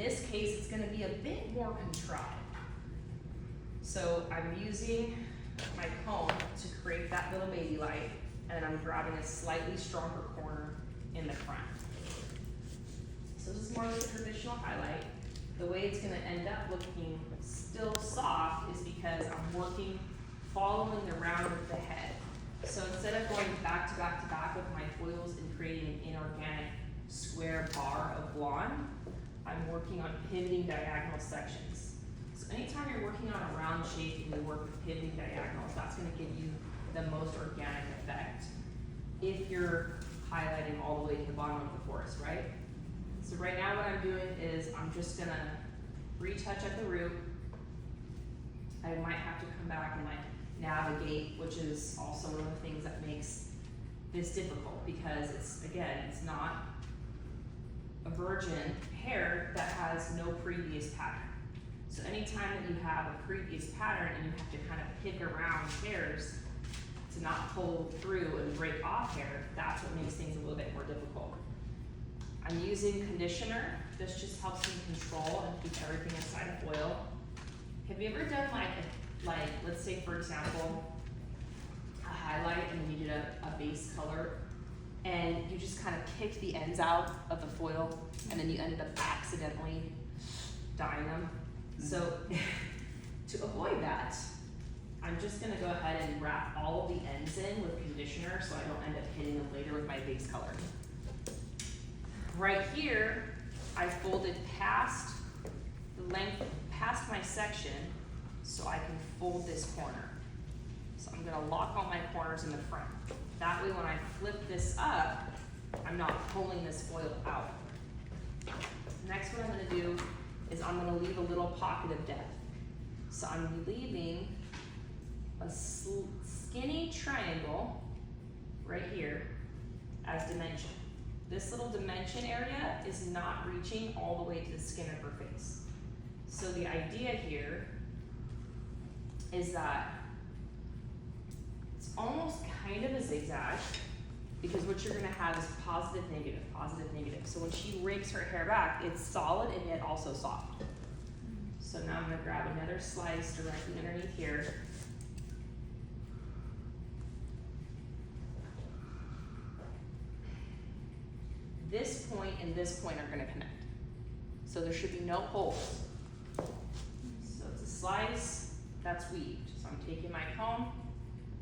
this case, it's gonna be a bit more contrived. So I'm using my comb to create that little baby light, and then I'm grabbing a slightly stronger corner in the front. So this is more like a traditional highlight. The way it's gonna end up looking still soft is because I'm working, following the round of the head. So instead of going back to back to back with my foils and creating an inorganic square bar of blonde, I'm working on pivoting diagonal sections. So anytime you're working on a round shape and you work with pivoting diagonals, that's gonna give you the most organic effect if you're highlighting all the way to the bottom of the forest, right? So right now what I'm doing is I'm just gonna retouch at the root. I might have to come back and like navigate, which is also one of the things that makes this difficult, because it's, again, it's not a virgin hair that has no previous pattern. So anytime that you have a previous pattern and you have to kind of pick around hairs to not pull through and break off hair, that's what makes things a little bit more difficult. I'm using conditioner. This just helps me control and keep everything inside of oil. Have you ever done like let's say for example, a highlight and you did a base color and you just kind of kicked the ends out of the foil and then you ended up accidentally dyeing them? So to avoid that, I'm just gonna go ahead and wrap all of the ends in with conditioner so I don't end up hitting them later with my base color. Right here, I folded past the length, past my section, so I can fold this corner. So I'm gonna lock all my corners in the front. That way when I flip this up, I'm not pulling this foil out. Next, what I'm gonna do is I'm gonna leave a little pocket of depth. So I'm leaving a skinny triangle right here as dimension. This little dimension area is not reaching all the way to the skin of her face. So the idea here is that it's almost kind of a zigzag, because what you're gonna have is positive, negative, positive, negative. So when she rakes her hair back, it's solid and yet also soft. So now I'm gonna grab another slice directly underneath here. This point and this point are gonna connect. So there should be no holes. So it's a slice that's weaved. So I'm taking my comb,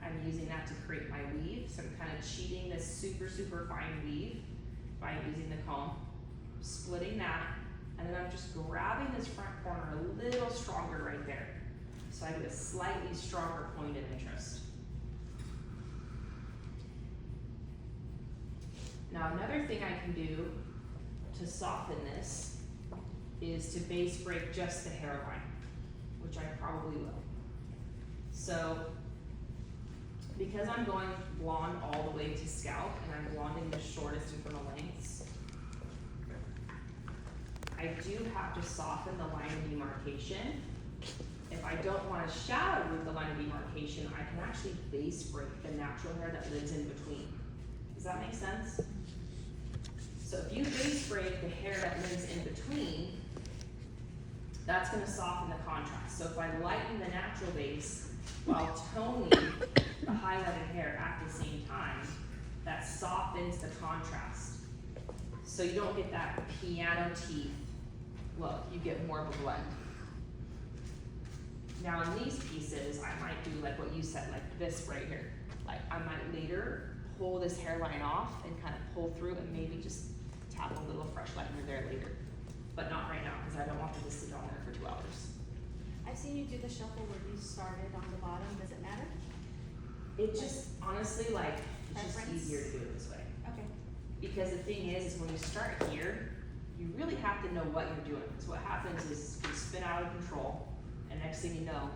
I'm using that to create my weave. So I'm kind of cheating this super, super fine weave by using the comb, splitting that, and then I'm just grabbing this front corner a little stronger right there. So I get a slightly stronger point of interest. Now another thing I can do to soften this is to base break just the hairline, which I probably will. So because I'm going blonde all the way to scalp and I'm blonding the shortest and from the lengths, I do have to soften the line of demarcation. If I don't want to shadow with the line of demarcation, I can actually base break the natural hair that lives in between. Does that make sense? So if you base break the hair that lives in between, that's going to soften the contrast. So if I lighten the natural base while toning the highlighted hair at the same time, that softens the contrast. So you don't get that piano teeth look, you get more of a blend. Now in these pieces, I might do like what you said, like this right here. Like I might later pull this hairline off and kind of pull through and maybe just tap a little fresh lightener there later. But not right now, because I don't want it to sit on there for 2 hours. I've seen you do the shuffle where you started on the bottom. Does it matter? It just, honestly, like, it's just easier to do it this way. Okay. Because the thing is when you start here, you really have to know what you're doing. Because what happens is you spin out of control, and next thing you know,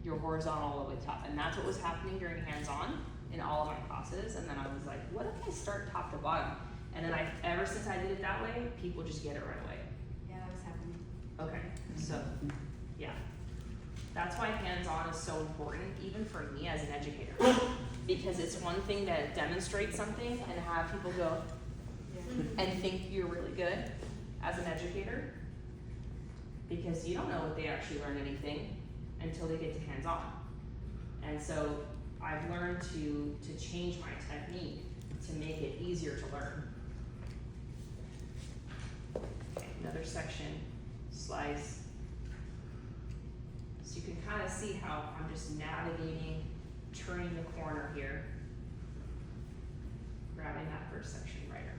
you're horizontal all the way top. And that's what was happening during hands-on in all of my classes. And then I was like, what if I start top to bottom? And then ever since I did it that way, people just get it right away. Yeah, that was happening. Okay, so, yeah. That's why hands-on is so important, even for me as an educator. Because it's one thing to demonstrate something and have people go and think you're really good as an educator. because you don't know if they actually learn anything until they get to hands-on. And so I've learned to change my technique to make it easier to learn. Okay, another section, slice. So you can kind of see how I'm just navigating, turning the corner here, grabbing that first section brighter.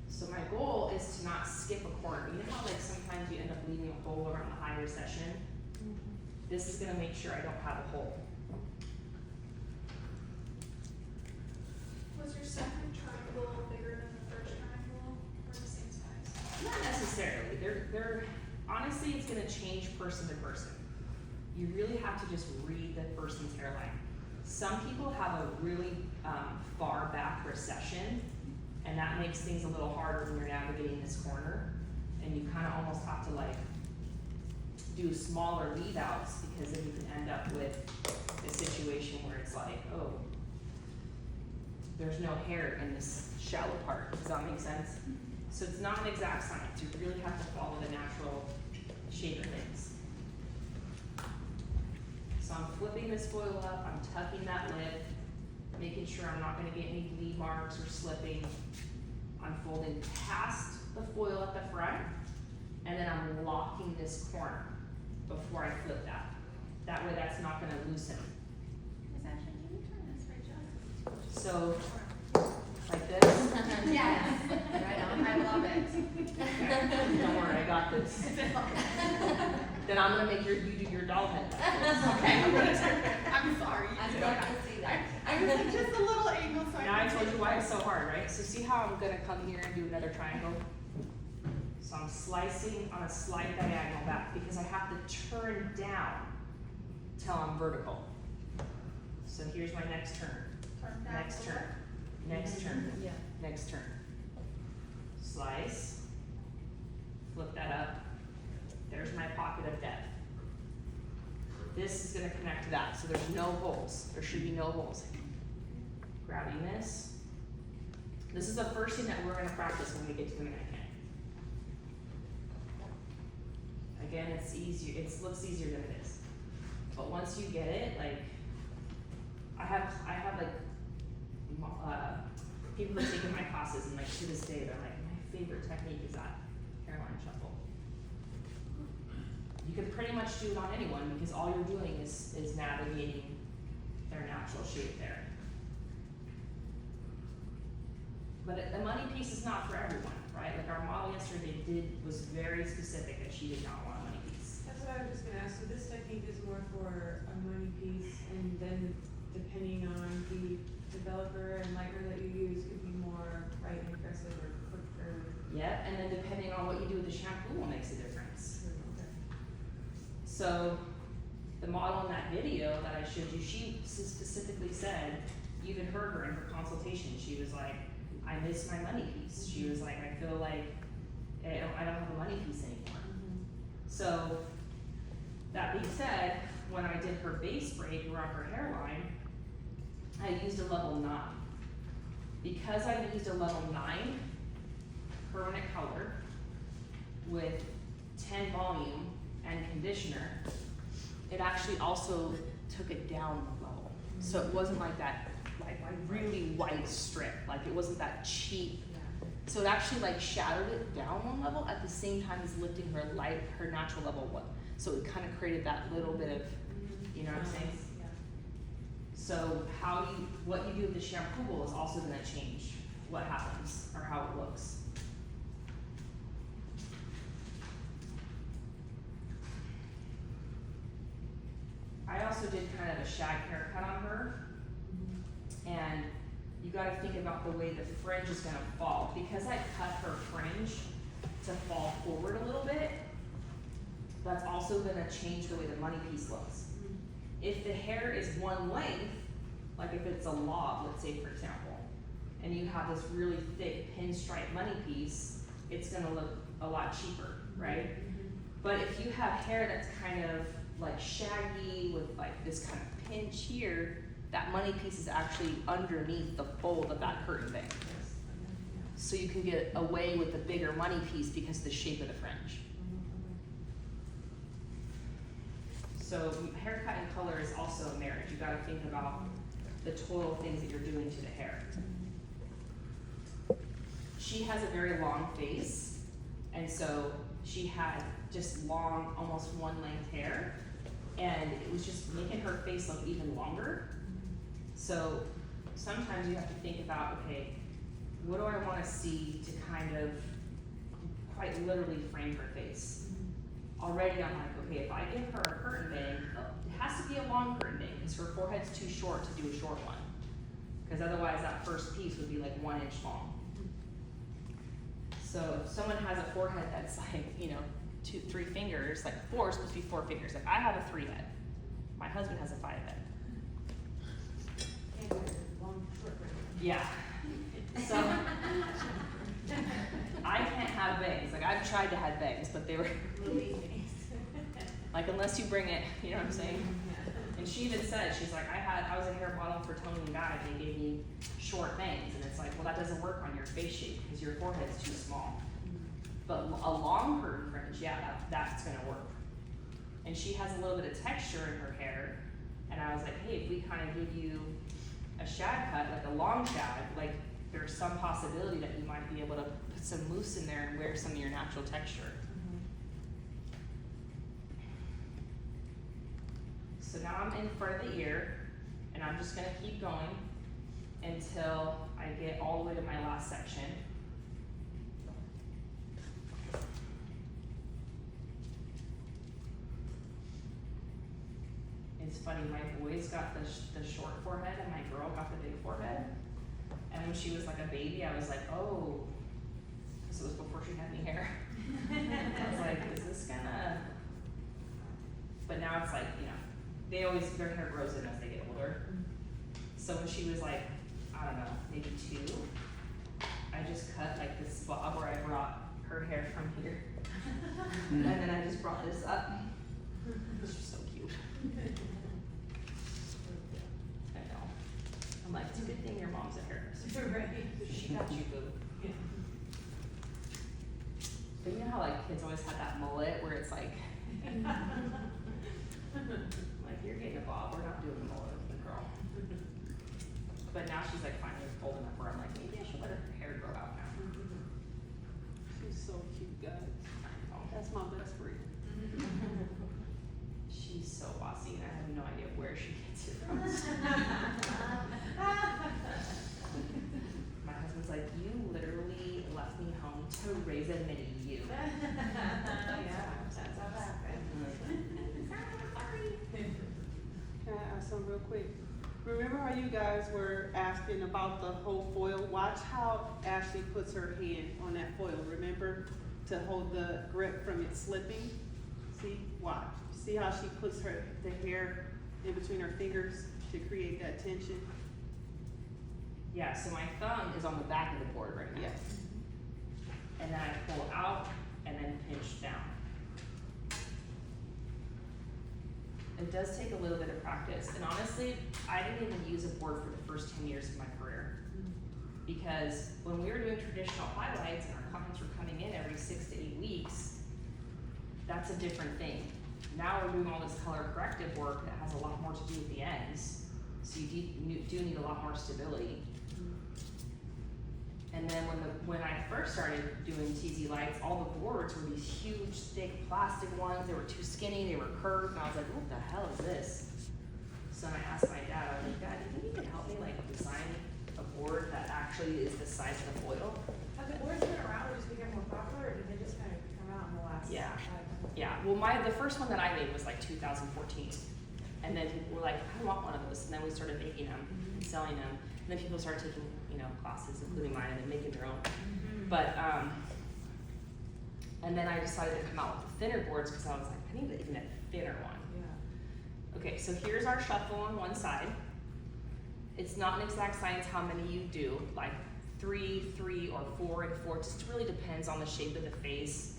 So my goal is to not skip a corner. You know how like sometimes you end up leaving a hole around the higher section? This is gonna make sure I don't have a hole. Was your second triangle bigger than the first triangle, or the same size? Not necessarily. They're honestly, it's gonna change person to person. You really have to just read the person's hairline. Some people have a really far back recession, and that makes things a little harder when you're navigating this corner, and you kind of almost have to like do smaller leave outs, because then you can end up with a situation where it's like, oh, there's no hair in this shallow part. Does that make sense? So it's not an exact science. You really have to follow the natural shape of things. So I'm flipping this foil up, I'm tucking that lip, making sure I'm not gonna get any bleed marks or slipping. I'm folding past the foil at the front, and then I'm locking this corner before I flip that. That way that's not gonna loosen. Miss Ashley, can you turn this way just? So, like this. Yes. Right on. I love it. Okay, don't worry, I got this. Then I'm gonna make you do your doll head like this. Okay, I'm gonna turn it. I'm sorry. I'd love to see that. I was like, just a little angle, so Now I told you why it's so hard, right? So see how I'm gonna come here and do another triangle? So I'm slicing on a slight diagonal back because I have to turn down till I'm vertical. So here's my next turn, Turn down next the turn, lip. next turn, Yeah. next turn. Slice, flip that up. There's my pocket of depth. This is gonna connect to that, so there's no holes. There should be no holes. Grabbing this. This is the first thing that we're gonna practice when we get to the mannequin. Again, it's easier, it looks easier than it is. But once you get it, like, I have like, people who have taken my classes, and like to this day, they're like, my favorite technique is that hairline shuffle. You can pretty much do it on anyone, because all you're doing is navigating their natural shape there. But the money piece is not for everyone, right? Like our model yesterday was very specific that she did not want a money piece. That's what I was just gonna ask, so this technique is more for a money piece, and then depending on the developer and lighter that you use, could be more bright and aggressive or quicker. Yep, and then depending on what you do with the shampoo will makes a difference. Okay. So the model in that video that I showed you, she specifically said, you even heard her in her consultation, she was like, I miss my money piece. She was like, I feel like I don't have a money piece anymore. So that being said, when I did her base braid around her hairline, I used a level 9. Because I used a level 9 permanent color with 10 volume and conditioner, it actually also took it down a level. So it wasn't like that like really white strip, like it wasn't that cheap. So it actually like shadowed it down one level at the same time as lifting her natural level 1. So it kind of created that little bit of, you know what I'm saying? Yeah. So what you do with the shampoo is also gonna change what happens or how it looks. I also did kind of a shag haircut on her, and you gotta think about the way the fringe is gonna fall. Because I cut her fringe to fall forward a little bit, that's also gonna change the way the money piece looks. If the hair is one length, like if it's a lob, let's say for example, and you have this really thick pinstripe money piece, it's gonna look a lot cheaper, right? But if you have hair that's kind of like shaggy with like this kind of pinch here, that money piece is actually underneath the fold of that curtain band. So you can get away with the bigger money piece because of the shape of the fringe. So haircut and color is also a marriage. You gotta think about the total things that you're doing to the hair. She has a very long face, and so she had just long, almost one length hair, and it was just making her face look even longer. So sometimes you have to think about, okay, what do I wanna see to kind of quite literally frame her face? Already I'm like, okay, if I give her a curtain bang, it has to be a long curtain bang, because her forehead's too short to do a short one. Because otherwise that first piece would be like 1 inch long. So if someone has a forehead that's like, 2, 3 fingers, like 4 is supposed to be 4 fingers. Like I have a 3 head. My husband has a 5 head. And long, short braid. Yeah. So I can't have bangs. Like I've tried to have bangs, but they were like unless you bring it, you know what I'm saying? And she even said, she's like, I was a hair model for Tony and Guy, and they gave me short bangs, and it's like, well, that doesn't work on your face shape because your forehead's too small. But a long curtain fringe, yeah, that's gonna work. And she has a little bit of texture in her hair, and I was like, hey, if we kind of give you a shad cut, like a long shad, like there's some possibility that you might be able to put some mousse in there and wear some of your natural texture. So now I'm in front of the ear, and I'm just gonna keep going until I get all the way to my last section. It's funny, my boys got the short forehead and my girl got the big forehead. And when she was like a baby, I was like, oh, because it was before she had any hair. I was like, is this gonna, but now it's like, their hair grows in as they get older. So when she was like, I don't know, maybe 2, I just cut like this bob where I brought her hair from here. And then I just brought this up. It's just so cute. I know. I'm like, it's a good thing your mom's a hairdresser. Right. She got you, boo. Yeah. But you know how like kids always had that mullet where it's like, like you're getting a bob, we're not doing a mullet with the girl. But now she's like finally old enough where I'm like, maybe I should let her hair grow out now. She's so cute, guys. Oh, That's my best friend. she's so bossy, and I have no idea where she gets it from. My husband's like, you literally left me home to raise a mini you. Yeah, that's how that happened. Can I ask something real quick? Remember how you guys were asking about the whole foil? Watch how Ashley puts her hand on that foil, remember? To hold the grip from it slipping. See, watch. See how she puts the hair in between her fingers to create that tension? Yeah, so my thumb is on the back of the board right now. Yes. And then I pull out and then pinch down. It does take a little bit of practice, and honestly, I didn't even use a board for the first 10 years of my career. Because when we were doing traditional highlights and our clients were coming in every 6 to 8 weeks, that's a different thing. Now we're doing all this color corrective work that has a lot more to do with the ends, so you do need a lot more stability. And then when I first started doing TZ lights, all the boards were these huge, thick plastic ones. They were too skinny, they were curved, and I was like, what the hell is this? So then I asked my dad, I was like, Dad, do you think you can help me like design a board that actually is the size of the foil? Have the boards been around or just become more popular, or did they just kind of come out in the last? Yeah. Yeah, well the first one that I made was like 2014. And then people were like, I want one of those. And then we started making them and selling them. And then people started taking, classes, including mine, and then making their own. But, and then I decided to come out with the thinner boards because I was like, I need even a thinner one. Yeah. Okay, so here's our shuffle on one side. It's not an exact science how many you do, like 3, 3, or 4 and 4. It just really depends on the shape of the face,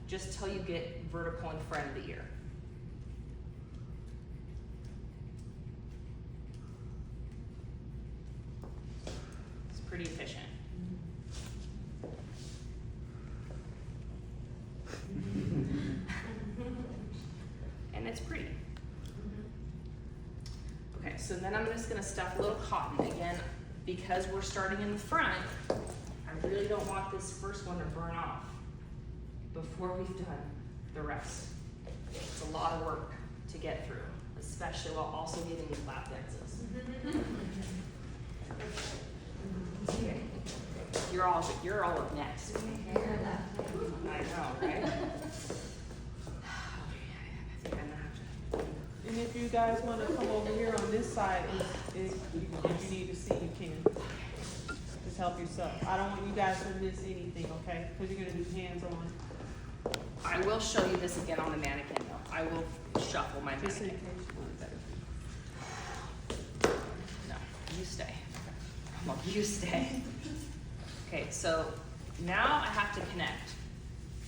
just till you get vertical in front of the ear. It's pretty efficient. And it's pretty. so then I'm just gonna stuff a little cotton again, because we're starting in the front. I really don't want this first one to burn off before we've done the rest. It's a lot of work to get through, especially while also giving you lap dances. Okay. You're all up next. I know, right? I think I'm gonna have to. And if you guys wanna come over here on this side, if you need to see, you can. Just help yourself. I don't want you guys to miss anything, okay? Cause you're gonna do hands on. I will show you this again on the mannequin though. I will shuffle my Just in case mannequin. you want better. No, you stay. Well, you stay. Okay, so now I have to connect.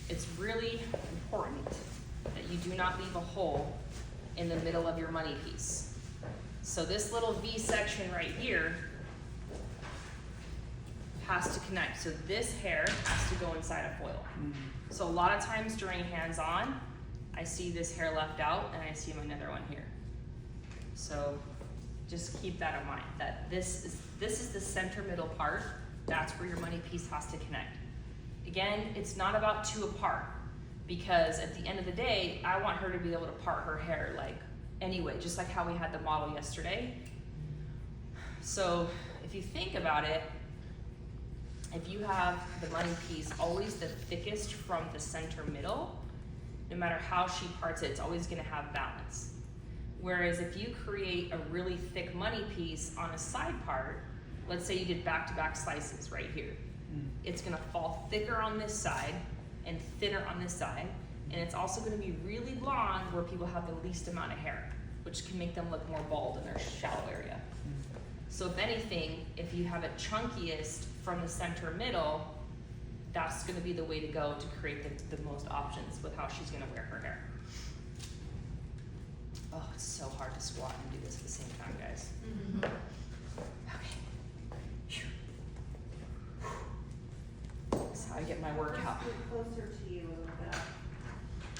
It's really important that you do not leave a hole in the middle of your money piece. So this little V section right here has to connect. So this hair has to go inside a foil. So a lot of times during hands-on, I see this hair left out and I see another one here. So just keep that in mind, that this is the center middle part. That's where your money piece has to connect. Again, it's not about two apart, because at the end of the day, I want her to be able to part her hair like anyway, just like how we had the model yesterday. So if you think about it, if you have the money piece always the thickest from the center middle, no matter how she parts it, it's always gonna have balance. Whereas if you create a really thick money piece on a side part, let's say you did back-to-back slices right here, it's gonna fall thicker on this side and thinner on this side, and it's also gonna be really long where people have the least amount of hair, which can make them look more bald in their shallow area. So if anything, if you have it chunkiest from the center middle, that's gonna be the way to go to create the most options with how she's gonna wear her hair. Oh, it's so hard to squat and do this at the same time, guys. Okay. That's how I get my workout. Closer to you a little bit.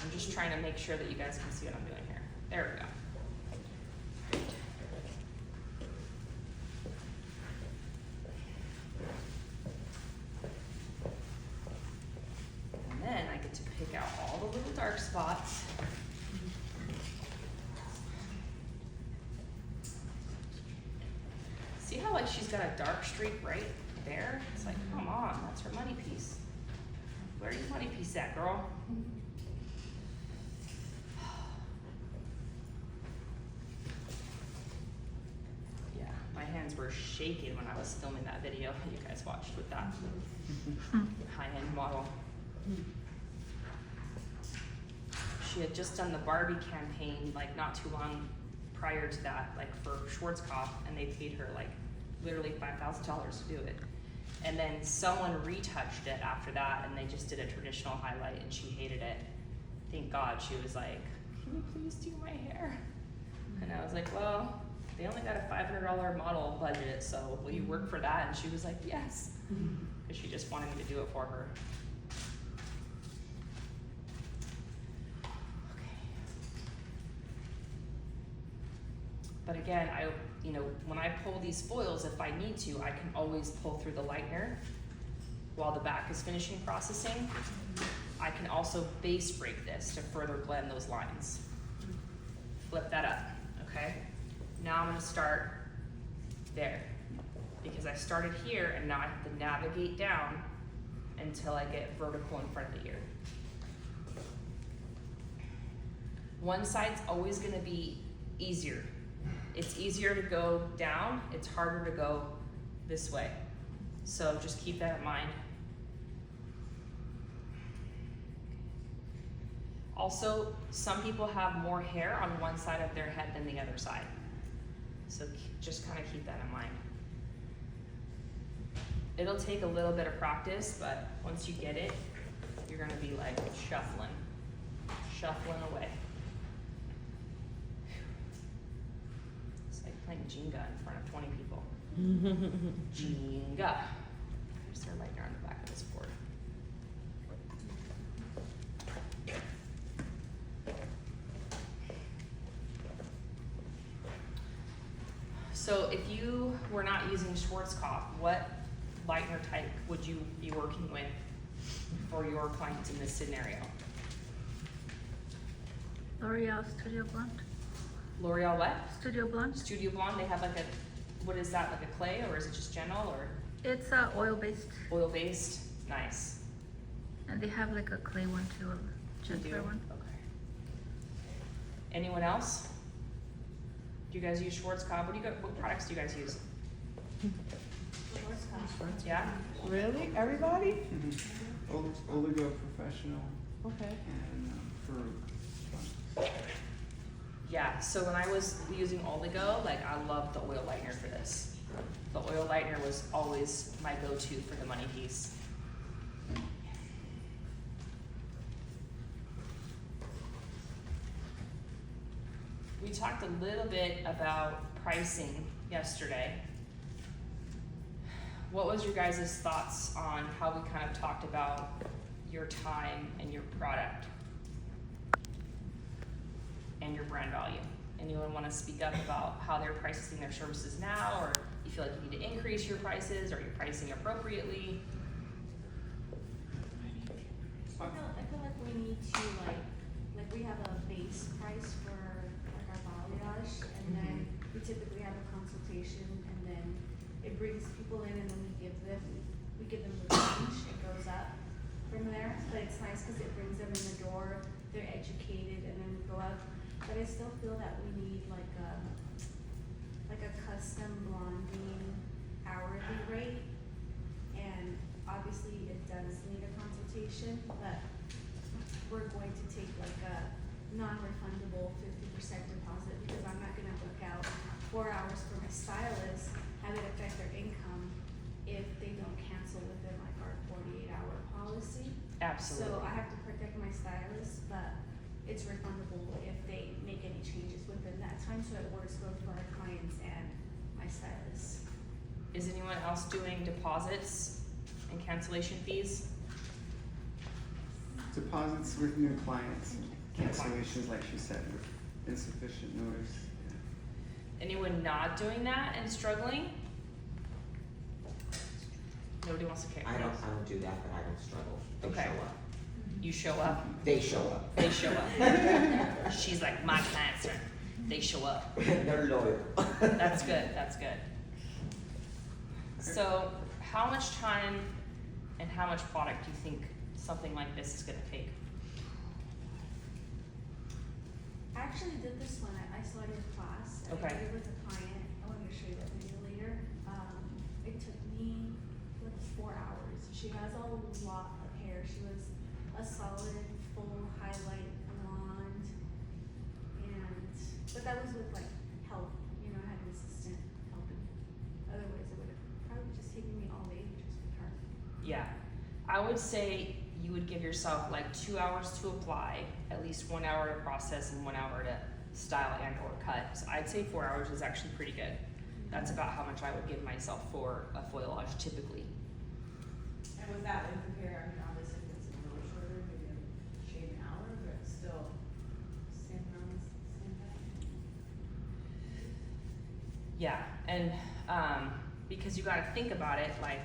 I'm just trying to make sure that you guys can see what I'm doing here. There we go. And then I get to pick out all the little dark spots. See how like she's got a dark streak right there? It's like, come on, that's her money piece. Where's your money piece at, girl? Yeah, my hands were shaking when I was filming that video you guys watched with that high-end model. She had just done the Barbie campaign like not too long prior to that, like for Schwarzkopf, and they paid her like literally $5,000 to do it. And then someone retouched it after that, and they just did a traditional highlight, and she hated it. Thank God. She was like, can you please do my hair? And I was like, well, they only got a $500 model budget, so will you work for that? And she was like, yes, because she just wanted me to do it for her. But again, when I pull these foils, if I need to, I can always pull through the lightener while the back is finishing processing. I can also base break this to further blend those lines. Flip that up, okay? Now I'm gonna start there, because I started here and now I have to navigate down until I get vertical in front of the ear. One side's always gonna be easier. It's easier to go down, it's harder to go this way. So just keep that in mind. Also, some people have more hair on one side of their head than the other side. So just kind of keep that in mind. It'll take a little bit of practice, but once you get it, you're gonna be like shuffling away. Playing Jenga in front of 20 people. Jenga. There's their lightner on the back of this board. So if you were not using Schwarzkopf, what lightener type would you be working with for your clients in this scenario? L'Oreal Studio Blonde. L'Oreal what? Studio Blonde. Studio Blonde, they have like a, what is that, like a clay, or is it just general, or It's oil-based, oil-based? Nice. and they have like a clay one too, a You do? gentler one. Okay. Anyone else? Do you guys use Schwarzkopf? What products do you guys use? Yeah? Really? Everybody? Oligo Professional Okay. and for Yeah, so when I was using Oligo, like I loved the oil lightener for this. The oil lightener was always my go-to for the money piece. We talked a little bit about pricing yesterday. What was your guys' thoughts on how we kind of talked about your time and your product and your brand value? Anyone want to speak up about how they're pricing their services now, or you feel like you need to increase your prices, or you're pricing appropriately? I feel like we need to like we have a base price for like our balayage, and then we typically have a consultation, and then it brings people in, and then we give them the range. It goes up from there, but it's nice because it brings them in the door. They're educated, and then we go up. But I still feel that we need like a custom blonding hourly rate, and obviously it does need a consultation, but we're going to take like a non-refundable 50% deposit, because I'm not gonna book out 4 hours for my stylist, have it affect their income if they don't cancel within like our 48-hour policy. Absolutely. So I have to protect my stylist, but it's refundable if they make any changes within that time, so it works both for our clients and my stylist. Is anyone else doing deposits and cancellation fees? deposits with new clients, New clients. cancellations, like she said, with insufficient notice. Anyone not doing that and struggling? Nobody wants to kick. I don't do that, but I don't struggle. They Okay. show up. You show up, They show up. they show up. She's like, my clients are, they show up. They're loyal. That's good, that's good. So, how much time and how much product do you think something like this is gonna take? I actually did this one, I saw it in class, and Okay. I did it with a client, I wanted to show you that video later. It took me like 4 hours. She has a lot of hair, she was a solid, full highlight blonde, but that was with like help, you know, I had an assistant helping. Otherwise, it would have probably just taken me all day just with her. Yeah, I would say you would give yourself like 2 hours to apply, at least 1 hour to process and 1 hour to style and or cut. So I'd say 4 hours is actually pretty good. That's about how much I would give myself for a foilage typically. And with that, in compare, I mean, obviously it's a little shorter, maybe a shade an hour, but still same around, same time. Yeah, and because you gotta think about it, like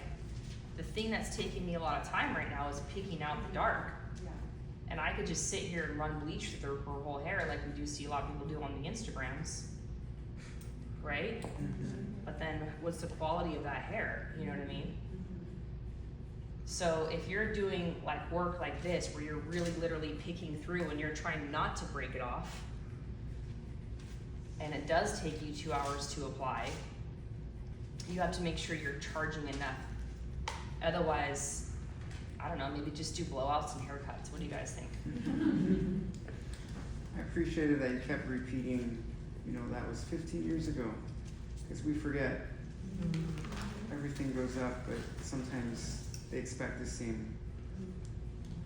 the thing that's taking me a lot of time right now is picking out the dark. Yeah. And I could just sit here and run bleach through her whole hair like we do see a lot of people do on the Instagrams, right? But then what's the quality of that hair, you know what I mean? So if you're doing like work like this, where you're really literally picking through and you're trying not to break it off, and it does take you 2 hours to apply, you have to make sure you're charging enough. Otherwise, I don't know, maybe just do blowouts and haircuts. What do you guys think? I appreciated that you kept repeating, you know, that was 15 years ago, because we forget. Everything goes up, but sometimes they expect the same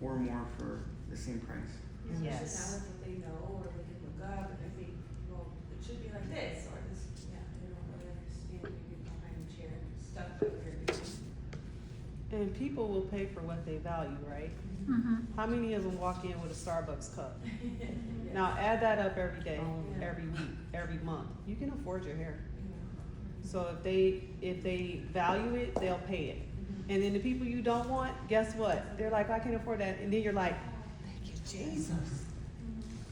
or more for the same price. Yes. It's just what they know, or they can look up, and they think, well, it should be like this, or this, yeah, they don't really understand, maybe behind the chair, stuff that they're doing. And people will pay for what they value, right? Mm-hmm. How many of them walk in with a Starbucks cup? Now add that up every day, every week, every month. You can afford your hair. So if they value it, they'll pay it. And then the people you don't want, guess what? They're like, I can't afford that. And then you're like, thank you, Jesus.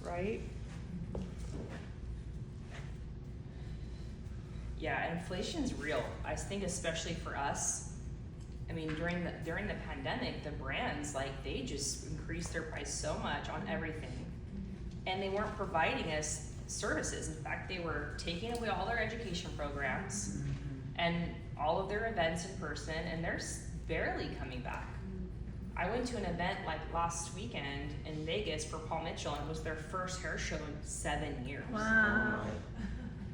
Right? Yeah, inflation's real. I think especially for us. I mean, during the pandemic, the brands, like, they just increased their price so much on everything. And they weren't providing us services. In fact, they were taking away all their education programs and all of their events in person, and they're barely coming back. I went to an event like last weekend in Vegas for Paul Mitchell, and it was their first hair show in 7 years. Wow.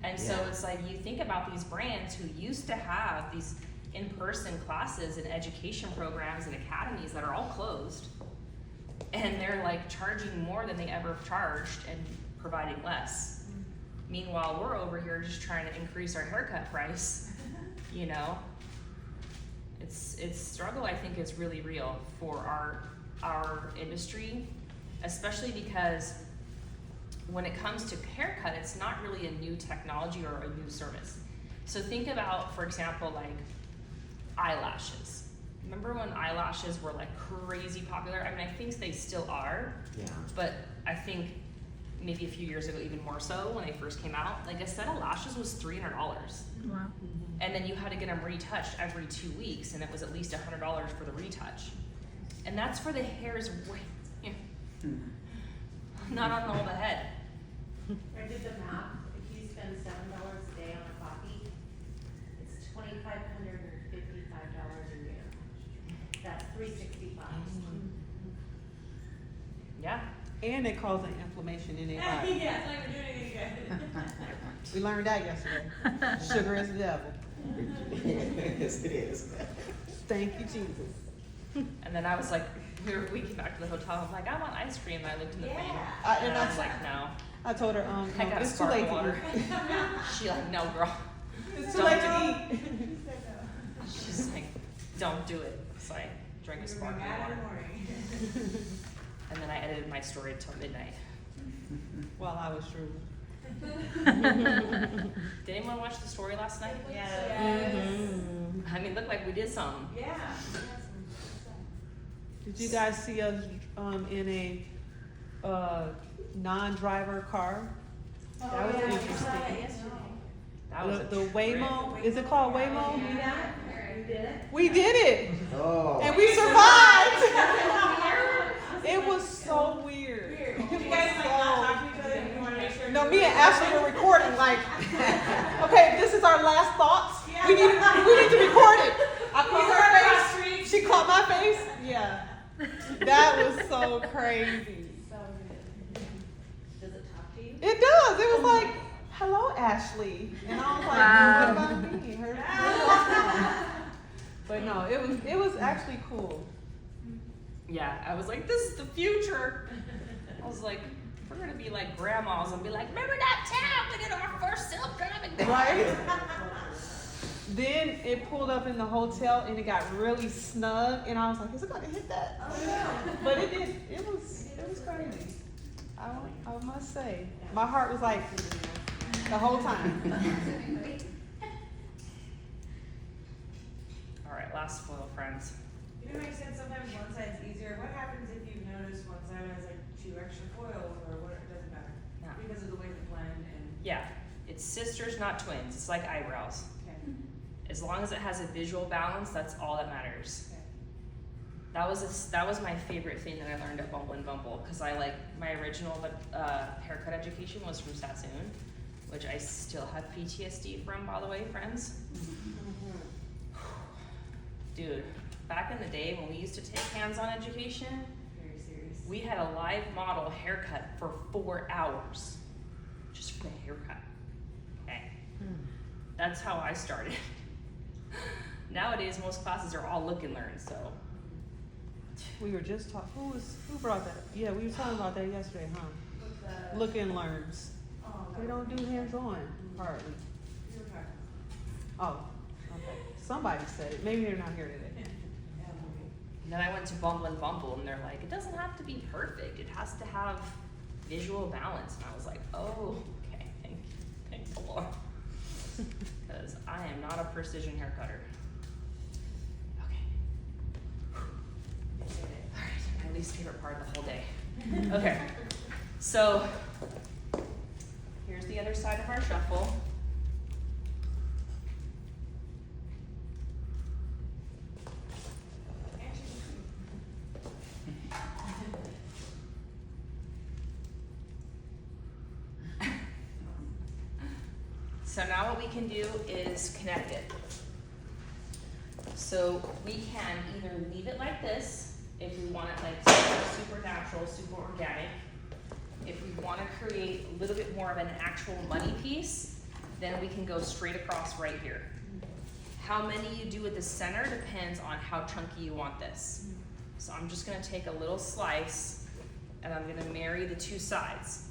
And so Yeah. it's like, you think about these brands who used to have these in-person classes and education programs and academies that are all closed, and they're like charging more than they ever charged and providing less. Meanwhile, we're over here just trying to increase our haircut price, you know? It's struggle, I think, is really real for our industry, especially because when it comes to haircut, it's not really a new technology or a new service. So think about, for example, like eyelashes. Remember when eyelashes were like crazy popular? I mean, I think they still are, Yeah. but I think maybe a few years ago even more so when they first came out. Like, a set of lashes was $300. Wow. And then you had to get them retouched every 2 weeks, and it was at least $100 for the retouch. And that's for the hair's weight, not on all the head. I did the math, if you spend $7 a day on a coffee, it's $2,555 a year. That's $365. Yeah. And they cause an inflammation in their body. Yeah, it's not even doing anything good. We learned that yesterday. Sugar is the devil. Yes, it is. Thank you, Jesus. And then I was like, we came back to the hotel, I'm like, I want ice cream, and I looked in the fridge. Yeah. And And I was I- like, no. I told her, I got a it's too late sparkling for water. you. She like, no, girl. It's too Don't late do to eat. She's like, don't do it. So I drank a sparkling water. And then I edited my story till midnight. While I was true. Did anyone watch the story last night? Yes. I mean, it looked like we did something. Yeah. Did you guys see us in a non-driver car? That was interesting. That was The Waymo, is it called Waymo? Yeah. You did it? We did it, Oh. and we survived. It was so weird. Weird. It You was guys like not so- talk to each other? You wanna make sure? No, me and Ashley were recording. Like, okay, this is our last thoughts. We need to record it. I caught her face. She caught my face. Yeah, that was so crazy. So good. Does it talk to you? It does. It was like, hello, Ashley. And I was like, Wow. what about me? Her. But no, it was actually cool. Yeah, I was like, this is the future. I was like, we're gonna be like grandmas and be like, remember that time we did our first self-driving car? Right? Then it pulled up in the hotel and it got really snug, and I was like, is it gonna hit that? Oh, no. But it did. It was crazy. I must say, my heart was like the whole time. All right, last spoil, friends. You know how you said sometimes one side's easier? What happens if you've noticed one side has like 2 extra foils or what? It doesn't matter. No. Because of the way the blend and. Yeah, it's sisters, not twins. It's like eyebrows. Okay. As long as it has a visual balance, that's all that matters. Okay. That was my favorite thing that I learned at Bumble and Bumble, because I like my original haircut education was from Sassoon, which I still have PTSD from, by the way, friends. Dude, back in the day when we used to take hands-on education, Very serious. we had a live model haircut for 4 hours, just for the haircut. Okay, that's how I started. Nowadays, most classes are all look and learn, so. We were just talking. Who brought that? Yeah, we were talking about that yesterday, huh? With the- Look and learns. Oh, They don't do hands-on hardly. You were talking. Oh, okay. Somebody said it. Maybe they're not here today. And then I went to Bumble and Bumble, and they're like, it doesn't have to be perfect. It has to have visual balance. And I was like, oh, okay, thank the Lord. because I am not a precision hair cutter. Okay. Alright, my least favorite part of the whole day. Okay, so here's the other side of our shuffle. So now what we can do is connect it. So we can either leave it like this, if we want it like super natural, super organic. If we want to create a little bit more of an actual money piece, then we can go straight across right here. How many you do at the center depends on how chunky you want this. So I'm just going to take a little slice and I'm going to marry the two sides.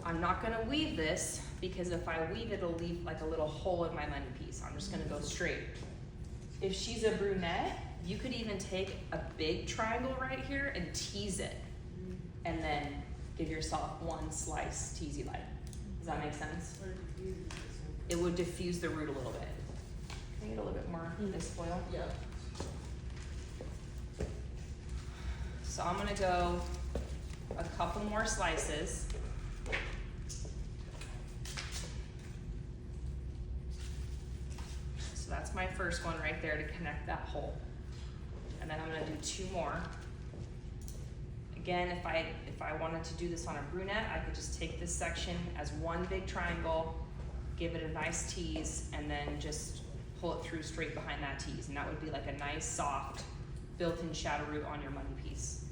I'm not going to weave this because if I weave it, it'll leave like a little hole in my money piece. I'm just going to go straight. If she's a brunette, you could even take a big triangle right here and tease it, and then give yourself one slice teasy light. Does that make sense? It would diffuse the root a little bit. Can I get a little bit more of this foil? Yep. So I'm gonna go a couple more slices. So that's my first one right there to connect that hole. And then I'm gonna do two more. Again, if I wanted to do this on a brunette, I could just take this section as one big triangle, give it a nice tease, and then just pull it through straight behind that tease. And that would be like a nice, soft, built-in shadow root on your money piece.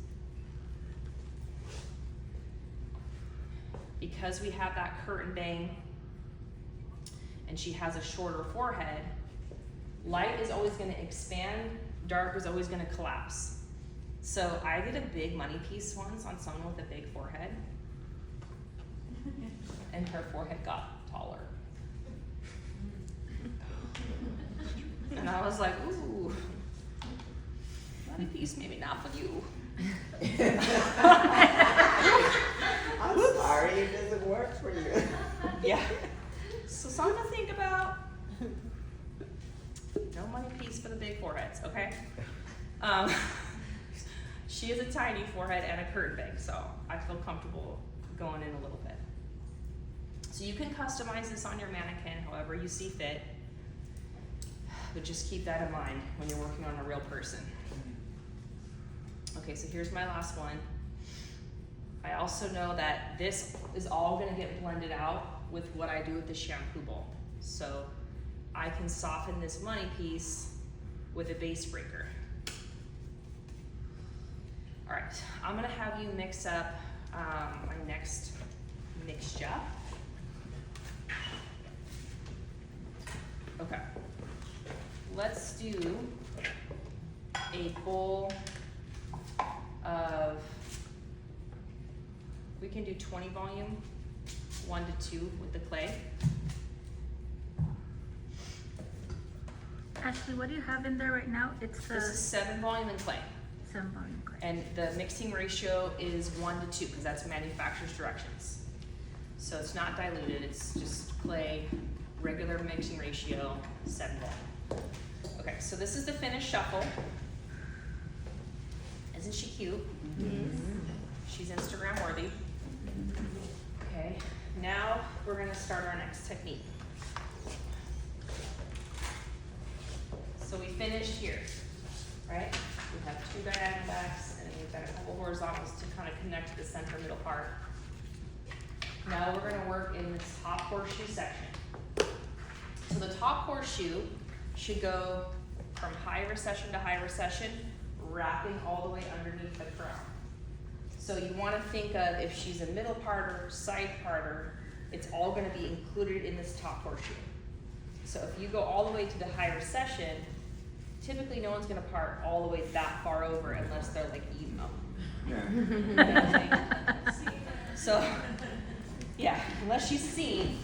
Because we have that curtain bang, and she has a shorter forehead, light is always gonna expand, dark is always gonna collapse. So I did a big money piece once on someone with a big forehead, and her forehead got taller. And I was like, ooh, money piece maybe not for you. I'm sorry, it doesn't work for you. Yeah. So something to think about. No money piece for the big foreheads, okay? She has a tiny forehead and a curtain bang, so I feel comfortable going in a little bit. So you can customize this on your mannequin however you see fit, but just keep that in mind when you're working on a real person. Okay, so here's my last one. I also know that this is all gonna get blended out with what I do with the shampoo bowl. So I can soften this money piece with a base breaker. All right, I'm gonna have you mix up my next mixture. Okay, let's do a bowl of, we can do 20 volume, 1 to 2 with the clay. Ashley, what do you have in there right now? It's the This is 7 volume in clay. 7 volume clay. And the mixing ratio is 1 to 2 because that's manufacturer's directions. So it's not diluted, it's just clay, regular mixing ratio, 7 volume. Okay, so this is the finished shuffle. Isn't she cute? She's Instagram worthy. Okay, now we're gonna start our next technique. So we finished here, right? We have 2 diagonal backs and then we've got a couple horizontals to kind of connect to the center middle part. Now we're gonna work in this top horseshoe section. So the top horseshoe should go from high recession to high recession, wrapping all the way underneath the crown. So you wanna think of if she's a middle parter, side parter, it's all gonna be included in this top horseshoe. So if you go all the way to the high recession, typically no one's gonna part all the way that far over unless they're like emo. Yeah. So, yeah, unless she's seen,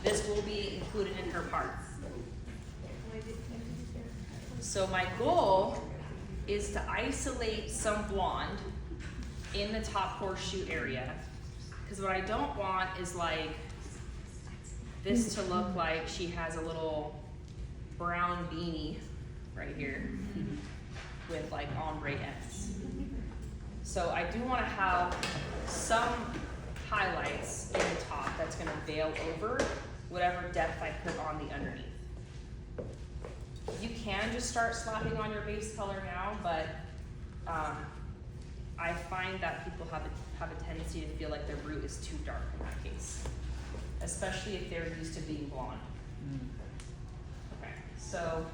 this will be included in her part. So my goal is to isolate some blonde in the top horseshoe area, because what I don't want is like this to look like she has a little brown beanie right here with like ombre ends. So I do want to have some highlights in the top that's going to veil over whatever depth I put on the underneath. You can just start slapping on your base color now, but I find that people have a tendency to feel like their root is too dark in that case, especially if they're used to being blonde. Okay, so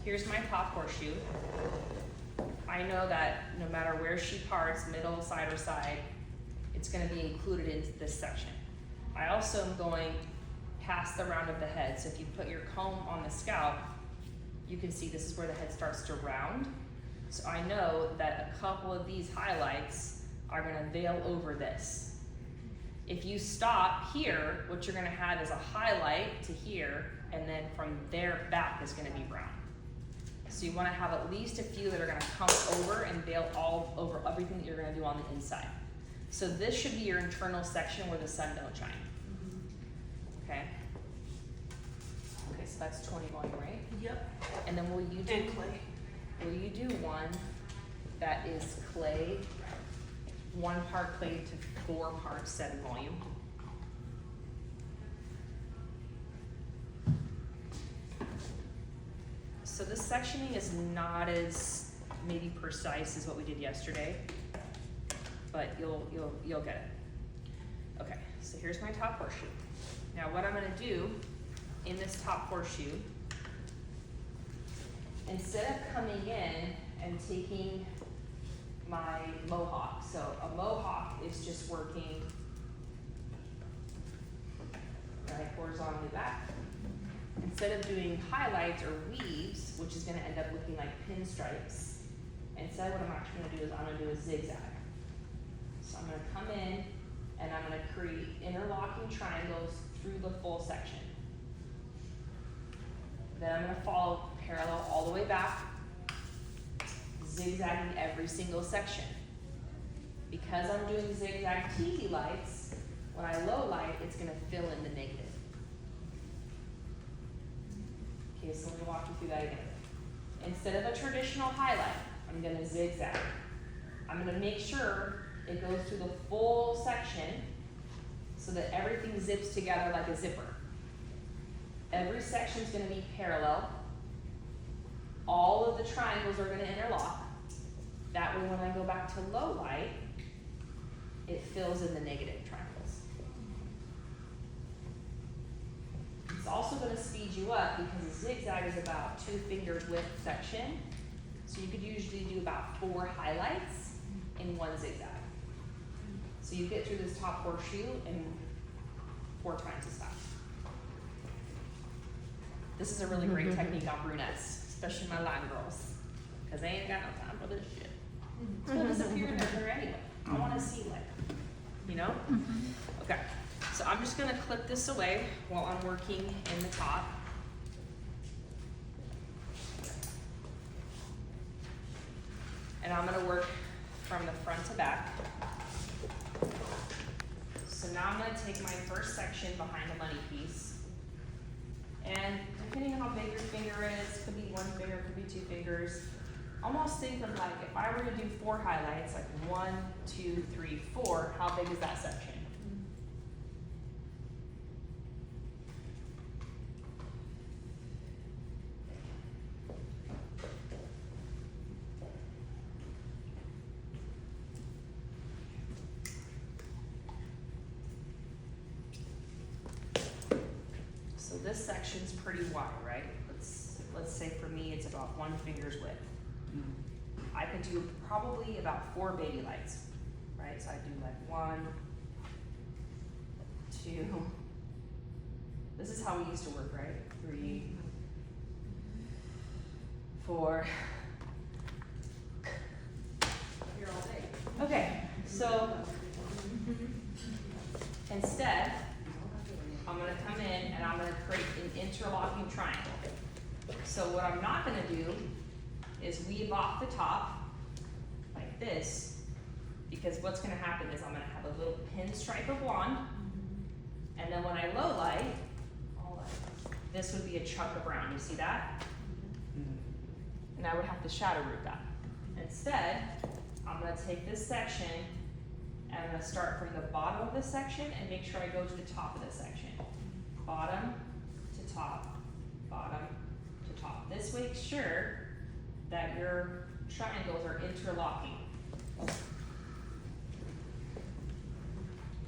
here's my top horseshoe. I know that no matter where she parts, middle, side, or side, it's going to be included into this section. I also am going past the round of the head. So if you put your comb on the scalp, you can see this is where the head starts to round. So I know that a couple of these highlights are going to veil over this. If you stop here, what you're going to have is a highlight to here, and then from there back is going to be brown. So you want to have at least a few that are going to come over and veil all over everything that you're going to do on the inside. So this should be your internal section where the sun don't shine. Okay. Okay, so that's 20 volume, right? Yep. And then will you do And clay. Will you do one that is clay, 1 part clay to 4 parts 7 volume? So this sectioning is not as maybe precise as what we did yesterday, but you'll get it. Okay, so here's my top horseshoe. Now what I'm gonna do in this top horseshoe, instead of coming in and taking my mohawk, so a mohawk is just working right horizontally back. Instead of doing highlights or weaves, which is gonna end up looking like pinstripes, instead what I'm actually gonna do is I'm gonna do a zigzag. So I'm gonna come in and I'm gonna create interlocking triangles through the full section. Then I'm gonna follow parallel all the way back, zigzagging every single section. Because I'm doing zigzag teasy lights, when I low light, it's gonna fill in the negative. Okay, so let me walk you through that again. Instead of a traditional highlight, I'm gonna zigzag. I'm gonna make sure it goes through the full section so that everything zips together like a zipper. Every section's gonna be parallel. All of the triangles are gonna interlock. That way when I go back to low light, it fills in the negative triangles. It's also gonna speed you up because a zigzag is about 2 fingers width section. So you could usually do about 4 highlights in 1 zigzag. So you get through this top horseshoe in 4 times as fast. This is a really great technique on brunettes, especially my line girls, because they ain't got no time for this shit. It's gonna disappear in there anyway. I wanna see like, you know? Okay, so I'm just gonna clip this away while I'm working in the top. And I'm gonna work from the front to back. So now I'm gonna take my first section behind the money piece. And depending on how big your finger is, could be 1 finger, could be 2 fingers. Almost think of like, if I were to do 4 highlights, like 1, 2, 3, 4, how big is that section? So this section's pretty wide, right? Let's say for me it's about 1 finger's width. I could do probably about 4 baby lights, right? So I do like 1, 2. This is how we used to work, right? 3, 4. Here all day. Okay, so instead, I'm gonna come in and I'm gonna create an interlocking triangle. So what I'm not gonna do is weave off the top like this, because what's gonna happen is I'm gonna have a little pinstripe of blonde, And then when I low light, this would be a chunk of brown, you see that? And I would have to shadow root that. Instead, I'm gonna take this section and I'm gonna start from the bottom of this section and make sure I go to the top of this section. Bottom to top, bottom to top. This makes sure that your triangles are interlocking.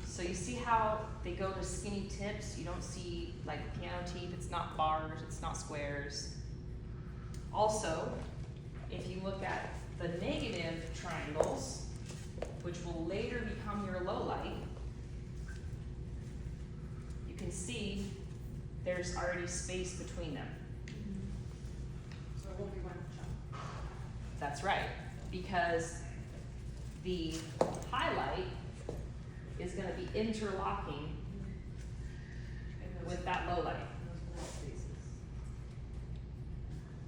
So you see how they go to skinny tips? You don't see like piano teeth, it's not bars, it's not squares. Also, if you look at the negative triangles, which will later become your low light, you can see there's already space between them. So it won't be one chunk. That's right, because the highlight is gonna be interlocking with that low light.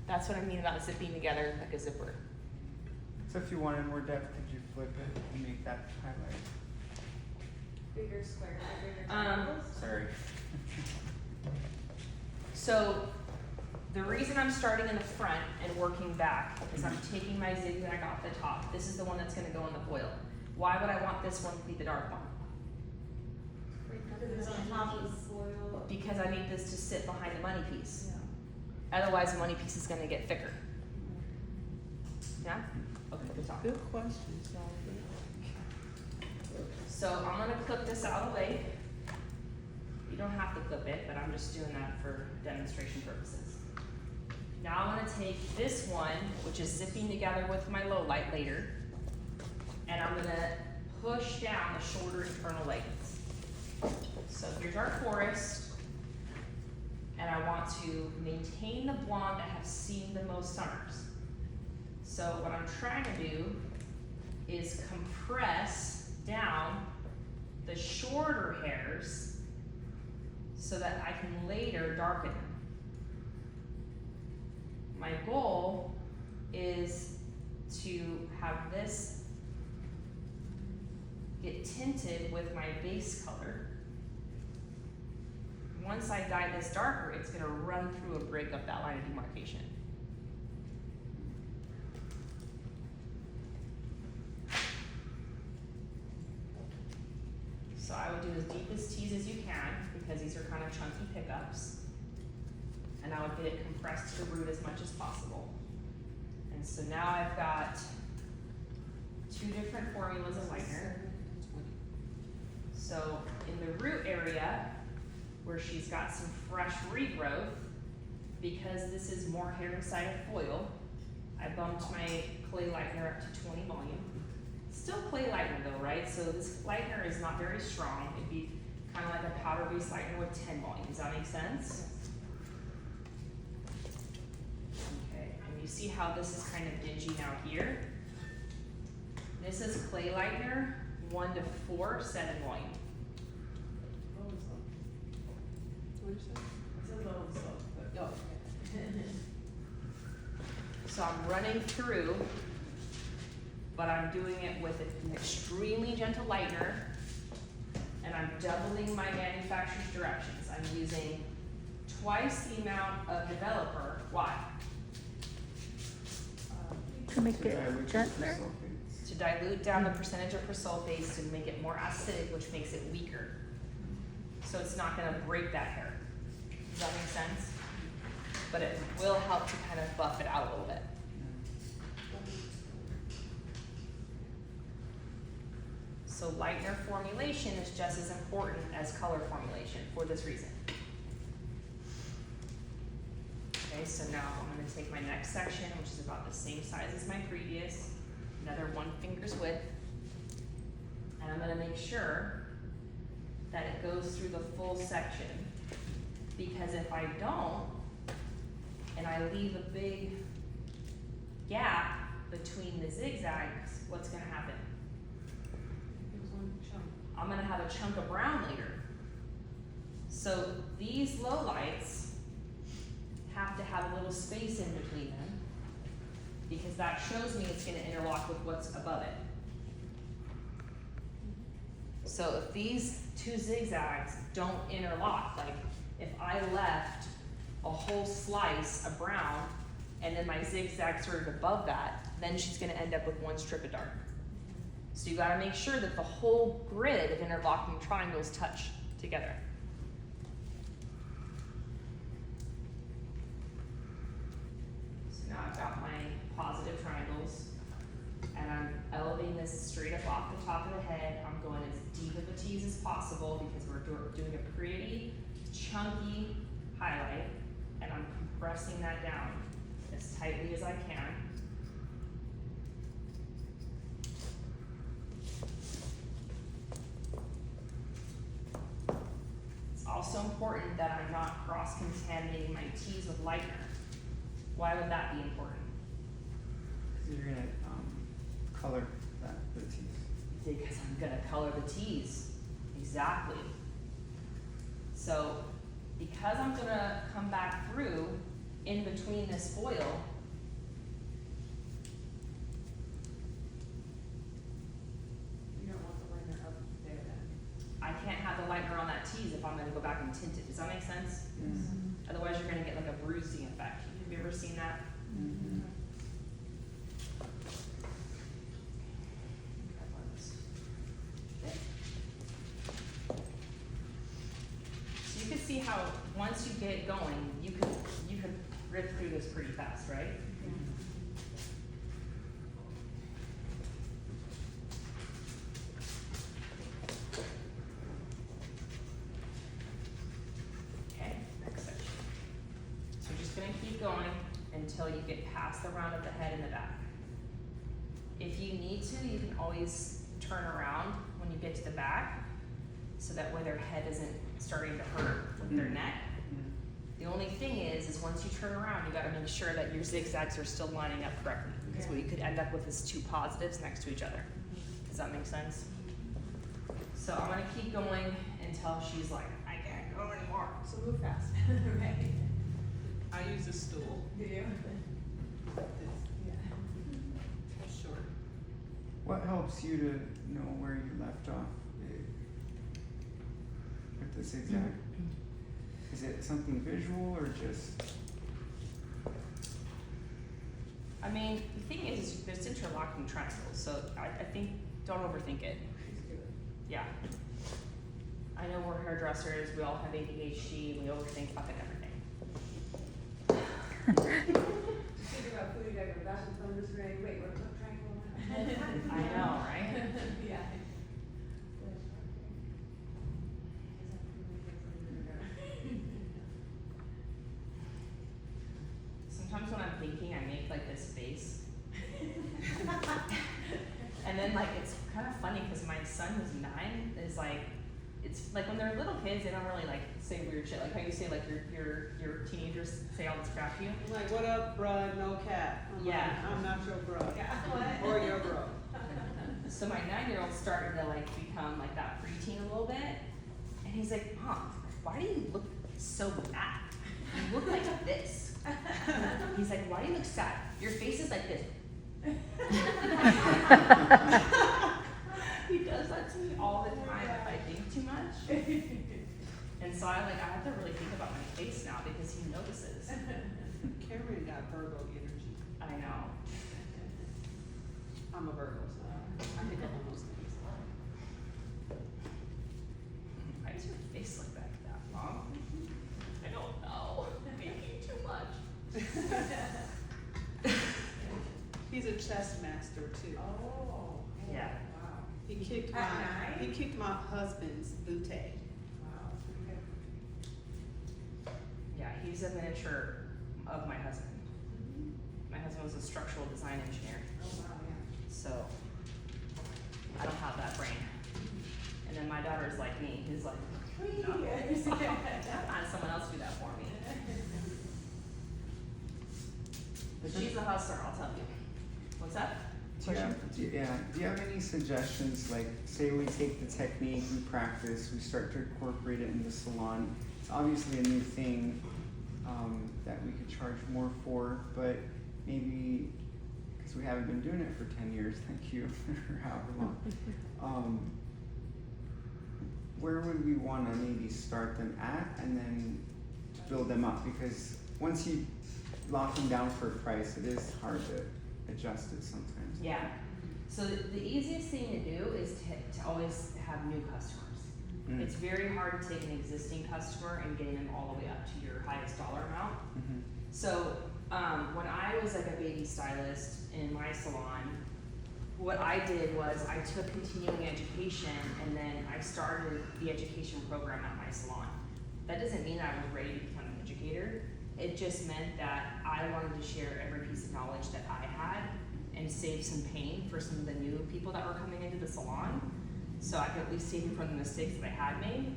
That's what I mean about zipping together like a zipper. So if you wanted more depth, could you flip it and make that highlight? Bigger squares, or bigger triangles? Sorry. So the reason I'm starting in the front and working back is I'm taking my zigzag off the top. This is the one that's gonna go in the foil. Why would I want this one to be the dark one? Because it's on top of the foil. Because I need this to sit behind the money piece. Otherwise, the money piece is gonna get thicker. Yeah? Okay, good talk. Good question, So I'm gonna clip this out of the way. You don't have to clip it, but I'm just doing that for demonstration purposes. Now I'm gonna take this one, which is zipping together with my low light later, and I'm gonna push down the shorter internal leggings. So here's our forest, and I want to maintain the blonde that have seen the most summers. So what I'm trying to do is compress down the shorter hairs so that I can later darken them. My goal is to have this get tinted with my base color. Once I dye this darker, it's gonna run through and break up that line of demarcation. So I would do as deep as tees as you can, because these are kind of chunky pickups. And I would get it compressed to the root as much as possible. And so now I've got two different formulas of lightener. So in the root area, where she's got some fresh regrowth, because this is more hair-sided foil, I bumped my clay lightener up to 20 volume. Still clay lightener though, right? So this lightener is not very strong. It'd be kind of like a powder-based lightener with 10 volume. Does that make sense? Okay, and you see how this is kind of dingy now here? This is clay lightener, 1 to 4, 7 volume. It's a low slope, but. Oh. So I'm running through, but I'm doing it with an extremely gentle lightener, and I'm doubling my manufacturer's directions. I'm using twice the amount of developer. Why? To make To it dilute the gentler. sulfates. To dilute down the percentage of persulfates to make it more acidic, which makes it weaker. So it's not gonna break that hair. Does that make sense? But it will help to kind of buff it out a little bit. So lightener formulation is just as important as color formulation for this reason. Okay, so now I'm gonna take my next section, which is about the same size as my previous, another 1 finger's width, and I'm gonna make sure that it goes through the full section. Because if I don't, and I leave a big gap between the zigzags, what's gonna happen? There's one chunk. I'm gonna have a chunk of brown later. So these lowlights have to have a little space in between them, because that shows me it's gonna interlock with what's above it. So if these two zigzags don't interlock, like if I left a whole slice of brown and then my zigzag started above that, then she's gonna end up with one strip of dark. So you gotta make sure that the whole grid of interlocking triangles touch together. So now I've got my positive triangles, and I'm elevating this straight up off the top of the head. I'm going as deep of a tease as possible because we're doing a pretty chunky highlight, and I'm compressing that down as tightly as I can. It's also important that I'm not cross-contaminating my teas with lightener. Why would that be important? Cause you're gonna, color the teeth. Because I'm gonna color the teas. Exactly. So, because I'm gonna come back through in between this foil, You don't want the liner up there then. I can't have the lightener on that tease if I'm gonna go back and tint it. Does that make sense? Otherwise, you're gonna get like a bruising effect. Have you ever seen that? Mm-hmm. So you can see how once you get it going, you can rip through this pretty fast, right? Okay, next section. So we're just gonna keep going until you get past the round of the head and the back. If you need to, you can always turn around when you get to the back, so that way their head isn't starting to hurt with their neck. The only thing is once you turn around, you gotta make sure that your zigzags are still lining up correctly, because what you could end up with is two positives next to each other. Does that make sense? So I'm gonna keep going until she's like, I can't go anymore. So move fast, right? I use a stool. Do you? Yeah. Short. What helps you to know where you left off with the zigzag? Is it something visual or just? I mean, the thing is there's interlocking triangles, so I think, don't overthink it. Yeah. I know we're hairdressers, we all have ADHD, we overthink fucking everything. Think about putting like a fashion thunder spray, wait, what triangle? I know, right? Yeah. Sometimes when I'm thinking, I make like this face. And then like, it's kind of funny because my son who's 9 is like, it's like when they're little kids, they don't really like say weird shit. Like how you say like your teenagers say all this crap to you. I'm like, what up, bruh? No cap. I'm Yeah. like, I'm not your bruh. Yeah. Or your bro. So my 9-year-old's starting to like become like that preteen a little bit. And he's like, Mom, why do you look so mad? You look like this. He's like, why do you look sad? Your face is like this. He does that to me all the time if I think too much. And so I have to really think about my face now because he notices. Cameron got Virgo energy. I know. I'm a Virgo, so I pick up on those things. Why does your face look like that, Mom? I don't know. Maybe too much. He's a chess master too. Oh. Yeah. Wow. He kicked At my 9? he kicked my husband's bootay. Wow, that's pretty good. Yeah, he's a miniature of my husband. My husband was a structural design engineer, Oh, wow, yeah. so I don't have that brain. And then my daughter's like me, who's like, no, have someone else do that for me. But she's a hustler, I'll tell you. What's that? Do you have any suggestions, like, say we take the technique, we practice, we start to incorporate it in the salon. It's obviously a new thing, that we could charge more for, but maybe, because we haven't been doing it for 10 years, thank you, or however long. where would we wanna maybe start them at and then build them up? Because once you lock them down for a price, it is hard to adjust it sometimes. Yeah. So the easiest thing to do is to always have new customers. Mm. It's very hard to take an existing customer and getting them all the way up to your highest dollar amount. Mhm. So when I was like a baby stylist in my salon, what I did was I took continuing education and then I started the education program at my salon. That doesn't mean I was ready to become an educator. It just meant that I wanted to share every piece of knowledge that I had and save some pain for some of the new people that were coming into the salon, so I could at least save them from the mistakes that I had made.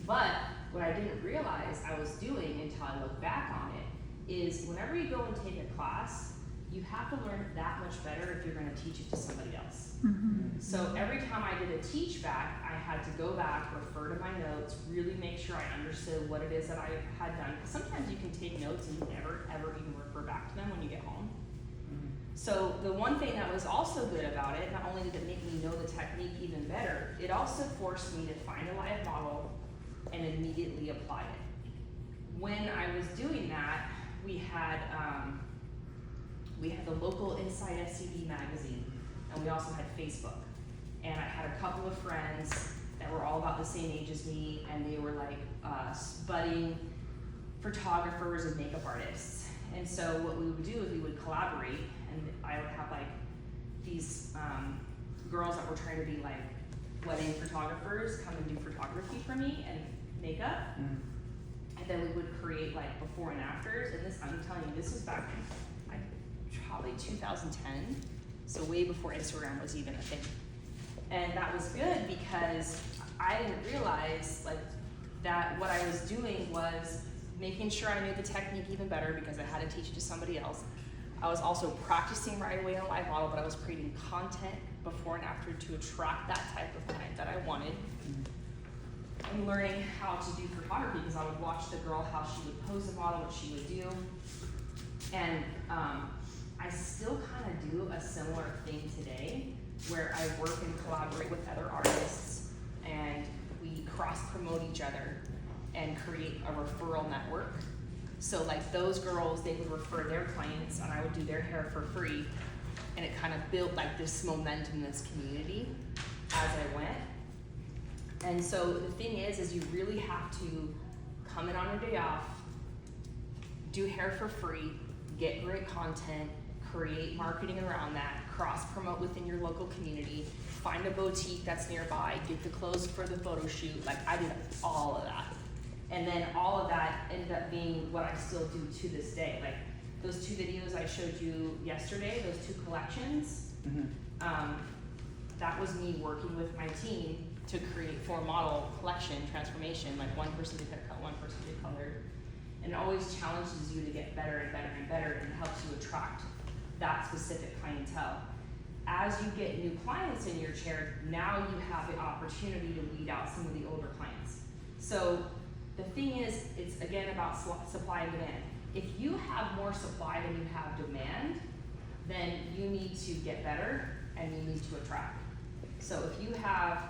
But what I didn't realize I was doing until I look back on it is whenever you go and take a class, you have to learn it that much better if you're gonna teach it to somebody else. So every time I did a teach back, I had to go back, refer to my notes, really make sure I understood what it is that I had done. Sometimes you can take notes and you never ever even refer back to them when you get home. So the one thing that was also good about it, not only did it make me know the technique even better, it also forced me to find a live model and immediately apply it. When I was doing that, we had the local Inside SCD magazine, and we also had Facebook. And I had a couple of friends that were all about the same age as me, and they were like budding photographers and makeup artists. And so what we would do is we would collaborate, and I would have like these girls that were trying to be like wedding photographers come and do photography for me and makeup. And then we would create like before and afters, and this, I'm telling you, this was back in like probably 2010, so way before Instagram was even a thing. And that was good because I didn't realize like that what I was doing was making sure I knew the technique even better because I had to teach it to somebody else. I was also practicing right away on live model, but I was creating content before and after to attract that type of client that I wanted. And learning how to do photography because I would watch the girl, how she would pose the model, what she would do. And I still kind of do a similar thing today where I work and collaborate with other artists and we cross promote each other and create a referral network. So like those girls, they would refer their clients and I would do their hair for free, and it kind of built like this momentum, this community as I went. And so the thing is you really have to come in on your day off, do hair for free, get great content, create marketing around that, cross promote within your local community, find a boutique that's nearby, get the clothes for the photo shoot. Like I did all of that. And then all of that ended up being what I still do to this day. Like those 2 videos I showed you yesterday, those 2 collections, that was me working with my team to create 4 model collection transformation. Like one person did haircut, one person did color. And it always challenges you to get better and better and better and helps you attract that specific clientele. As you get new clients in your chair, now you have the opportunity to weed out some of the older clients. So the thing is, it's again about supply and demand. If you have more supply than you have demand, then you need to get better and you need to attract. So if you have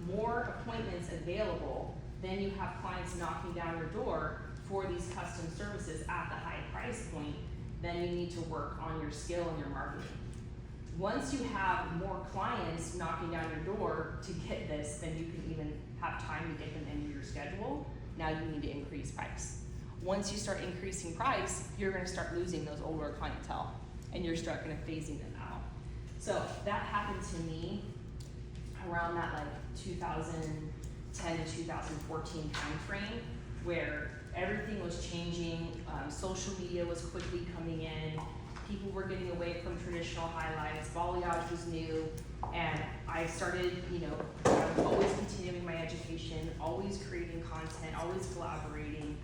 more appointments available, then you have clients knocking down your door for these custom services at the high price point, then you need to work on your skill and your marketing. Once you have more clients knocking down your door to get this, then you can even have time to get them into your schedule. Now you need to increase price. Once you start increasing price, you're gonna start losing those older clientele and you're start gonna phasing them out. So that happened to me around that like 2010 to 2014 time frame where everything was changing, social media was quickly coming in, people were getting away from traditional highlights, balayage was new, and I started, I was always continuing my education, always creating content, always collaborating,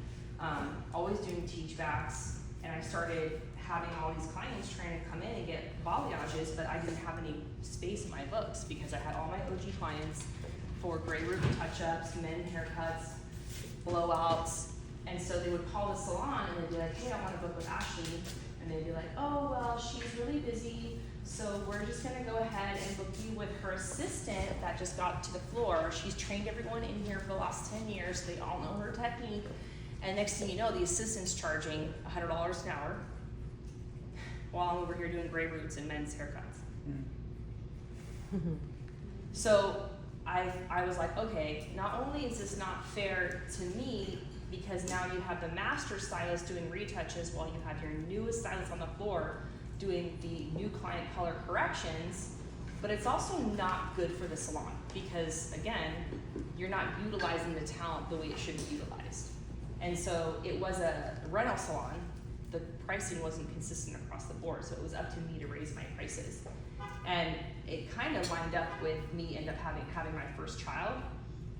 always doing teach backs, and I started having all these clients trying to come in and get balayages, but I didn't have any space in my books because I had all my OG clients for gray root touch-ups, men haircuts, blowouts, and so they would call the salon and they'd be like, hey, I want to book with Ashley, and they'd be like, oh, well, she's really busy, So we're just gonna go ahead and book you with her assistant that just got to the floor. She's trained everyone in here for the last 10 years, so they all know her technique. And next thing you know, the assistant's charging $100 an hour while I'm over here doing gray roots and men's haircuts. So I was like, okay, not only is this not fair to me, because now you have the master stylist doing retouches while you have your newest stylist on the floor doing the new client color corrections, but it's also not good for the salon because, again, you're not utilizing the talent the way it should be utilized. And so it was a rental salon. The pricing wasn't consistent across the board, so it was up to me to raise my prices. And it kind of lined up with me end up having my first child.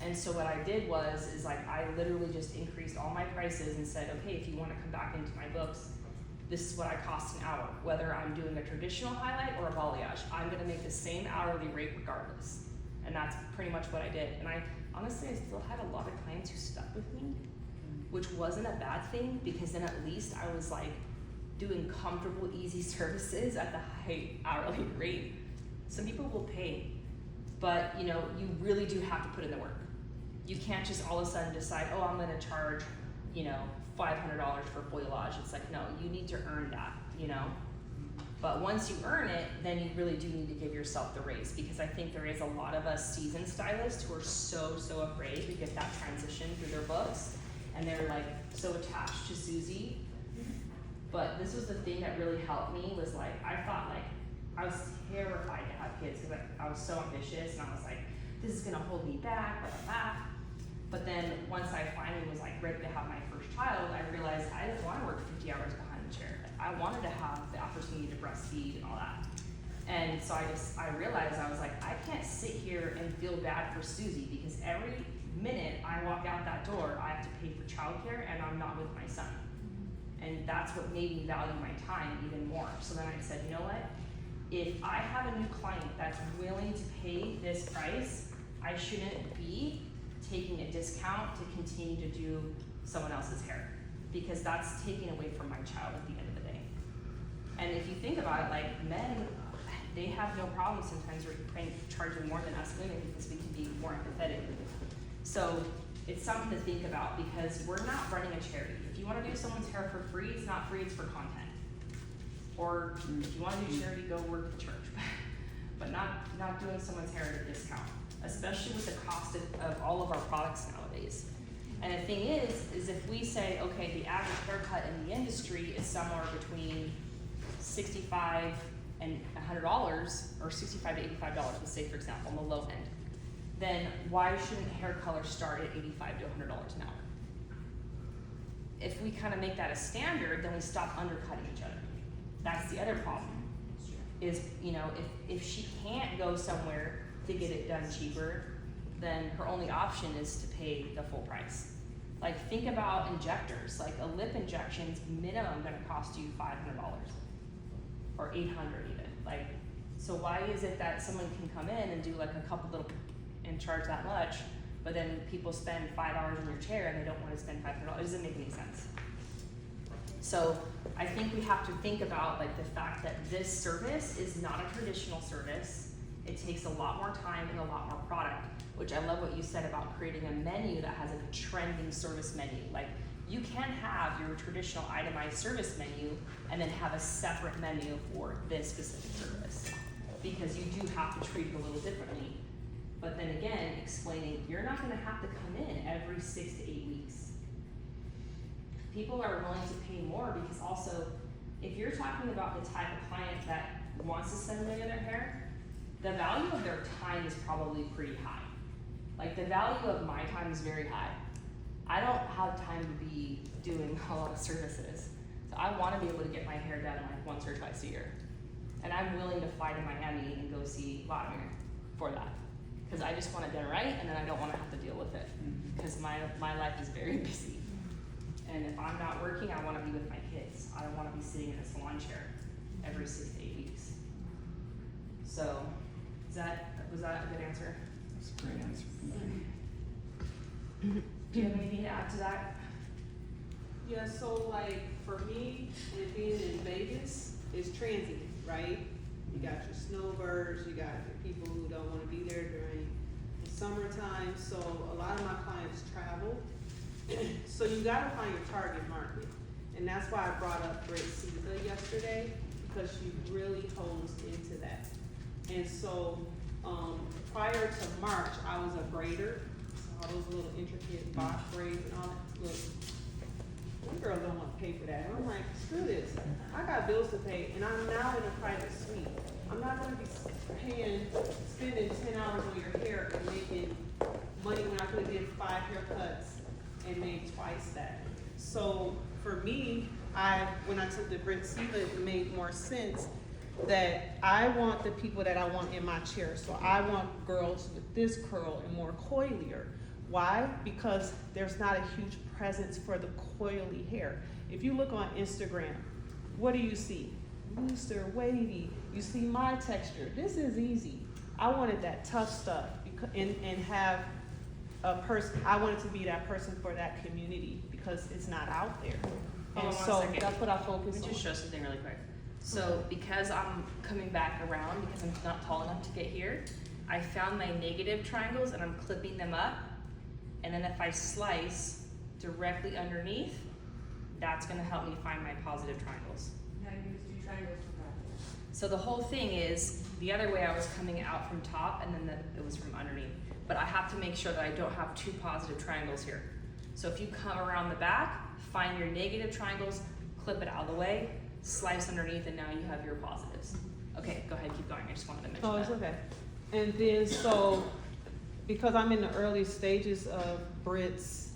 And so what I did is like I literally just increased all my prices and said, okay, if you want to come back into my books, this is what I cost an hour. Whether I'm doing a traditional highlight or a balayage, I'm gonna make the same hourly rate regardless. And that's pretty much what I did. And I honestly still had a lot of clients who stuck with me, which wasn't a bad thing because then at least I was like doing comfortable, easy services at the high hourly rate. Some people will pay, but you know, you really do have to put in the work. You can't just all of a sudden decide, oh, I'm gonna charge, you know, $500 for foliage. It's like, no, you need to earn that, you know? But once you earn it, then you really do need to give yourself the raise because I think there is a lot of us seasoned stylists who are so afraid to get that transition through their books and they're like so attached to Susie. But this was the thing that really helped me was like, I thought like, I was terrified to have kids because I was so ambitious and I was like, this is gonna hold me back, blah, blah, blah. But then once I finally was like ready to have my first child, I realized I didn't want to work 50 hours behind the chair. I wanted to have the opportunity to breastfeed and all that. And so I realized I was like, I can't sit here and feel bad for Susie because every minute I walk out that door, I have to pay for childcare and I'm not with my son. And that's what made me value my time even more. So then I said, you know what? If I have a new client that's willing to pay this price, I shouldn't be taking a discount to continue to do someone else's hair because that's taking away from my child at the end of the day. And if you think about it, like men, they have no problem sometimes charging more than us women because we can be more empathetic. So it's something to think about because we're not running a charity. If you want to do someone's hair for free, it's not free, it's for content. Or if you want to do charity, go work at church. But not doing someone's hair at a discount, especially with the cost of all of our products nowadays. And the thing is if we say, okay, the average haircut in the industry is somewhere between $65 and $100, or $65 to $85, let's say for example, on the low end, then why shouldn't hair color start at $85 to $100 an hour? If we kind of make that a standard, then we stop undercutting each other. That's the other problem. Is, you know, if she can't go somewhere to get it done cheaper, then her only option is to pay the full price. Like think about injectors, like a lip injection's minimum gonna cost you $500 or $800 even. Like, so why is it that someone can come in and do like a couple little and charge that much, but then people spend $5 in your chair and they don't wanna spend $500? It doesn't make any sense. So I think we have to think about like the fact that this service is not a traditional service. It takes a lot more time and a lot more product, which I love what you said about creating a menu that has a trending service menu. Like you can have your traditional itemized service menu and then have a separate menu for this specific service because you do have to treat it a little differently. But then again, explaining you're not gonna have to come in every 6 to 8 weeks. People are willing to pay more because also, if you're talking about the type of client that wants to spend money on their hair, the value of their time is probably pretty high. Like the value of my time is very high. I don't have time to be doing a lot of services. So I wanna be able to get my hair done like once or twice a year. And I'm willing to fly to Miami and go see Vladimir for that. Because I just want it done right and then I don't wanna have to deal with it. Because my life is very busy. And if I'm not working, I wanna be with my kids. I don't wanna be sitting in a salon chair every 6 to 8 weeks. So, was that a good answer? That's a great answer. Do you have anything to add to that? Yeah, so like for me, and being in Vegas is transient, right? You got your snowbirds, you got your people who don't wanna be there during the summertime, so a lot of my clients travel. So you gotta find your target market, and that's why I brought up Britt Siva yesterday, because she really hones into that. And so, prior to March, I was a braider, so all those little intricate box braids and all that. Look, some girls don't wanna pay for that. And I'm like, screw this. I got bills to pay, and I'm now in a private suite. I'm not gonna be spending 10 hours on your hair and making money when I could have did 5 haircuts and made twice that. So for me, when I took the Britt Siva, it made more sense that I want the people that I want in my chair. So I want girls with this curl and more coilier. Why? Because there's not a huge presence for the coily hair. If you look on Instagram, what do you see? Looser, wavy. You see my texture. This is easy. I wanted that tough stuff and have a person. I wanted to be that person for that community because it's not out there. Hold And on so one second. that's what I focus Let me on. just show something really quick. So because I'm coming back around, because I'm not tall enough to get here, I found my negative triangles and I'm clipping them up. And then if I slice directly underneath, that's gonna help me find my positive triangles. How do you do triangles for that? So the whole thing is, the other way I was coming out from top and then it was from underneath. But I have to make sure that I don't have 2 positive triangles here. So if you come around the back, find your negative triangles, clip it out of the way, slice underneath, and now you have your positives. Okay, go ahead, keep going. I just wanted to mention Oh, that. it's okay. And then so, because I'm in the early stages of Britt's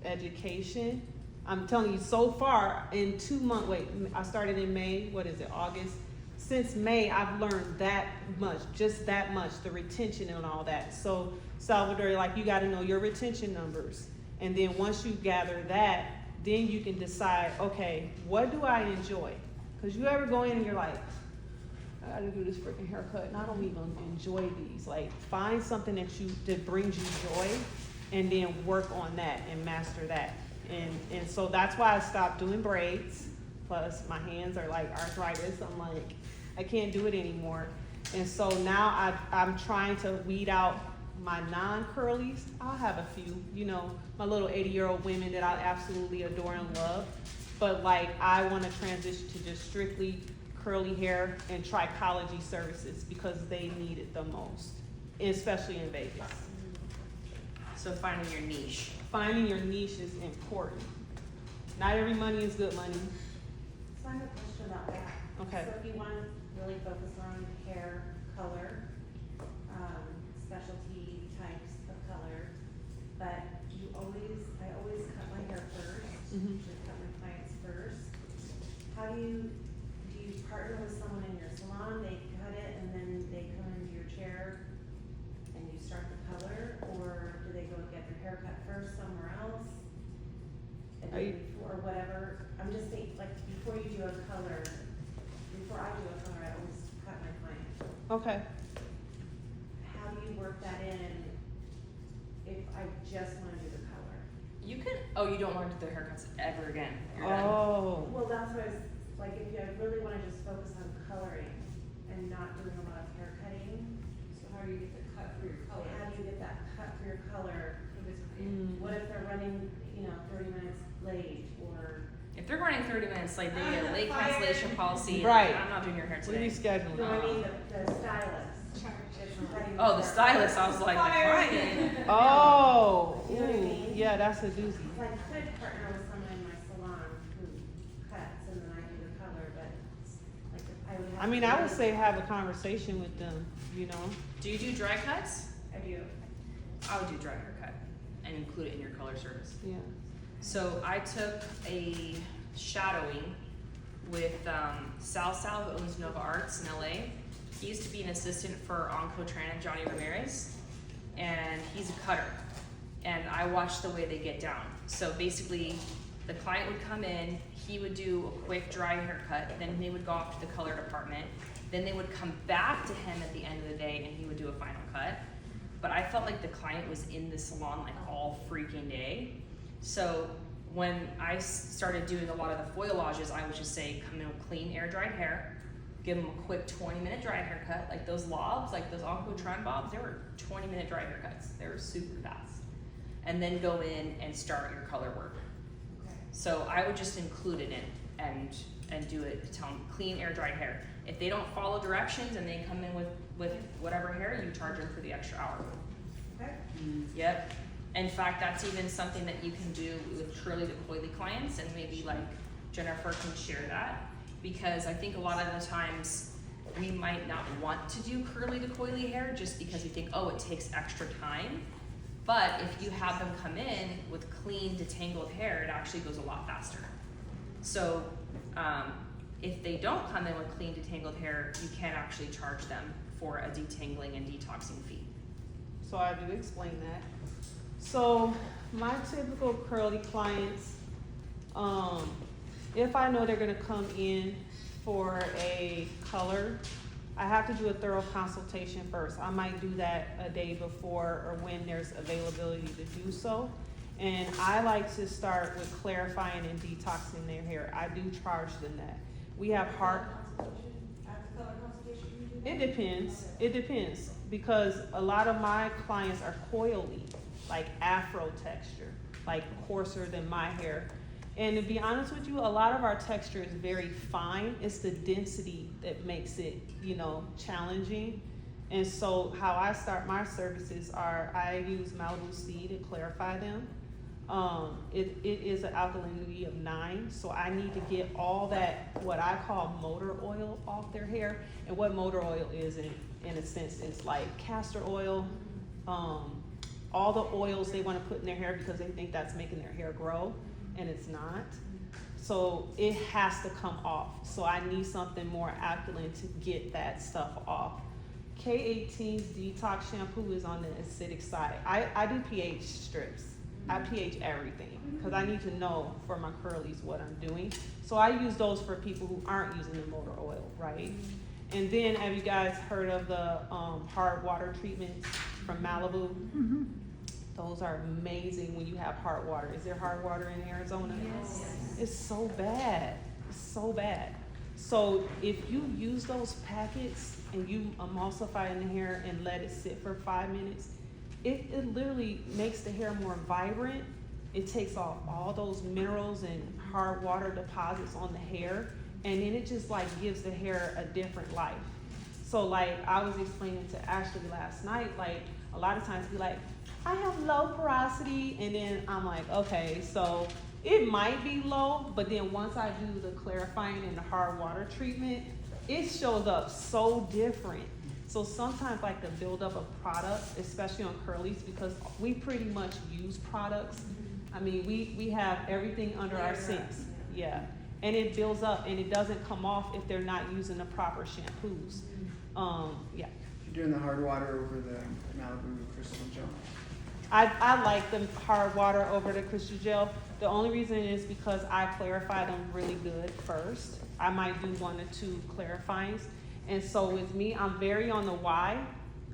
education, I'm telling you, so far in 2 months, I started in May, August? Since May, I've learned that much, just that much, the retention and all that. So Salvador, like, you gotta know your retention numbers. And then once you gather that, then you can decide, okay, what do I enjoy? Cause you ever go in and you're like, I gotta do this freaking haircut and I don't even enjoy these. Like, find something that brings you joy and then work on that and master that. And so that's why I stopped doing braids. Plus my hands are like arthritis. I'm like, I can't do it anymore. And so now I'm trying to weed out my non-curlies. I'll have a few, my little 80-year-old women that I absolutely adore and love. But like, I wanna transition to just strictly curly hair and trichology services because they need it the most, especially in Vegas. So finding your niche. Finding your niche is important. Not every money is good money. So I have a question about that. Okay. So if you want to really focus on hair color, specialty types of color, but I always cut my hair first, Mhm. usually cut my clients first. How do you partner with someone in your salon, they cut it and then they come into your chair and you start the color, or do they go get their hair cut first somewhere else? A day before, or whatever, I'm just thinking, like, before I do a color, I always cut my client. Okay. How do you work that in if I just wanna do the color? You can, you don't want to do the haircuts ever again. You're done. Oh. Well, that's what I was, like, if I really wanna just focus on coloring and not doing a lot of hair cutting, So how do you get the cut for your color? how do you get that cut for your color? Mm. What if they're running, 30 minutes late, or, If they're running 30 minutes late, they get a late Fired. cancellation policy. and Right. I'm not doing your hair What are you today. scheduling? no, I mean, the stylist. Charge. is cutting Oh, the hair. stylist, I was like, the client. Oh, You know what I ooh, mean? yeah, that's a doozy. So I could partner with someone in my salon who cuts and then I do the color, but like I would have. I mean, to I do would it. say have a conversation with them, Do you do dry cuts? I do. I would do dry haircut and include it in your color service. Yeah. So I took a shadowing with Sal, who owns Nova Arts in LA. He used to be an assistant for Onco Tran, Johnny Ramirez, and he's a cutter. And I watched the way they get down. So basically, the client would come in, he would do a quick dry haircut, then they would go off to the color department, then they would come back to him at the end of the day and he would do a final cut. But I felt like the client was in the salon like all freaking day. So when I started doing a lot of the foilages, I would just say, come in with clean air dried hair, give them a quick 20-minute dry haircut, like those lobs, like those Oncotron bobs, they were 20-minute dry haircuts. They were super fast. And then go in and start your color work. Okay. So I would just include it in and do it, tell them clean, air dried hair. If they don't follow directions and they come in with whatever hair, you charge them for the extra hour. Okay. Yep. In fact, that's even something that you can do with curly to coily clients, and maybe like Jennifer can share that, because I think a lot of the times we might not want to do curly to coily hair just because we think, oh, it takes extra time. But if you have them come in with clean detangled hair, it actually goes a lot faster. So if they don't come in with clean detangled hair, you can actually charge them for a detangling and detoxing fee. So I do explain that. So my typical curly clients, if I know they're gonna come in for a color, I have to do a thorough consultation first. I might do that a day before or when there's availability to do so. And I like to start with clarifying and detoxing their hair. I do charge them that. We have hard. After color consultation, you do that? It depends. It depends, because a lot of my clients are coily, like afro texture, like coarser than my hair. And to be honest with you, a lot of our texture is very fine. It's the density that makes it, challenging. And so how I start my services are, I use Malibu C to clarify them. It is an alkalinity of 9, so I need to get all that, what I call motor oil, off their hair. And what motor oil is, in a sense, is like castor oil, all the oils they want to put in their hair because they think that's making their hair grow, and it's not. So it has to come off. So I need something more alkaline to get that stuff off. K18's detox shampoo is on the acidic side. I do pH strips. I pH everything because I need to know for my curlies what I'm doing. So I use those for people who aren't using the motor oil, right? And then have you guys heard of the hard water treatments from Malibu? Mm-hmm. Those are amazing when you have hard water. Is there hard water in Arizona? Yes. It's so bad. It's so bad. So if you use those packets and you emulsify in the hair and let it sit for 5 minutes, it literally makes the hair more vibrant. It takes off all those minerals and hard water deposits on the hair, and then it just like gives the hair a different life. So like I was explaining to Ashley last night, like a lot of times be like, I have low porosity, and then I'm like, okay, so it might be low, but then once I do the clarifying and the hard water treatment, it shows up so different. So sometimes like the buildup of products, especially on curlies, because we pretty much use products. I mean, we have everything under our sinks, yeah. And it builds up, and it doesn't come off if they're not using the proper shampoos. Yeah. If you're doing the hard water over the Malibu crystal gel. I like the hard water over the crystal gel. The only reason is because I clarify them really good first. I might do 1 or 2 clarifyings. And so with me, I'm very on the why.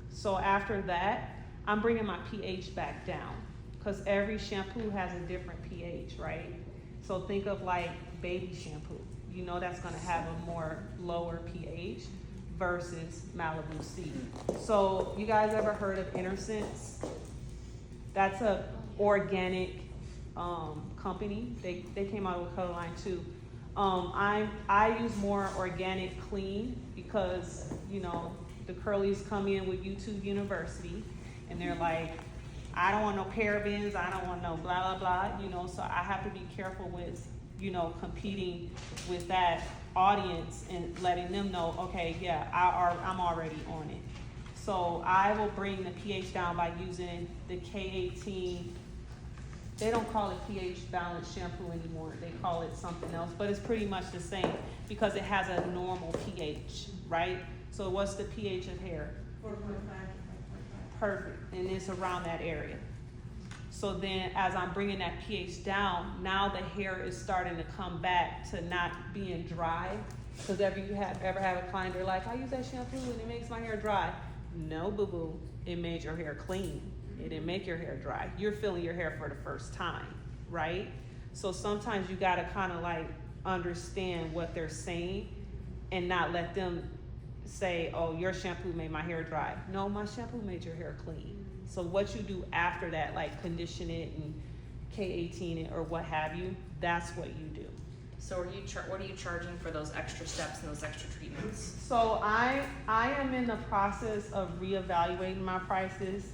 So after that, I'm bringing my pH back down because every shampoo has a different pH, right? So think of like baby shampoo. You know that's gonna have a more lower pH versus Malibu C. So you guys ever heard of Intersense? That's a organic company. They came out with Hairline too. I use more organic clean because, the curlies come in with YouTube University and they're like, I don't want no parabens, I don't want no blah, blah, blah, so I have to be careful with, competing with that audience and letting them know, okay, yeah, I'm already on it. So I will bring the pH down by using the K18. They don't call it pH balanced shampoo anymore. They call it something else, but it's pretty much the same because it has a normal pH, right? So what's the pH of hair? 4.5 to 5.5. Perfect, and it's around that area. So then as I'm bringing that pH down, now the hair is starting to come back to not being dry. Because ever have a client, they're like, I use that shampoo and it makes my hair dry. No, boo-boo, it made your hair clean. It didn't make your hair dry. You're feeling your hair for the first time, right? So sometimes you gotta kind of like understand what they're saying and not let them say, oh, your shampoo made my hair dry. No, my shampoo made your hair clean. So what you do after that, like condition it and K18 it or what have you, that's what you do. So what are you charging for those extra steps and those extra treatments? So I am in the process of reevaluating my prices.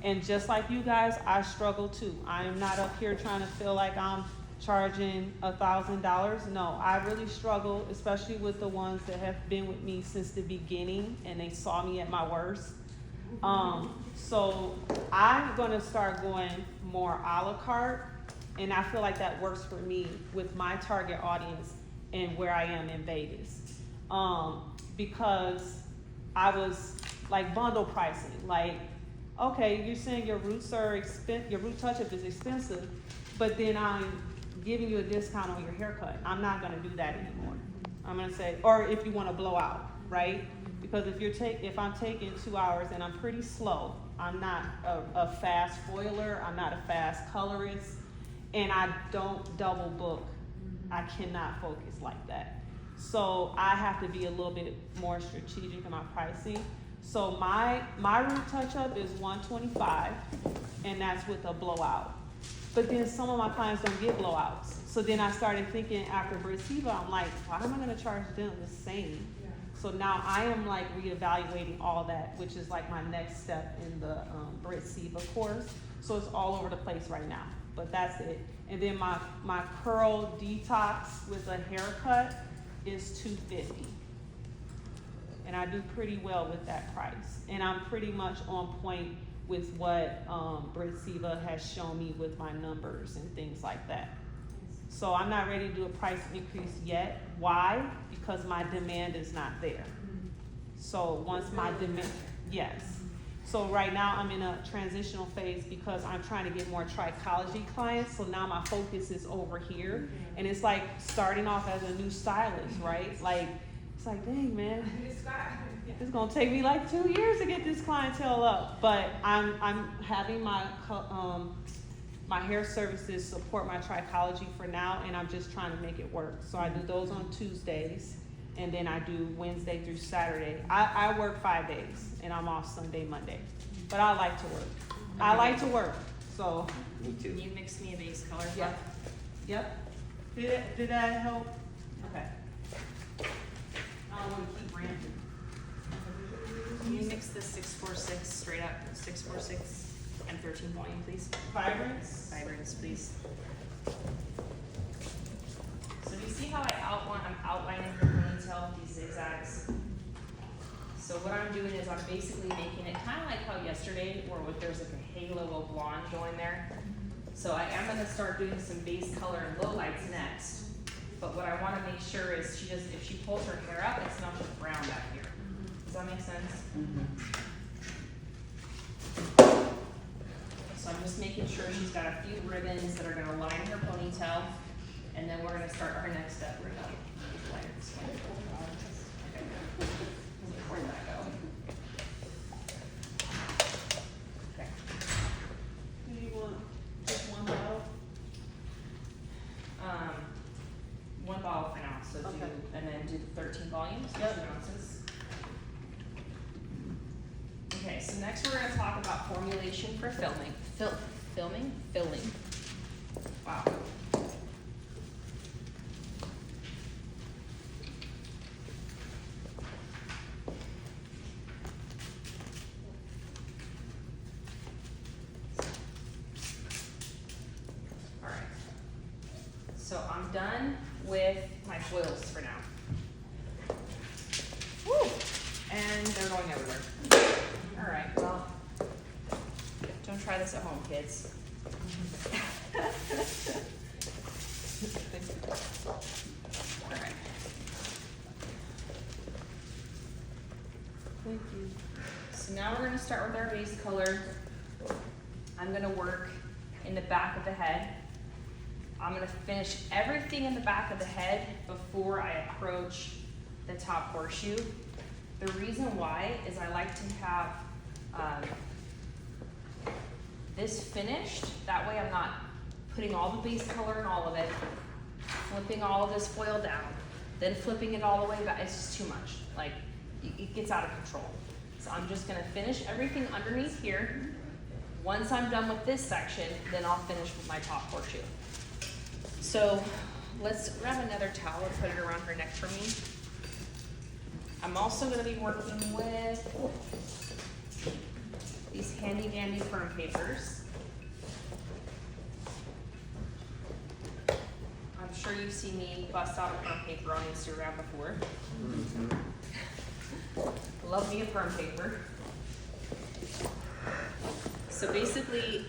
And just like you guys, I struggle too. I am not up here trying to feel like I'm charging $1,000. No, I really struggle, especially with the ones that have been with me since the beginning and they saw me at my worst. So I'm gonna start going more a la carte, and I feel like that works for me with my target audience and where I am in Vegas. Because I was like bundle pricing, like, okay, you're saying your root touch-up is expensive, but then I'm giving you a discount on your haircut. I'm not gonna do that anymore. I'm gonna say, or if you wanna blow out, right? Because if I'm taking 2 hours and I'm pretty slow, I'm not a fast foiler, I'm not a fast colorist, and I don't double book. I cannot focus like that. So I have to be a little bit more strategic in my pricing. So my root touch-up is $125, and that's with a blowout. But then some of my clients don't get blowouts. So then I started thinking after Brasiva, I'm like, why am I gonna charge them the same? Yeah. So now I am like reevaluating all that, which is like my next step in the Brasiva course. So it's all over the place right now, but that's it. And then my curl detox with a haircut is $250. And I do pretty well with that price. And I'm pretty much on point with what Brasiva has shown me with my numbers and things like that. So I'm not ready to do a price increase yet. Why? Because my demand is not there. So once my demand, yes. So right now I'm in a transitional phase because I'm trying to get more trichology clients. So now my focus is over here. And it's like starting off as a new stylist, right? Like, it's like, dang, man, it's gonna take me like 2 years to get this clientele up. But I'm having my hair services support my trichology for now, and I'm just trying to make it work. So I do those on Tuesdays, and then I do Wednesday through Saturday. I work 5 days, and I'm off Sunday, Monday. But I like to work. I like to work, so. Me Can too. you mix me a base color? Yep. Did that help? Okay. I don't wanna keep ranting. Can you mix the 646 straight up, 646 and 13 volume, please? Vibrance? Vibrance, please. So do you see how I'm outlining her ponytail with these zigzags? So what I'm doing is I'm basically making it kind of like how yesterday, where there's like a halo of blonde going there. So I am gonna start doing some base color and lowlights next. But what I wanna make sure is if she pulls her hair up, it's not just brown back here. Does that make sense? So I'm just making sure she's got a few ribbons that are gonna line her ponytail, and then we're gonna start our next step. We're gonna line it this way. Okay. Where'd that go? Okay. Do you want just one bottle? One bottle for now, so Okay. and then do the 13 volumes, 2 ounces. Okay, so next we're gonna talk about formulation for filming. Filling. Wow. Alright. So I'm done with my foils for now. Woo! And they're going everywhere. Alright, well, don't try this at home, kids. Alright. Thank you. So now we're gonna start with our base color. I'm gonna work in the back of the head. I'm gonna finish everything in the back of the head before I approach the top horseshoe. The reason why is I like to have this finished. That way I'm not putting all the base color in all of it, flipping all of this foil down, then flipping it all the way back, it's just too much. Like, it gets out of control. So I'm just gonna finish everything underneath here. Once I'm done with this section, then I'll finish with my top horseshoe. So let's grab another towel and put it around her neck for me. I'm also gonna be working with these handy dandy perm papers. I'm sure you've seen me bust out a perm paper on Instagram before. Love me a perm paper. So basically,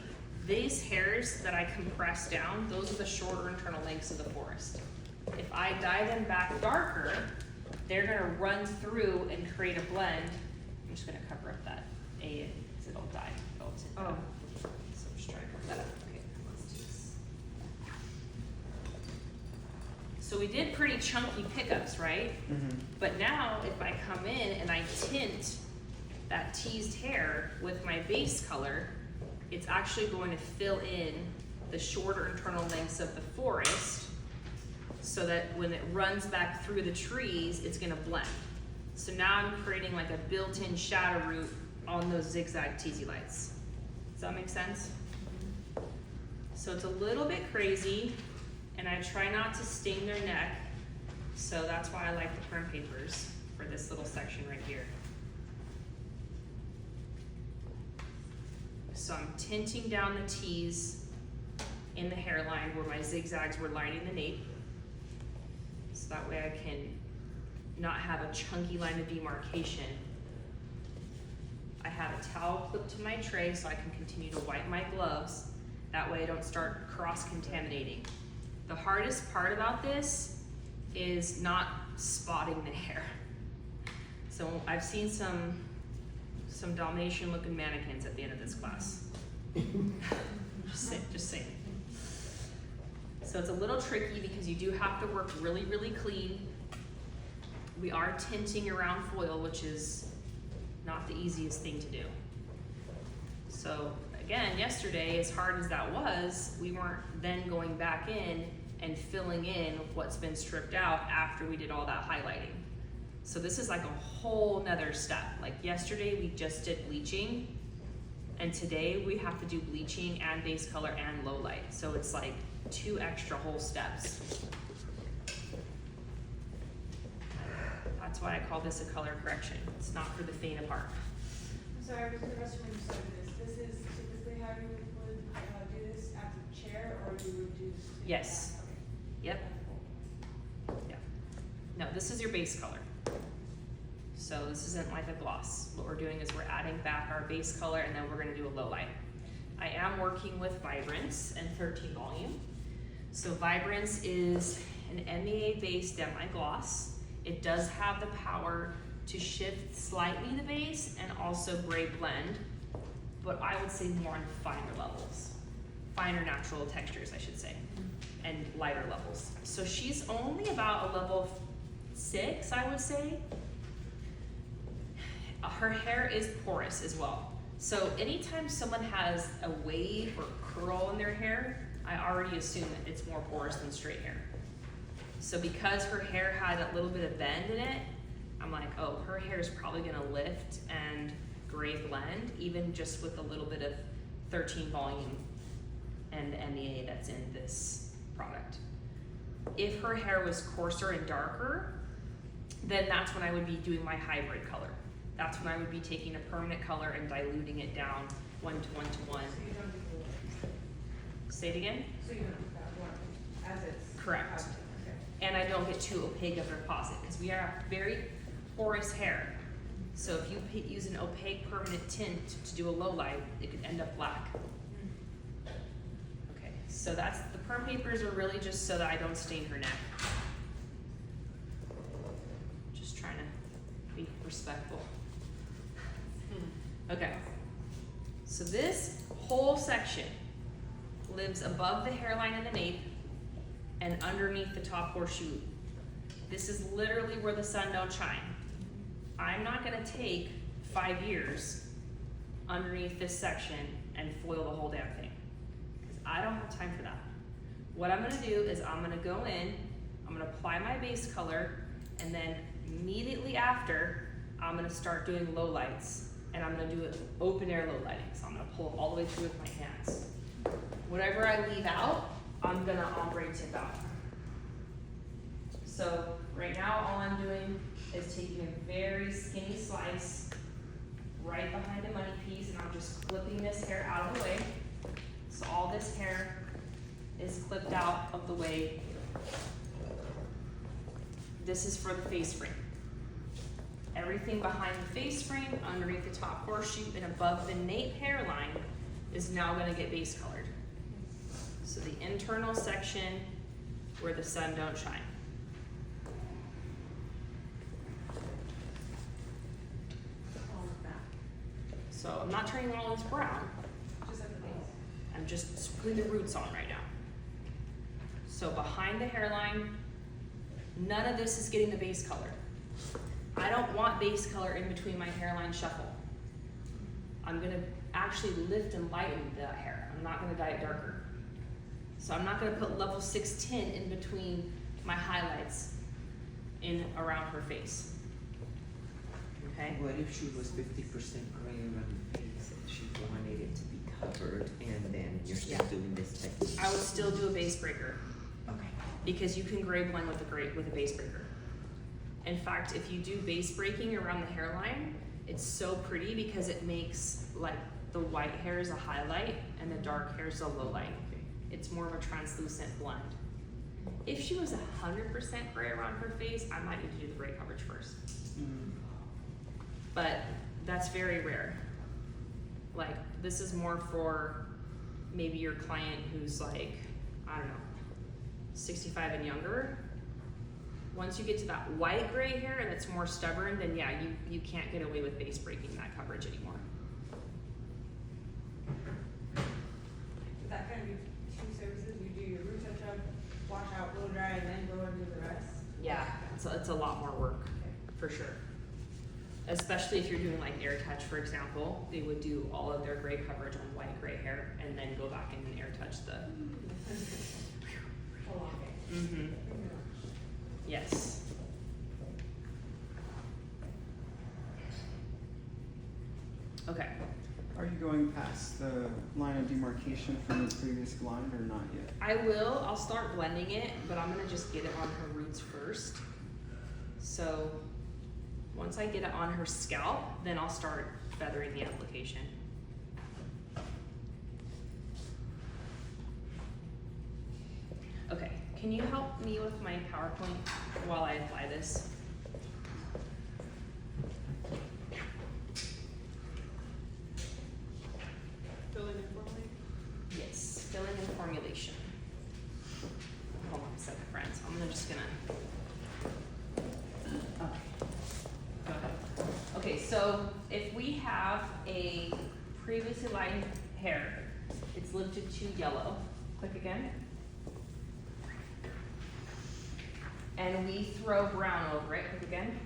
these hairs that I compress down, those are the shorter internal lengths of the forest. If I dye them back darker, they're gonna run through and create a blend. I'm just gonna cover up that A because it'll dye. So I'm just trying to cover that up. Okay, let's do this. So we did pretty chunky pickups, right? But now if I come in and I tint that teased hair with my base color, it's actually going to fill in the shorter internal lengths of the forest so that when it runs back through the trees, it's gonna blend. So now I'm creating like a built-in shadow root on those zigzag teasy lights. Does that make sense? So it's a little bit crazy, and I try not to sting their neck, so that's why I like the perm papers for this little section right here. So I'm tinting down the tees in the hairline where my zigzags were lining the nape. So that way I can not have a chunky line of demarcation. I have a towel clipped to my tray so I can continue to wipe my gloves. That way I don't start cross-contaminating. The hardest part about this is not spotting the hair. So I've seen some Dalmatian looking mannequins at the end of this class. Just saying. So it's a little tricky because you do have to work really, really clean. We are tinting around foil, which is not the easiest thing to do. So again, yesterday, as hard as that was, we weren't then going back in and filling in what's been stripped out after we did all that highlighting. So this is like a whole nother step. Like yesterday we just did bleaching, and today we have to do bleaching and base color and low light. So it's like 2 extra whole steps. That's why I call this a color correction. It's not for the faint of heart. So I was the question when you started this is typically how you would do this at the chair, or you would do this? Yes. Yep. Yeah. No, this is your base color. So this isn't like a gloss. What we're doing is we're adding back our base color, and then we're gonna do a low light. I am working with Vibrance and 13 volume. So Vibrance is an MEA-based demi-gloss. It does have the power to shift slightly the base and also gray blend, but I would say more on finer levels. Finer natural textures, I should say, and lighter levels. So she's only about a level 6, I would say. Her hair is porous as well. So anytime someone has a wave or curl in their hair, I already assume that it's more porous than straight hair. So because her hair had a little bit of bend in it, I'm like, oh, her hair is probably gonna lift and gray blend, even just with a little bit of 13 volume and the MEA that's in this product. If her hair was coarser and darker, then that's when I would be doing my hybrid color. That's when I would be taking a permanent color and diluting it down 1 to 1 to 1. So you don't do the, Say it again? so you don't do that one as it's. Correct. Okay. And I don't get too opaque of a deposit because we are very porous hair. So if you use an opaque permanent tint to do a low light, it could end up black. Okay, so that's, the perm papers are really just so that I don't stain her neck. Just trying to be respectful. Okay, so this whole section lives above the hairline and the nape and underneath the top horseshoe. This is literally where the sun don't shine. I'm not gonna take 5 years underneath this section and foil the whole damn thing, because I don't have time for that. What I'm gonna do is I'm gonna go in, I'm gonna apply my base color, And then immediately after, I'm gonna start doing low lights, and I'm gonna do it open air low lighting. So I'm gonna pull it all the way through with my hands. Whatever I leave out, I'm gonna ombre tip out. So right now, all I'm doing is taking a very skinny slice right behind the money piece, and I'm just clipping this hair out of the way. So all this hair is clipped out of the way. This is for the face frame. Everything behind the face frame, underneath the top horseshoe, and above the nape hairline is now gonna get base colored. So the internal section where the sun don't shine. All of that. So I'm not turning all this brown, Just at the base. I'm just putting the roots on right now. So behind the hairline, none of this is getting the base color. I don't want base color in between my hairline shuffle. I'm gonna actually lift and lighten the hair. I'm not gonna dye it darker. So I'm not gonna put level 6 tint in between my highlights in around her face. Okay? What if she was 50% gray around the face and she wanted it to be covered and then you're still Yeah. doing this technique? I would still do a base breaker Okay. because you can gray blend with a base breaker. In fact, if you do base breaking around the hairline, it's so pretty because it makes like the white hairs a highlight and the dark hairs a low light. It's more of a translucent blend. If she was 100% gray around her face, I might need to do the gray coverage first. But that's very rare. Like, this is more for maybe your client who's like, I don't know, 65 and younger. Once you get to that white gray hair and it's more stubborn, then yeah, you can't get away with base breaking that coverage anymore. Is that gonna be two services? You do your root touch up, wash out, blow dry, and then go and do the rest? Yeah, it's a lot more work, for sure. Especially if you're doing like air touch, for example, they would do all of their gray coverage on white gray hair and then go back in and air touch the. Mm-hmm. Yes. Okay. Are you going past the line of demarcation from the previous blonde or not yet? I will. I'll start blending it, but I'm gonna just get it on her roots first. So once I get it on her scalp, then I'll start feathering the application. Okay, can you help me with my PowerPoint while I apply this? Filling in for me? Yes, filling in formulation. Hold on a second, friends. I'm just gonna. Okay. Go ahead. Okay, so if we have a previously lined hair, it's lifted to yellow. Click again. And we throw brown over it. Click again.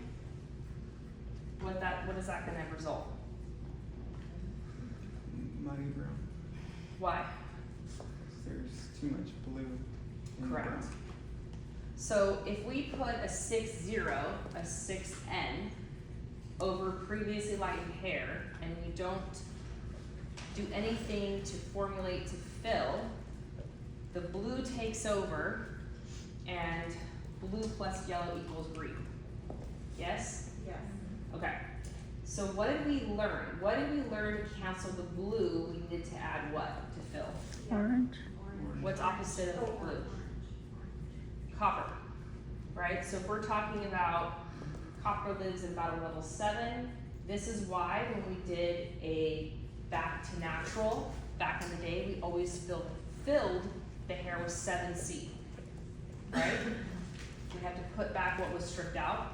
What is that gonna result? Muddy brown. Why? There's too much blue in the Correct. brown. So if we put a 6-0, a 6N over previously lightened hair, and we don't do anything to formulate to fill, the blue takes over, and blue plus yellow equals green. Yes? Yes. Okay. So what did we learn? What did we learn to cancel the blue? We needed to add what to fill? Orange. What's opposite of blue? Copper, right? So if we're talking about copper lives at about a level 7, this is why when we did a back to natural back in the day, we always filled the hair with 7C, right? We have to put back what was stripped out.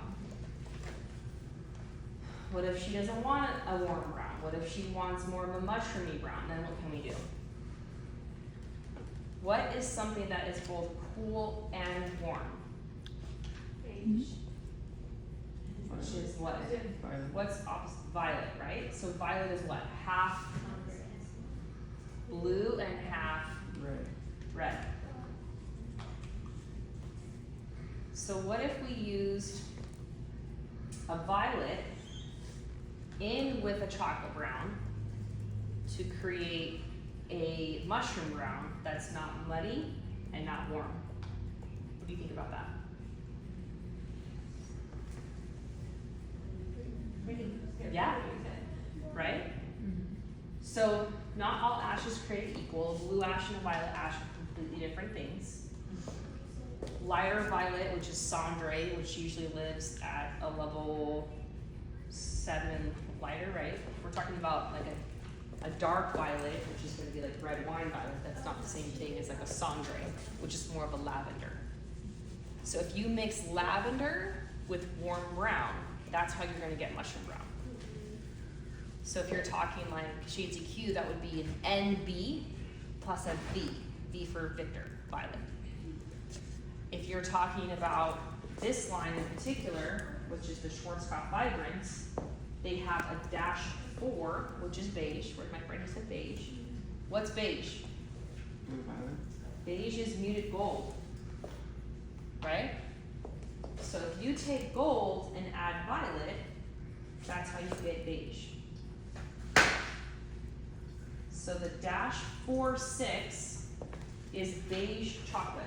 What if she doesn't want a warm brown? What if she wants more of a mushroomy brown? Then what can we do? What is something that is both cool and warm? Beige. Which is what? Violet. What's opposite? Violet, right? So violet is what? Half blue and half Red. red. So what if we used a violet in with a chocolate brown to create a mushroom brown that's not muddy and not warm. What do you think about that? Yeah, right? So not all ashes created equal. Blue ash and a violet ash are completely different things. Lighter violet, which is cendré, which usually lives at a level 7 lighter, right? We're talking about like a dark violet, which is gonna be like red wine violet. That's not the same thing as like a cendré, which is more of a lavender. So if you mix lavender with warm brown, that's how you're gonna get mushroom brown. So if you're talking like shades EQ, that would be an NB plus a V, V for Victor, violet. If you're talking about this line in particular, which is the Schwarzkopf Vibrance, they have a -4, which is beige. Where's my friend who said beige? What's beige? Blue violet. Beige is muted gold, right? So if you take gold and add violet, that's how you get beige. So the -46 is beige chocolate.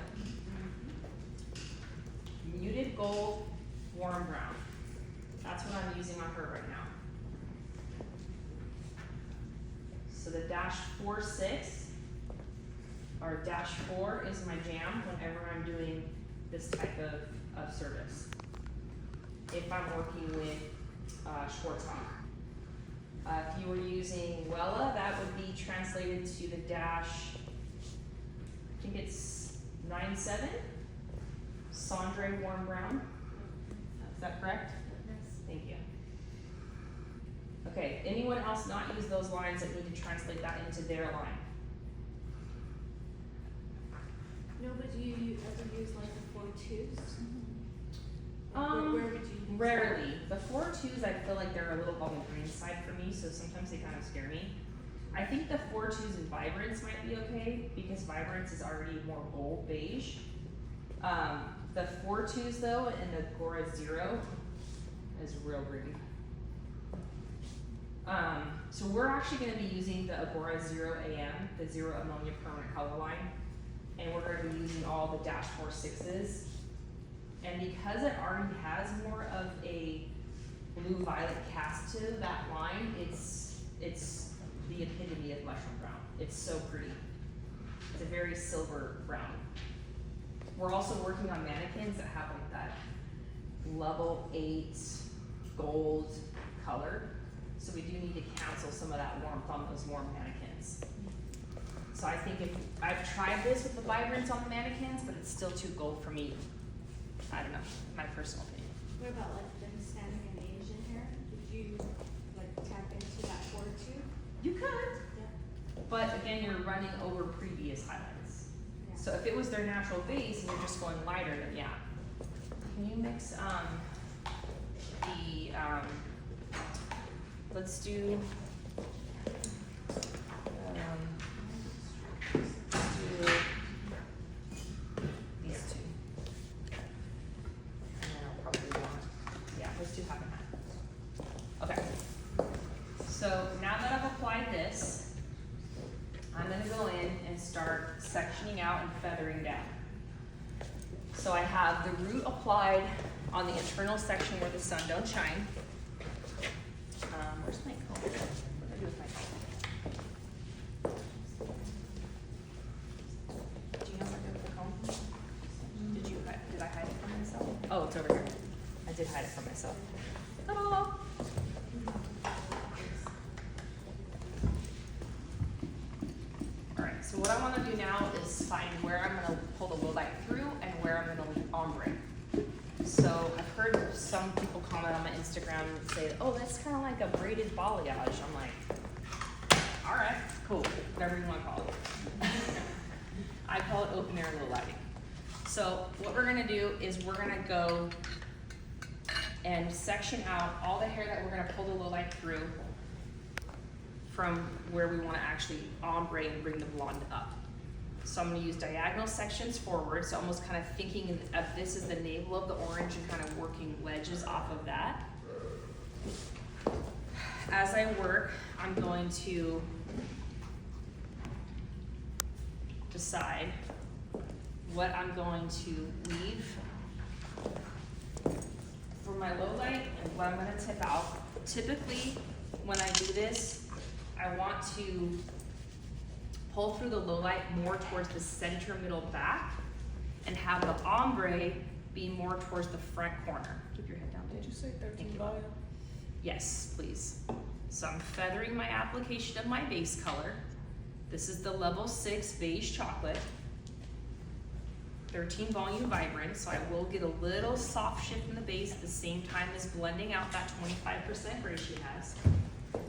Muted gold, warm brown. That's what I'm using on her right now. So the -46 or -4 is my jam whenever I'm doing this type of service. If I'm working with Schwarzkopf. If you were using Wella, that would be translated to the I think it's 97, Cendré warm brown. Is that correct? Thank you. Okay, anyone else not use those lines that need to translate that into their line? No, but do you ever use like the 4-2s? Where would you use Rarely. The 4-2s, I feel like they're a little on the green side for me, so sometimes they kind of scare me. I think the 4-2s and Vibrance might be okay, because Vibrance is already more gold beige. The 4-2s though, and the Agora Zero is real green. So we're actually gonna be using the Agora Zero AM, the Zero Ammonia Permanent Color Line, and we're gonna be using all the -46s. And because it already has more of a blue-violet cast to that line, it's the epitome of mushroom brown. It's so pretty. It's a very silver brown. We're also working on mannequins that have like that level 8 gold color. So we do need to cancel some of that warmth on those warm mannequins. So I think if I've tried this with the Vibrance on the mannequins, but it's still too gold for me. I don't know, my personal opinion. What about like the Hispanic and Asian hair? Did you like tap into that 4-2? You could, Yeah. but again, you're running over previous highlights. Yeah. So if it was their natural base and you're just going lighter, then yeah. Can you mix let's do these two. And then I'll probably want, yeah, let's do half and half. Okay. So now that I've applied this, I'm gonna go in and start sectioning out and feathering down. So I have the root applied on the internal section where the sun don't shine. Where's my comb? What did I do with my comb? Do you know what I did with the comb? Did I hide it from myself? Oh, it's over here. I did hide it from myself. Ta-da! Alright, so what I wanna do now is find where I'm gonna pull the low light through and where I'm gonna leave ombre. So I've heard some people comment on my Instagram and say, oh, that's kind of like a braided balayage. I'm like, all right, cool, whatever you want to call it. I call it open air low lighting. So what we're gonna do is we're gonna go and section out all the hair that we're gonna pull the low light through from where we want to actually ombre and bring the blonde up. So I'm gonna use diagonal sections forward, so almost kind of thinking of this as the navel of the orange and kind of working wedges off of that. As I work, I'm going to decide what I'm going to leave for my low light and what I'm gonna tip out. Typically, when I do this, I want to pull through the low light more towards the center middle back and have the ombre be more towards the front corner. Keep your head down, Did babe. you say Thank 13 you. volume? Yes, please. So I'm feathering my application of my base color. This is the level 6 beige chocolate. 13 volume vibrant, so I will get a little soft shift in the base at the same time as blending out that 25% gray she has. I'm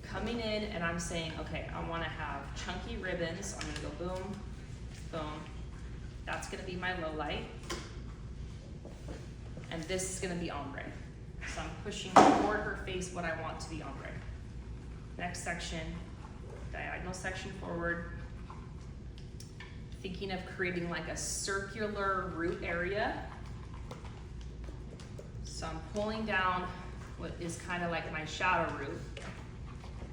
coming in and I'm saying, okay, I wanna have chunky ribbons. So I'm gonna go boom, boom. That's gonna be my low light. And this is gonna be ombre. So I'm pushing toward her face what I want to be ombre. Next section, diagonal section forward. Thinking of creating like a circular root area. So I'm pulling down what is kind of like my shadow root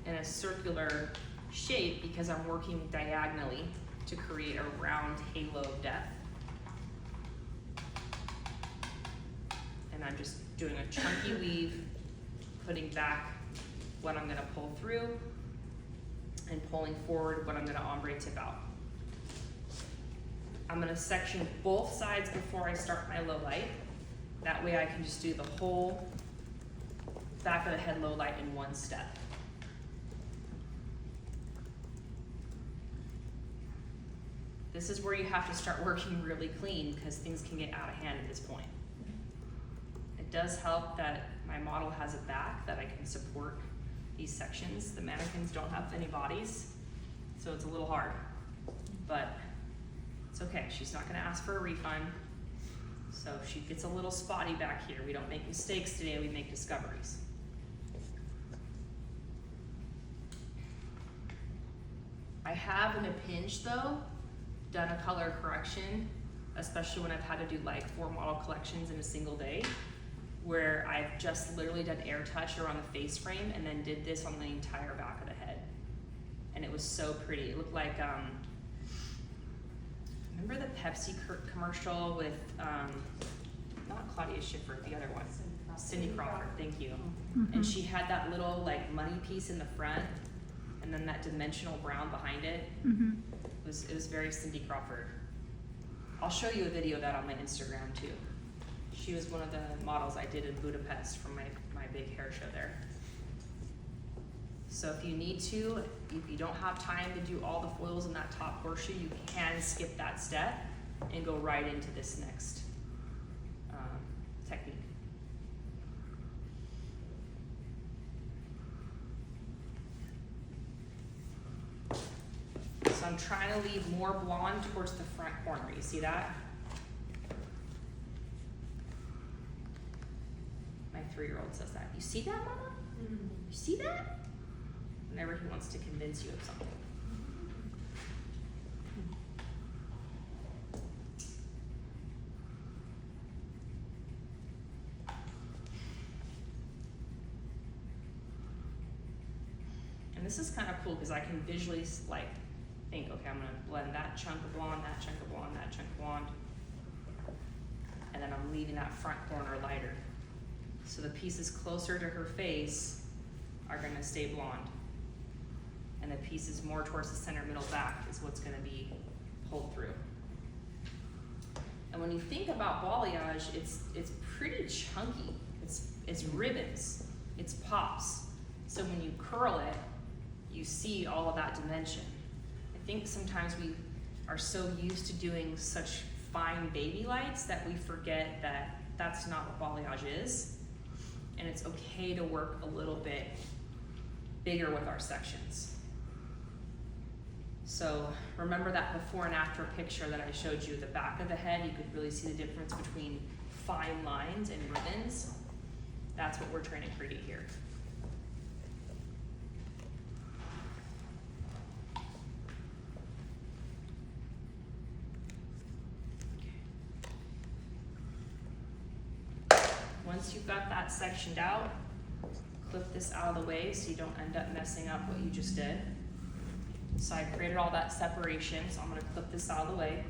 in a circular shape because I'm working diagonally to create a round halo of depth. And I'm just doing a chunky weave, putting back what I'm gonna pull through and pulling forward what I'm gonna ombre tip out. I'm gonna section both sides before I start my low light. That way I can just do the whole back of the head low light in one step. This is where you have to start working really clean because things can get out of hand at this point. It does help that my model has a back that I can support these sections. The mannequins don't have any bodies, so it's a little hard, but it's okay. She's not gonna ask for a refund. So if she gets a little spotty back here, we don't make mistakes today, we make discoveries. I have in a pinch though, done a color correction, especially when I've had to do like 4 model collections in a single day, where I've just literally done air touch around the face frame and then did this on the entire back of the head. And it was so pretty. It looked like, remember the Pepsi commercial with, not Claudia Schiffer, the other one, Cindy Crawford, thank you. And she had that little like money piece in the front and then that dimensional brown behind it. It was very Cindy Crawford. I'll show you a video of that on my Instagram too. She was one of the models I did in Budapest for my big hair show there. So if you need to, if you don't have time to do all the foils in that top portion, you can skip that step and go right into this next technique. So I'm trying to leave more blonde towards the front corner. You see that? My 3-year-old says that. You see that, Mama? You see that? Whenever he wants to convince you of something. And this is kind of cool because I can visually like think, okay, I'm gonna blend that chunk of blonde, that chunk of blonde, that chunk of blonde. And then I'm leaving that front corner lighter. So the pieces closer to her face are gonna stay blonde. And the pieces more towards the center middle back is what's gonna be pulled through. And when you think about balayage, it's pretty chunky. It's ribbons, it's pops. So when you curl it, you see all of that dimension. I think sometimes we are so used to doing such fine baby lights that we forget that that's not what balayage is. And it's okay to work a little bit bigger with our sections. So remember that before and after picture that I showed you, the back of the head, you could really see the difference between fine lines and ribbons. That's what we're trying to create here. once you've got that sectioned out, clip this out of the way so you don't end up messing up what you just did. So I created all that separation, so I'm gonna clip this out of the way.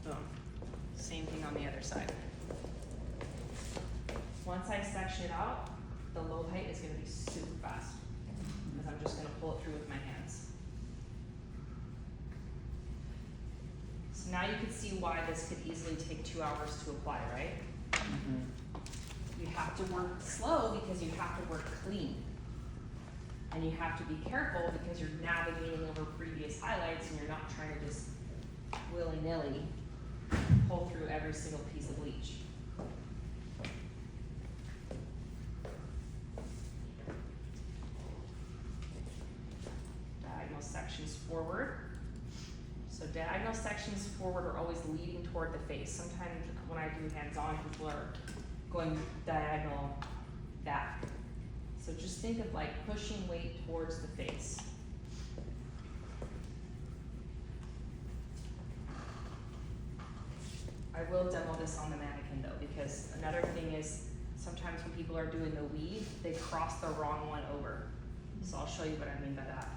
Boom. Same thing on the other side. Once I section it out, the low height is gonna be super fast, because I'm just gonna pull it through with my hands. So now you can see why this could easily take 2 hours to apply, right? You have to work slow because you have to work clean. And you have to be careful because you're navigating over previous highlights and you're not trying to just willy-nilly pull through every single piece of bleach. Diagonal sections forward. So diagonal sections forward are always leading toward the face. Sometimes when I do hands-on, people are going diagonal back. So just think of like pushing weight towards the face. I will demo this on the mannequin though, because another thing is sometimes when people are doing the weave, they cross the wrong one over. So I'll show you what I mean by that.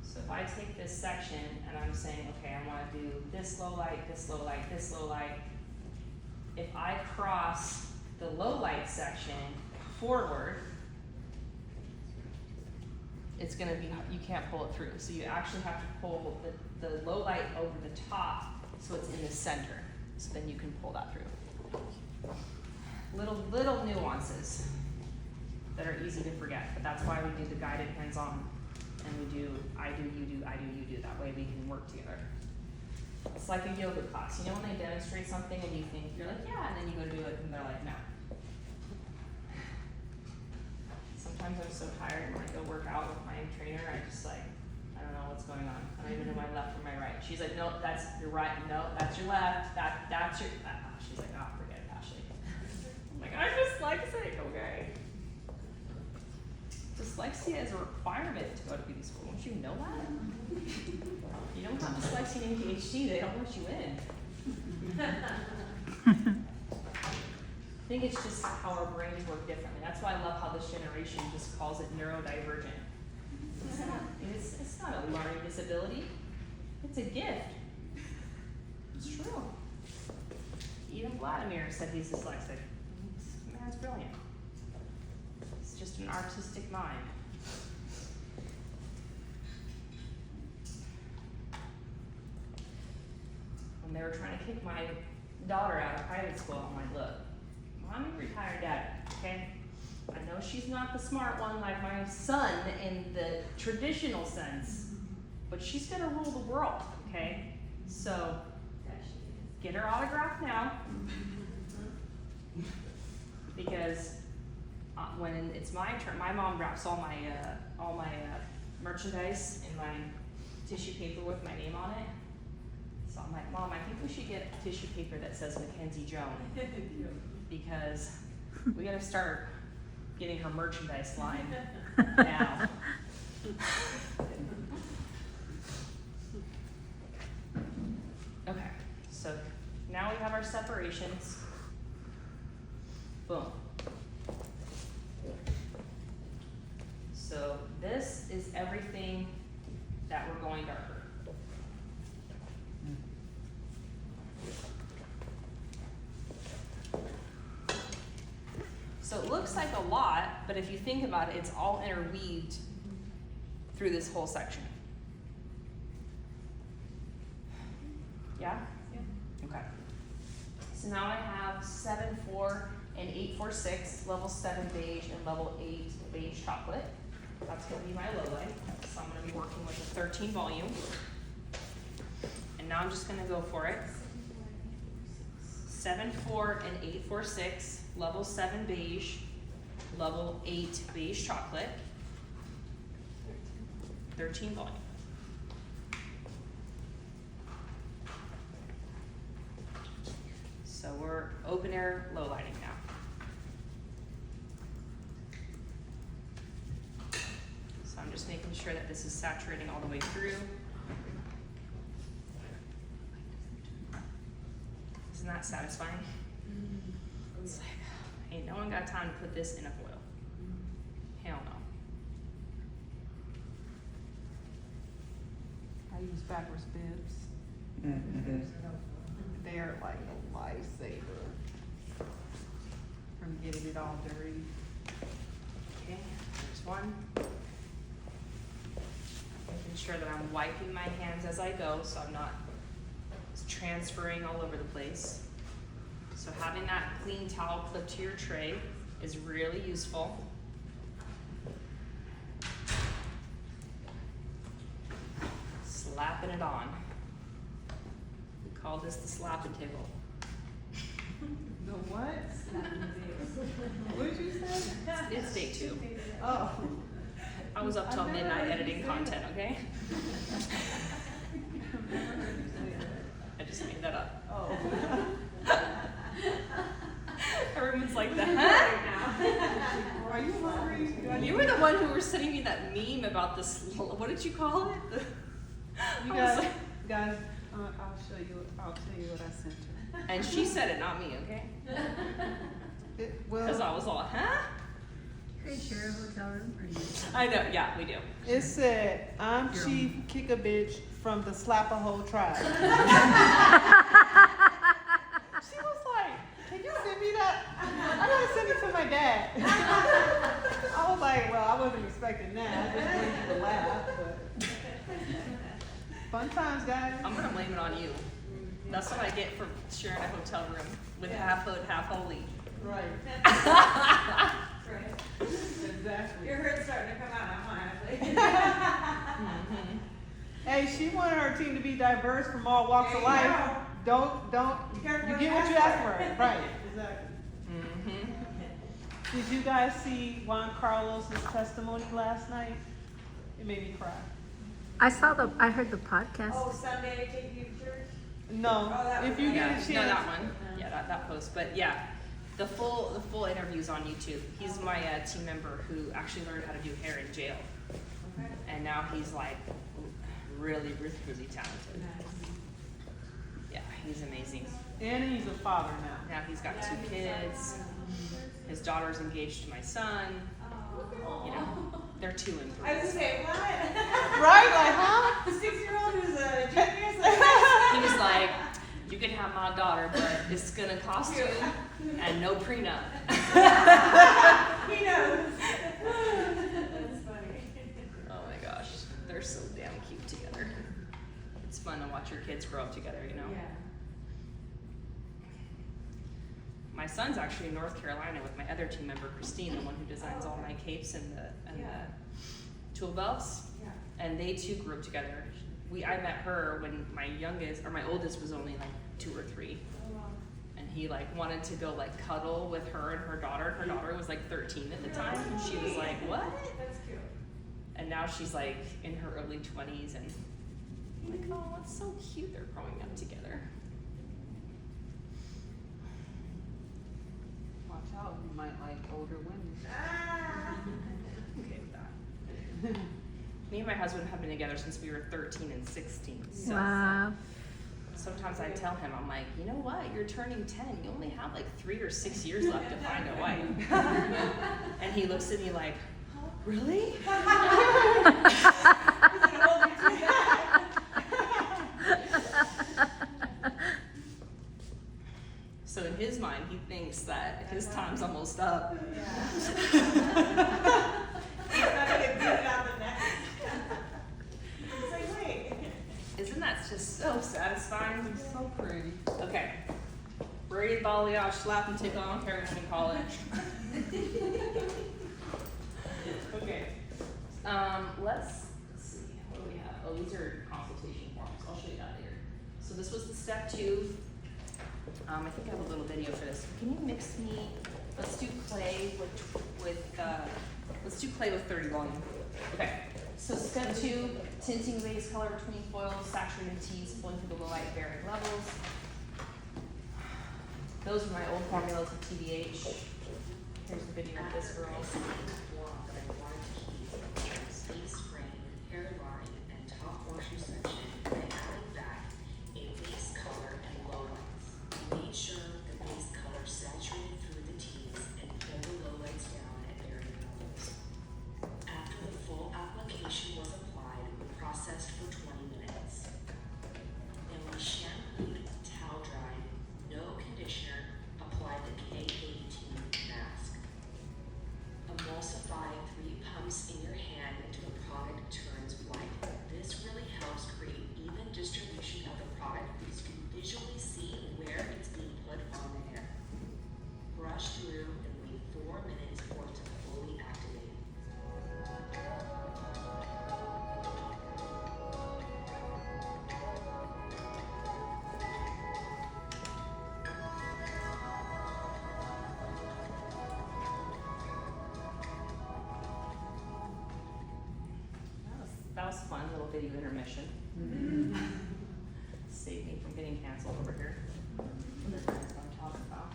So if I take this section and I'm saying, okay, I wanna do this low light, this low light, this low light. If I cross the low light section forward, it's gonna be, you can't pull it through. So you actually have to pull the low light over the top so it's in the center. So then you can pull that through. Little nuances that are easy to forget, but that's why we do the guided hands-on. And we do, I do, you do, I do, you do. That way we can work together. It's like a yoga class. You know when they demonstrate something and you think, you're like, yeah, and then you go to do it and they're like, no. Sometimes I'm so tired when I go work out with my trainer, I just like, I don't know what's going on. I don't even know my left from my right. She's like, no, that's your right. No, that's your left. That's your, she's like, oh, forget it, Ashley. I'm like, I'm dyslexic, okay? Dyslexia is a requirement to go to beauty school. Don't you know that? You don't have dyslexia and ADHD, they don't let you in. I think it's just how our brains work differently. That's why I love how this generation just calls it neurodivergent. It's not a learning disability. It's a gift. It's true. Even Vladimir said he's dyslexic. Man's brilliant. It's just an artistic mind. When they were trying to kick my daughter out of private school, I'm like, look, I'm a retired dad, okay? I know she's not the smart one like my son in the traditional sense, but she's gonna rule the world, okay? So, get her autograph now. Because when it's my turn, my mom drops all my merchandise in my tissue paper with my name on it. So I'm like, Mom, I think we should get tissue paper that says Mackenzie Jones, because we gotta start getting her merchandise line now. Okay, so now we have our separations. Boom. So this is everything that we're going darker. So it looks like a lot, but if you think about it, it's all interweaved through this whole section. Yeah? Yeah. Okay. So now I have 7-4 and 846, level 7 beige and level 8 beige chocolate. That's gonna be my low light. So I'm gonna be working with a 13 volume. And now I'm just gonna go for it. 7-4 and 846, level 7 beige, level 8 beige chocolate, 13 volume. So we're open air low lighting now. So I'm this is saturating all the way through. Isn't that satisfying? It's like, ain't no one got time to put this in a foil. Hell no. I use backwards bibs. Mm-hmm. They're like a lifesaver from getting it all dirty. Okay, there's one. Making sure that I'm wiping my hands as I go, so I'm not transferring all over the place. So having that clean towel clipped to your tray is really useful. Slapping it on. We call this the slapping table. The what? What did you say? It's day 2. Oh. I was up till I've never midnight heard you editing say content, that. okay? I've never heard you say that. I just made that up. Oh. Everyone's like that. Are you hungry? You were the one who were sending me that meme about this. What did you call it? You I was guys, like- I'll show you. I'll tell you what I sent her. And she said it, not me, okay? Because I was all, huh? You guys share a hotel room or you? I know, yeah, we do. It said, "I'm Chief Kick a Bitch from the Slap-a-Hole tribe." She was like, "Can you send me that? I gotta send it to my dad." I was like, "Well, I wasn't expecting that. I just wanted you to laugh." But fun times, guys. I'm going to blame it on you. That's what I get for sharing a hotel room with half hood, half holy. Right. Right. Exactly. Your hurt's starting to come out now, Mhm. Hey, she wanted her team to be diverse from all walks of life. Don't. You get what you ask for. Right. Exactly. Mhm. Did you guys see Juan Carlos's testimony last night? It made me cry. I heard the podcast. Oh, Sunday, take you to church? No, Oh, that if was- you Yeah, get a chance. no, that one. Yeah, that post. But yeah, the full interview's on YouTube. He's my team member who actually learned how to do hair in jail. Okay. And now he's like really, really, really talented. Yeah, he's amazing. And he's a father now. Now he's got 2 kids. His daughter's engaged to my son. You know, they're 2 and 3. I was gonna say, what? Right? Like, huh? The 6-year-old who's a genius? He was like, you can have my daughter, but it's gonna cost you and no prenup. He knows. That's funny. Oh my gosh, they're so damn cute together. It's fun to watch your kids grow up together, you know? Yeah. My son's actually in North Carolina with my other team member, Christine, the one who designs all my capes and the tool belts. Yeah. And they too grew up together. I met her when my oldest was only like 2 or 3. Oh, wow. And he like wanted to go like cuddle with her and her daughter. Her daughter was like 13 at the time. And she was like, what? That's cute. And now she's like in her early 20s and I'm like, oh, it's so cute. They're growing up together. Watch out, you might like older women. Ah. Okay with that. Me and my husband have been together since we were 13 and 16. So Wow. sometimes I tell him, I'm like, you know what? You're turning 10. You only have like 3 or 6 years left to find a wife. And he looks at me like, really? So in his mind, he thinks that his time's almost up. He's not gonna beat it out the neck. It's like, wait. Isn't that just so satisfying? It's so pretty. Okay. Braided balayage, slap and tick on, care what you call it. Okay. Let's see. What do we have? Oh, these are consultation forms. I'll show you that later. So this was the step 2. I think I have a little video for this. Can you mix me? Let's do clay let's do clay with 30 volume. Okay. So step 2, tinting base color between foils, saturated teas, flowing through the low light varying levels. Those are my old formulas of TBH. Here's the video of this girl. Space Green Hairline was fun, little video intermission. Save me from getting canceled over here. That's what I'm talking about.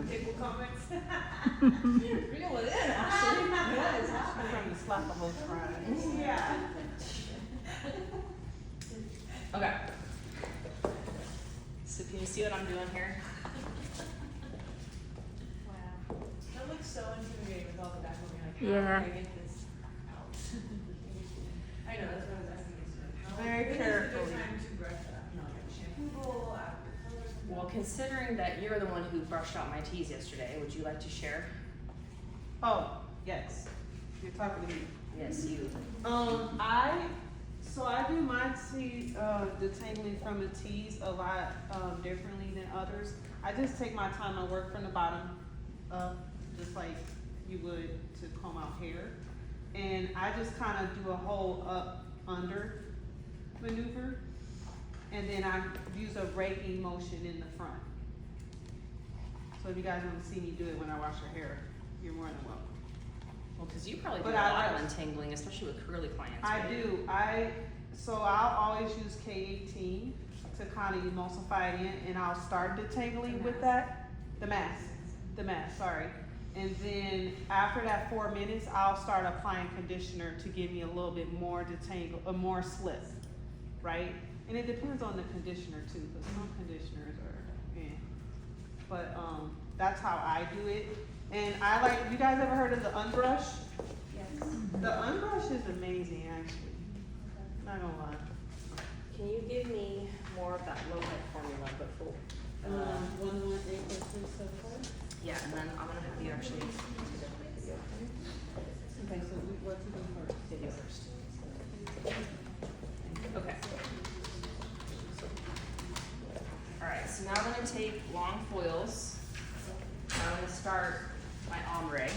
Tickle comments. Reel it in, actually. Yeah, it's I'm trying to slap the whole fries. Yeah. Okay. So can you see what I'm doing here? Wow. That looks so intimidating with all the back looking like, Yeah. how do I get this out? I know, that's what I was asking yesterday. Very When is a carefully. good time to brush it up? You know, like a shampoo bowl, after colors? Well, considering that you're the one who brushed out my tees yesterday, would you like to share? Oh, yes, you're talking to me. Yes, you. So I do my detangling from the tees a lot, differently than others. I just take my time, I work from the bottom up, just like you would to comb out hair. And I just kinda do a whole up, under maneuver. And then I use a raking motion in the front. So if you guys wanna see me do it when I wash your hair, you're more than welcome. Well, because you probably do But a I lot like- of untangling, especially with curly clients. I right? do, so I'll always use K18 to kind of emulsify it in, and I'll start detangling with that, the mask, sorry. And then after that 4 minutes, I'll start applying conditioner to give me a little bit more detangle, more slip, right? And it depends on the conditioner too, because some conditioners are, but, that's how I do it. And I like, you guys ever heard of the unbrush? Yes. The unbrush is amazing, actually. Not gonna lie. Can you give me more of that low light formula, but full? 118.374. Yeah, and then I'm gonna have you actually do the video. Okay, so what to do first? Video first. Okay. Alright, so now I'm gonna take long foils. I'm gonna start my ombre.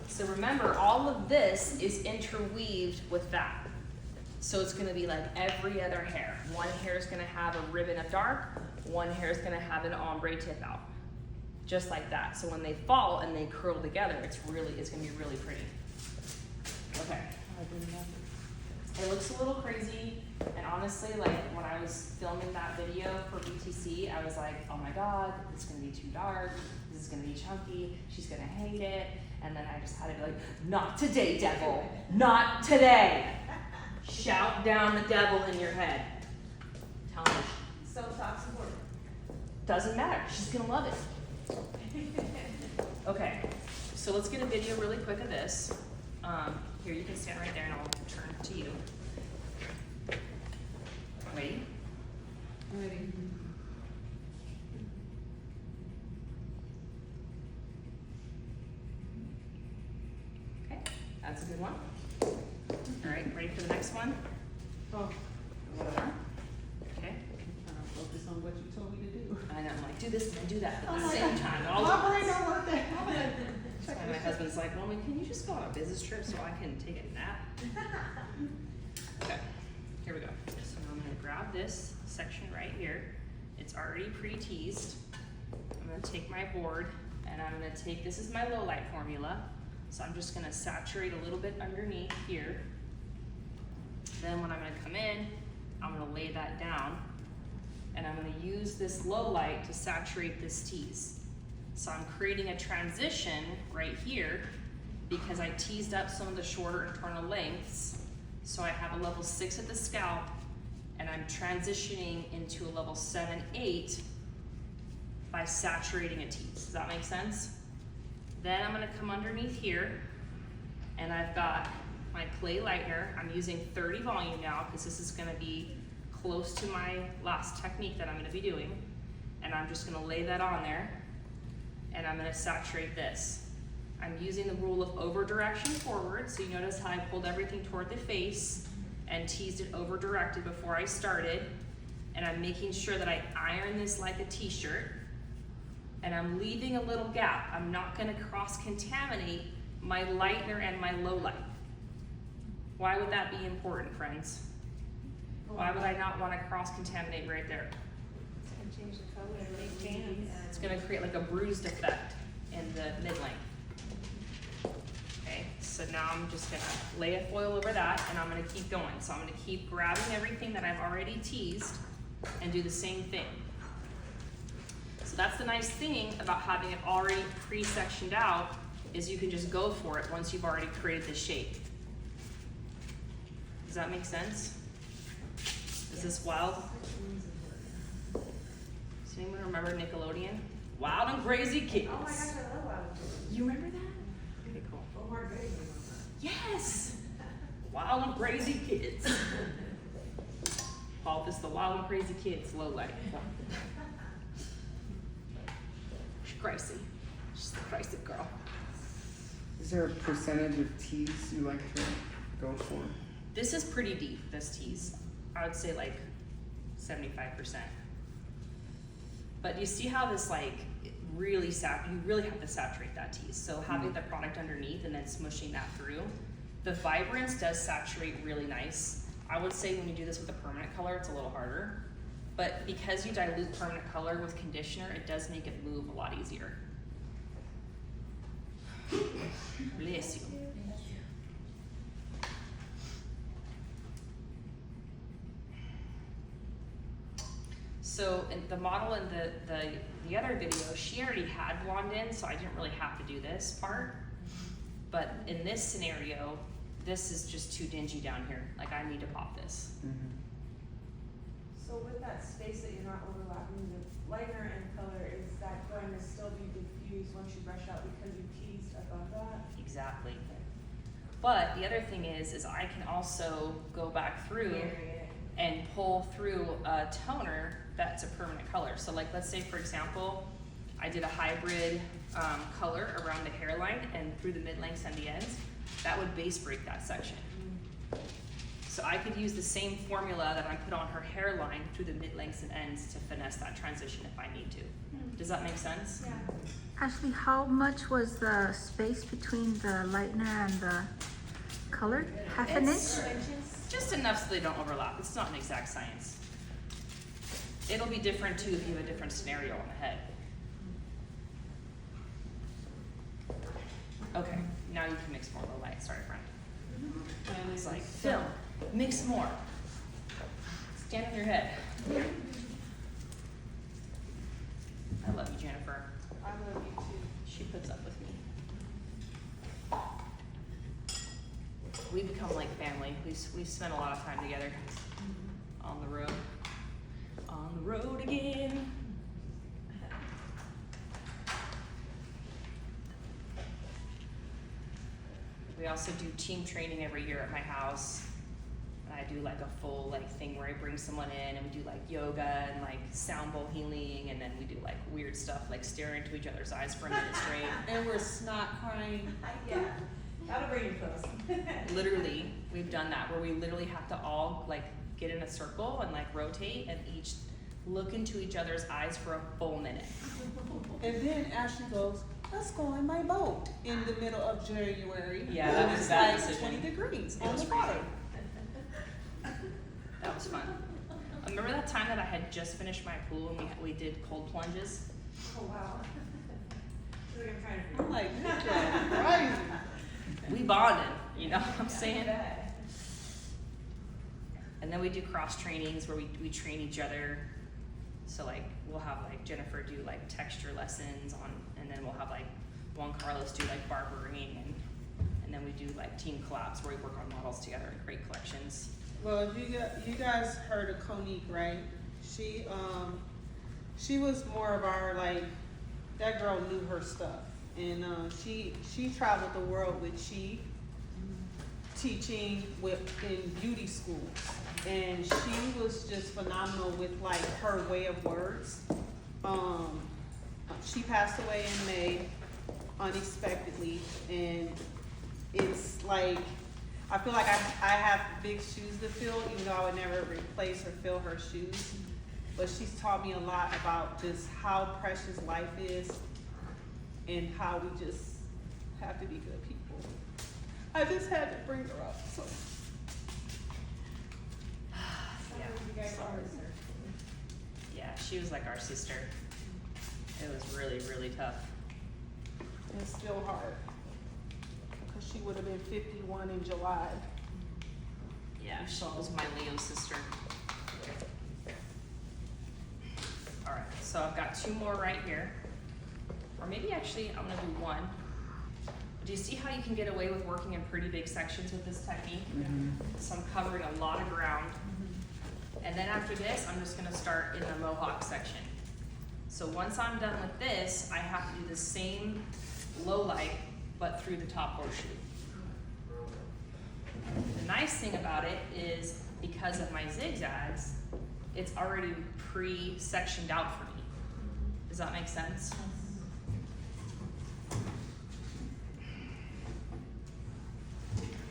So remember, all of this is interweaved with that. So it's gonna be like every other hair. One hair is gonna have a ribbon of dark, one hair is gonna have an ombre tip out. Just like that. So when they fall and they curl together, it's gonna be really pretty. Okay. It looks a little crazy, and honestly, like when I was filming that video for BTC, I was like, oh my god, it's gonna be too dark, this is gonna be chunky, she's gonna hate it, and then I just had to be like, not today, devil, not today. Shout down the devil in your head. Tell me, Self-talk's important. doesn't matter, she's gonna love it. Okay, so let's get a video really quick of this. Here, you can stand right there and I'll turn to you. Ready? Ready. Okay, that's a good one. All right, ready for the next one? Oh, Okay, I'm trying to focus on what you told me to do. I know, I'm like, do this and then do that Oh at the my same God. time. All My at brain once. don't work that hard. That's why my husband's like, well, can you just go on a business trip so I can take a nap? Okay, here we go. So I'm gonna grab this section right here. It's already pre-teased. I'm gonna take my board and I'm gonna take, this is my low light formula. So I'm just gonna saturate a little bit underneath here. Then when I'm gonna come in, I'm gonna lay that down. And I'm gonna use this low light to saturate this tease. So I'm creating a transition right here because I teased up some of the shorter internal lengths. So I have a level 6 at the scalp and I'm transitioning into a level 7, 8 by saturating a tease. Does that make sense? Then I'm gonna come underneath here and I've got my clay lightener. I'm using 30 volume now because this is gonna be close to my last technique that I'm gonna be doing. And I'm just gonna lay that on there and I'm gonna saturate this. I'm using the rule of over direction forward, so you notice how I pulled everything toward the face and teased it over directed before I started. And I'm making sure that I iron this like a t-shirt. And I'm leaving a little gap. I'm not gonna cross-contaminate my lightener and my low light. Why would that be important, friends? Why would I not wanna cross-contaminate right there? It's gonna change the color and make jams. It's gonna create like a bruised effect in the mid-length. Okay, so now I'm just gonna lay a foil over that and I'm gonna keep going. So I'm gonna keep grabbing everything that I've already teased and do the same thing. So that's the nice thing about having it already pre-sectioned out, is you can just go for it once you've already created the shape. Does that make sense? Is this wild? Does anyone remember Nickelodeon? Wild and Crazy Kids. Oh my gosh, I love Wild Kids. You remember that? Okay, cool. Yes! Wild and Crazy Kids. Paul, this is the Wild and Crazy Kids low light. She's crazy. She's the crazy girl. Is there a percentage of tees you like to go for? This is pretty deep, this tease. I would say like 75%. But you see how this like really you really have to saturate that tease. So having the product underneath and then smushing that through. The vibrance does saturate really nice. I would say when you do this with a permanent color, it's a little harder. But because you dilute permanent color with conditioner, it does make it move a lot easier. Bless you. So in the model in the other video, she already had blonde in, so I didn't really have to do this part. But in this scenario, this is just too dingy down here. Like I need to pop this. Mm-hmm. So with that space that you're not overlapping, the lightener and color, is that going to still be diffused once you brush out because you teased above that? Exactly. But the other thing is I can also go back through and pull through a toner that's a permanent color. So like, let's say for example, I did a hybrid color around the hairline and through the mid-lengths and the ends, that would base break that section. So I could use the same formula that I put on her hairline through the mid-lengths and ends to finesse that transition if I need to. Does that make sense? Yeah. Ashley, how much was the space between the lightener and the color? Half an It's inch? just enough so they don't overlap. It's not an exact science. It'll be different too if you have a different scenario on the head. Okay, now you can mix more low light. Sorry, friend. And It's like, Phil, mix more. Stand on your head. I love you, Jennifer. I love you too. She puts up with me. We become like family. We've spent a lot of time together on the road. On the road again. We also do team training every year at my house. And I do like a full like thing where I bring someone in and we do like yoga and like sound bowl healing, and then we do like weird stuff like stare into each other's eyes for a minute straight. And we're snot crying. Yeah, that'll bring you close. Literally, we've done that where we literally have to all like get in a circle and like rotate and each look into each other's eyes for a full minute. And then Ashley goes, let's go in my boat in the middle of January. Yeah, that when was it's a bad like decision. 20 degrees It on was the water. That was fun. Remember that time that I had just finished my pool and we did cold plunges? Oh, wow. I feel like I'm trying to I'm figure like, this is crazy. We bonded, you know what I'm saying? that. And then we do cross trainings where we train each other. So like we'll have like Jennifer do like texture lessons on, and then we'll have like Juan Carlos do like barbering, and then we do like team collabs where we work on models together and create collections. Well, you guys heard of Conique, right? She was more of our like, that girl knew her stuff, and she traveled the world with teaching in beauty schools, and she was just phenomenal with like her way of words. She passed away in May unexpectedly, and it's like, I feel like I have big shoes to fill, even though I would never replace or fill her shoes. But she's taught me a lot about just how precious life is and how we just have to be good people. I just had to bring her up, so. Yeah. You guys always are. Yeah, she was like our sister. It was really, really tough. It's still hard. 'cause she would have been 51 in July. Yeah, she was my Leo sister. Alright, so I've got 2 more right here. Or maybe actually, I'm gonna do 1. Do you see how you can get away with working in pretty big sections with this technique? So I'm covering a lot of ground. And then after this, I'm just gonna start in the mohawk section. So once I'm done with this, I have to do the same low light, but through the top horseshoe. The nice thing about it is because of my zigzags, it's already pre-sectioned out for me. Does that make sense?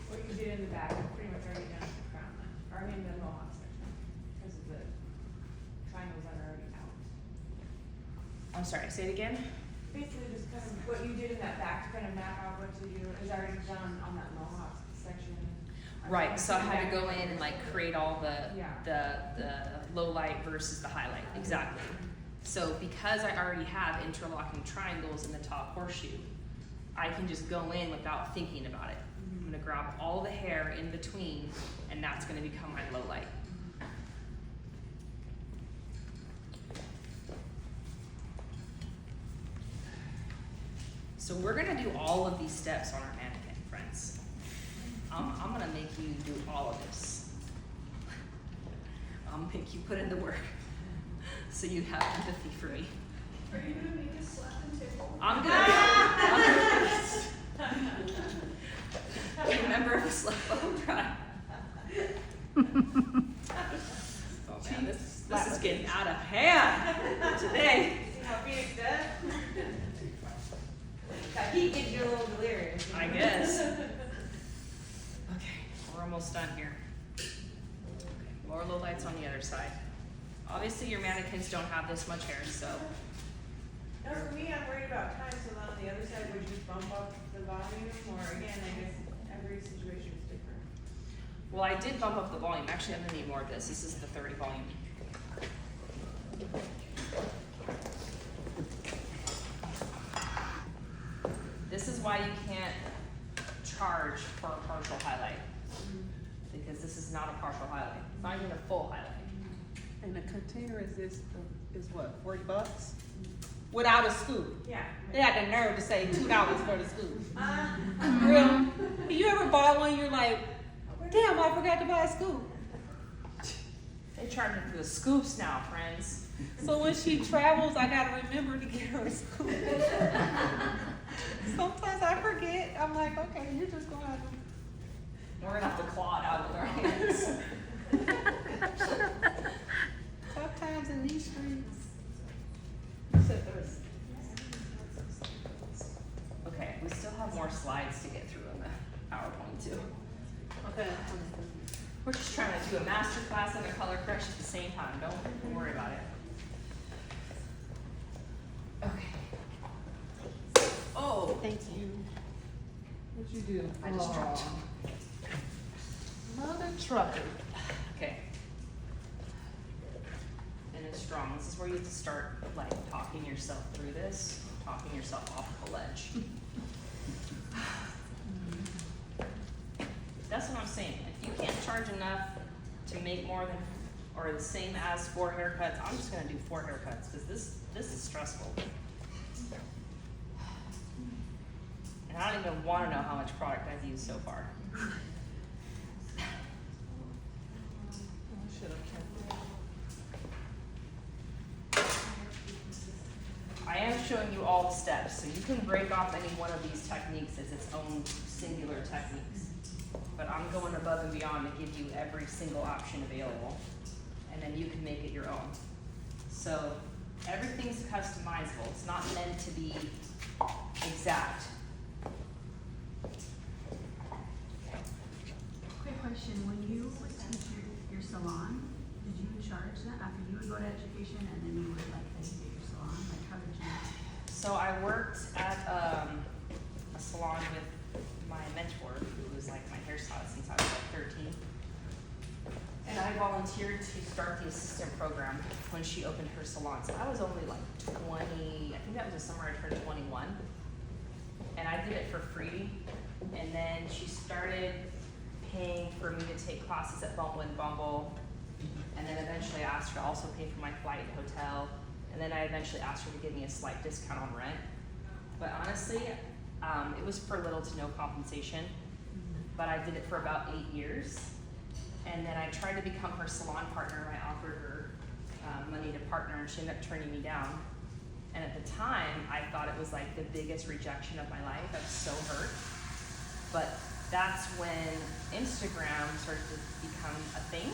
What you did in the back, is pretty much already done at the crown line, or in the mohawk section, because of the triangles that are already out. I'm sorry, say it again? Basically, just kind of, what you did in that back to kind of map out what to do is already done on that mohawk section. Right, so I had to go in and like create all the Yeah. low light versus the highlight, exactly. So because I already have interlocking triangles in the top horseshoe, I can just go in without thinking about it. I'm gonna grab all the hair in between, and that's gonna become my low light. So we're gonna do all of these steps on our mannequin, friends. I'm gonna make you do all of this. I'll make you put in the work so you have empathy for me. Are you gonna make us slap and tickle? I'm gonna remember the slap bone try. Oh man, this is getting out of hand today. See how Phoenix does? That heat gives you a little delirious. I guess. Okay, we're almost done here. Okay, more low lights on the other side. Obviously your mannequins don't have this much hair, so No, for me, I'm worried about time, so on the other side, would you bump up the volume, or again, I guess every situation is different. well, I did bump up the volume. Actually, I'm gonna need more of this. This is the 30 volume. This is why you can't charge for a partial highlight, because this is not a partial highlight. It's not even a full highlight. And the container is what, 40 bucks? Without a scoop. Yeah. They had the nerve to say $2 for the scoop. Real? You ever bought one, you're like, damn, I forgot to buy a scoop. They charge me for the scoops now, friends. So when she travels, I gotta remember to get her a scoop. Sometimes I forget. I'm like, okay, you're just gonna have to. We're gonna have to claw it out with our hands. Sometimes in these streets. Okay, we still have more slides to get through in the PowerPoint too. Okay. We're just trying to do a master class and a color crush at the same time. Don't worry about it. Okay. Oh, Thank you. What'd you do? I just dropped. Mother trucker. Okay. And it's strong. This is where you have to start like talking yourself through this, talking yourself off the ledge. That's what I'm saying. If you can't charge enough to make more than or the same as 4 haircuts, I'm just gonna do 4 haircuts because this is stressful. And I don't even want to know how much product I've used so far. I am showing you all the steps, so you can break off any one of these techniques as its own singular techniques. But I'm going above and beyond to give you every single option available, and then you can make it your own. So everything's customizable. It's not meant to be exact. Quick question, when you would teach your salon, did you charge that after you would go to education and then you would like educate your salon? Like how did you? So I worked at a salon with my mentor, who was like my hairstylist since I was like 13. And I volunteered to start the assistant program when she opened her salon. So I was only like 20, I think that was the summer I turned 21. and I did it for free. And then she started paying for me to take classes at Bumble and Bumble. And then eventually I asked her to also pay for my flight and hotel. And then I eventually asked her to give me a slight discount on rent. But honestly, it was for little to no compensation. But I did it for about 8 years. And then I tried to become her salon partner. I offered her money to partner, and she ended up turning me down. And at the time, I thought it was like the biggest rejection of my life. I was so hurt. But that's when Instagram started to become a thing.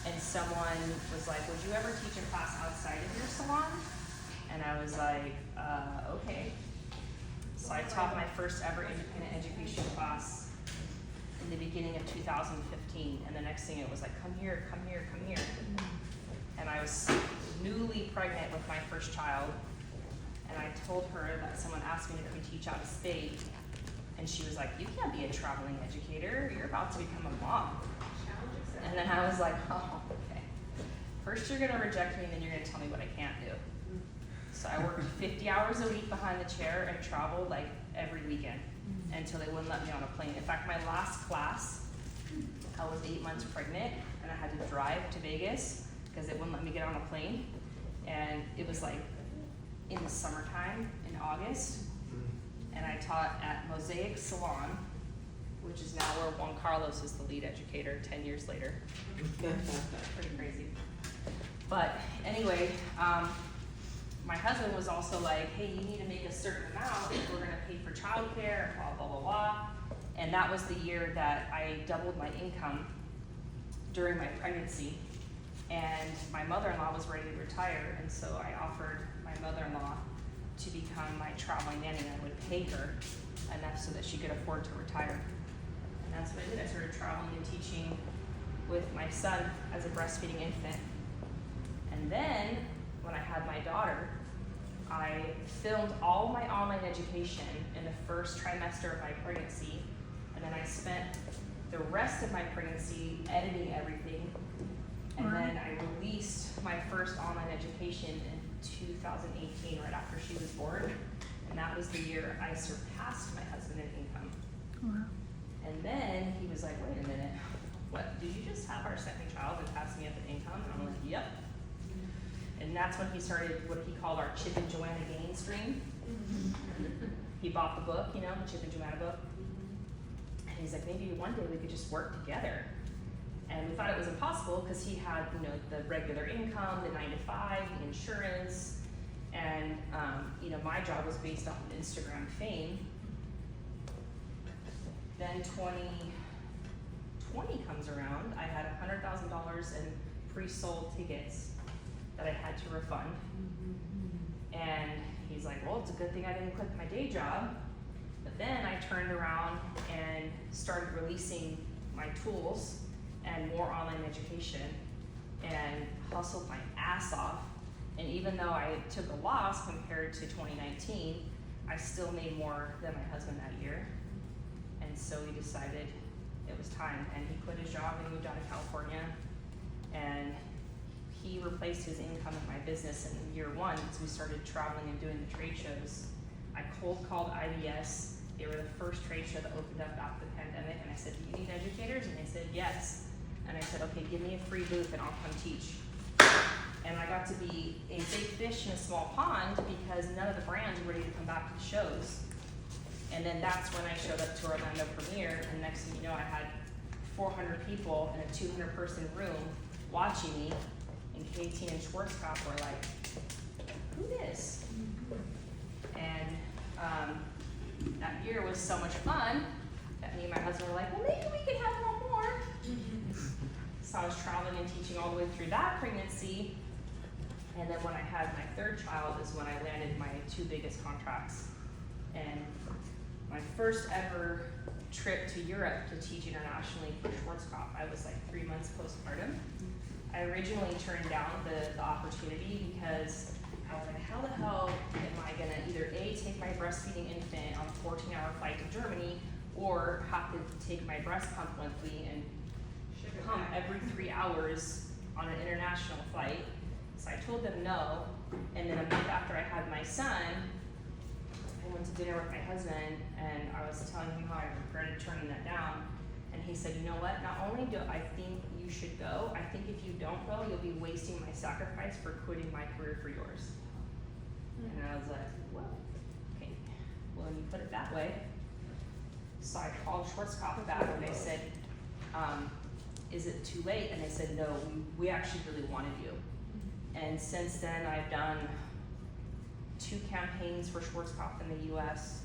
And someone was like, would you ever teach a class outside of your salon? And I was like, okay. So I taught my first ever independent education class in the beginning of 2015. And the next thing it was like, come here, come here, come here. And I was newly pregnant with my first child. And I told her that someone asked me to come teach out of state. And she was like, you can't be a traveling educator. You're about to become a mom. And then I was like, oh, okay. First you're gonna reject me, and then you're gonna tell me what I can't do. So I worked 50 hours a week behind the chair and traveled like every weekend until they wouldn't let me on a plane. In fact, my last class, I was 8 months pregnant, and I had to drive to Vegas because they wouldn't let me get on a plane. And it was like in the summertime in August. And I taught at Mosaic Salon, which is now where Juan Carlos is the lead educator 10 years later. Pretty crazy. But anyway, my husband was also like, hey, you need to make a certain amount if we're gonna pay for childcare, blah, blah, blah, blah. And that was the year that I doubled my income during my pregnancy. And my mother-in-law was ready to retire, and so I offered my mother-in-law to become my traveling nanny, and I would pay her enough so that she could afford to retire. And that's what I did. I started traveling and teaching with my son as a breastfeeding infant. And then, when I had my daughter, I filmed all my online education in the first trimester of my pregnancy, and then I spent the rest of my pregnancy editing everything. And then I released my first online education in 2018, right after she was born. And that was the year I surpassed my husband in income. Wow. And then he was like, wait a minute, what, did you just have our second child and pass me up in income? And I'm like, yep. And that's when he started what he called our Chip and Joanna Gaines dream. He bought the book, you know, the Chip and Joanna book. And he's like, maybe one day we could just work together. And we thought it was impossible because he had, you know, the regular income, the 9 to 5, the insurance, and you know, my job was based off of Instagram fame. Then 2020 comes around. I had $100,000 in pre-sold tickets that I had to refund. And he's like, well, it's a good thing I didn't quit my day job. But then I turned around and started releasing my tools and more online education and hustled my ass off. And even though I took a loss compared to 2019, I still made more than my husband that year. And so we decided it was time. And he quit his job and moved out of California. And he replaced his income in my business in year one as we started traveling and doing the trade shows. I cold called IBS. They were the first trade show that opened up after the pandemic. And I said, do you need educators? And they said, yes. And I said, okay, give me a free booth and I'll come teach. And I got to be a big fish in a small pond because none of the brands were ready to come back to the shows. And then that's when I showed up to Orlando premiere, and next thing you know, I had 400 people in a 200-person room watching me, and KT and Schwarzkopf were like, who this? And that year was so much fun that me and my husband were like, well, maybe we could have one more. So I was traveling and teaching all the way through that pregnancy. And then when I had my third child is when I landed my 2 biggest contracts. And my first ever trip to Europe to teach internationally for Schwarzkopf, I was like 3 months postpartum. I originally turned down the opportunity because I was like, how the hell am I gonna either A, take my breastfeeding infant on a 14-hour flight to Germany, or have to take my breast pump monthly and pump every 3 hours on an international flight. So I told them no, and then a month after I had my son, I went to dinner with my husband and I was telling him how I regretted turning that down. And he said, you know what, not only do I think you should go, I think if you don't go, you'll be wasting my sacrifice for quitting my career for yours. And I was like, well, okay, well, when you put it that way. So I called Schwarzkopf back and they said, is it too late? And they said, no, we actually really wanted you. And since then, I've done 2 campaigns for Schwarzkopf in the US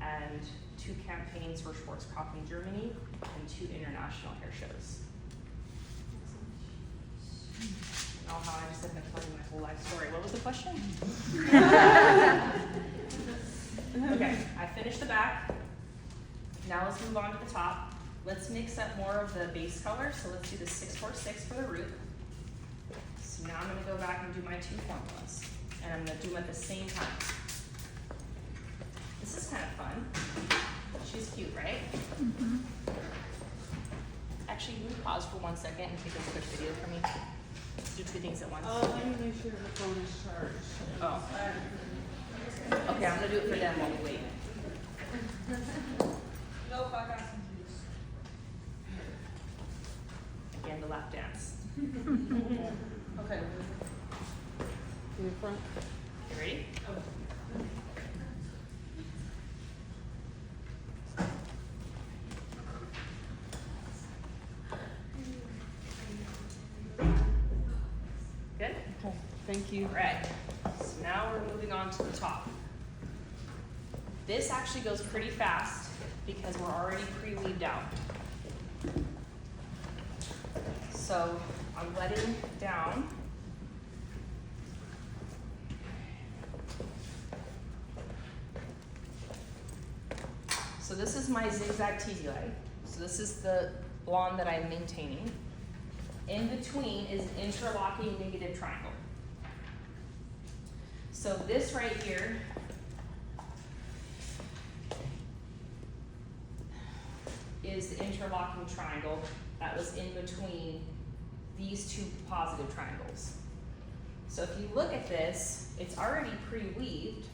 and 2 campaigns for Schwarzkopf in Germany and 2 international hair shows. Oh, how I just ended up telling my whole life story. What was the question? Okay, I finished the back. Now let's move on to the top. Let's mix up more of the base color. So let's do the 646 for the root. So now I'm gonna go back and do my 2 formulas. And I'm gonna do them at the same time. This is kind of fun. She's cute, right? Mm-hmm. Actually, can you pause for 1 second and take a quick video for me? Let's do 2 things at once. Let me make sure the phone is charged. Oh. Okay, I'm gonna do it for them while we wait. Nope, I got some juice. Again, the lap dance. Okay. In the front. You ready? Good? Thank you. Alright, so now we're moving on to the top. This actually goes pretty fast because we're already pre-weaved out. So I'm letting down. So this is my zigzag teasy light. So this is the blonde that I'm maintaining. In between is an interlocking negative triangle. So this right here is the interlocking triangle that was in between these 2 positive triangles. So if you look at this, it's already pre-weaved,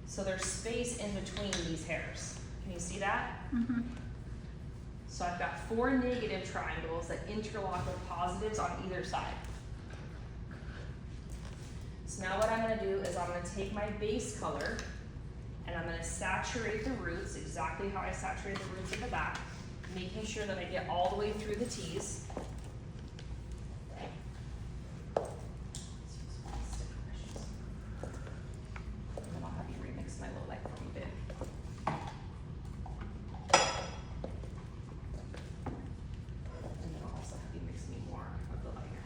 so there's space in between these hairs. Can you see that? Mm-hmm. So I've got 4 negative triangles that interlock with positives on either side. So now what I'm gonna do is I'm gonna take my base color and I'm gonna saturate the roots exactly how I saturate the roots at the back, making sure that I get all the way through the T's. And then I'll have you remix my low light for me, babe. And then I'll also have you mix me more of the lighter.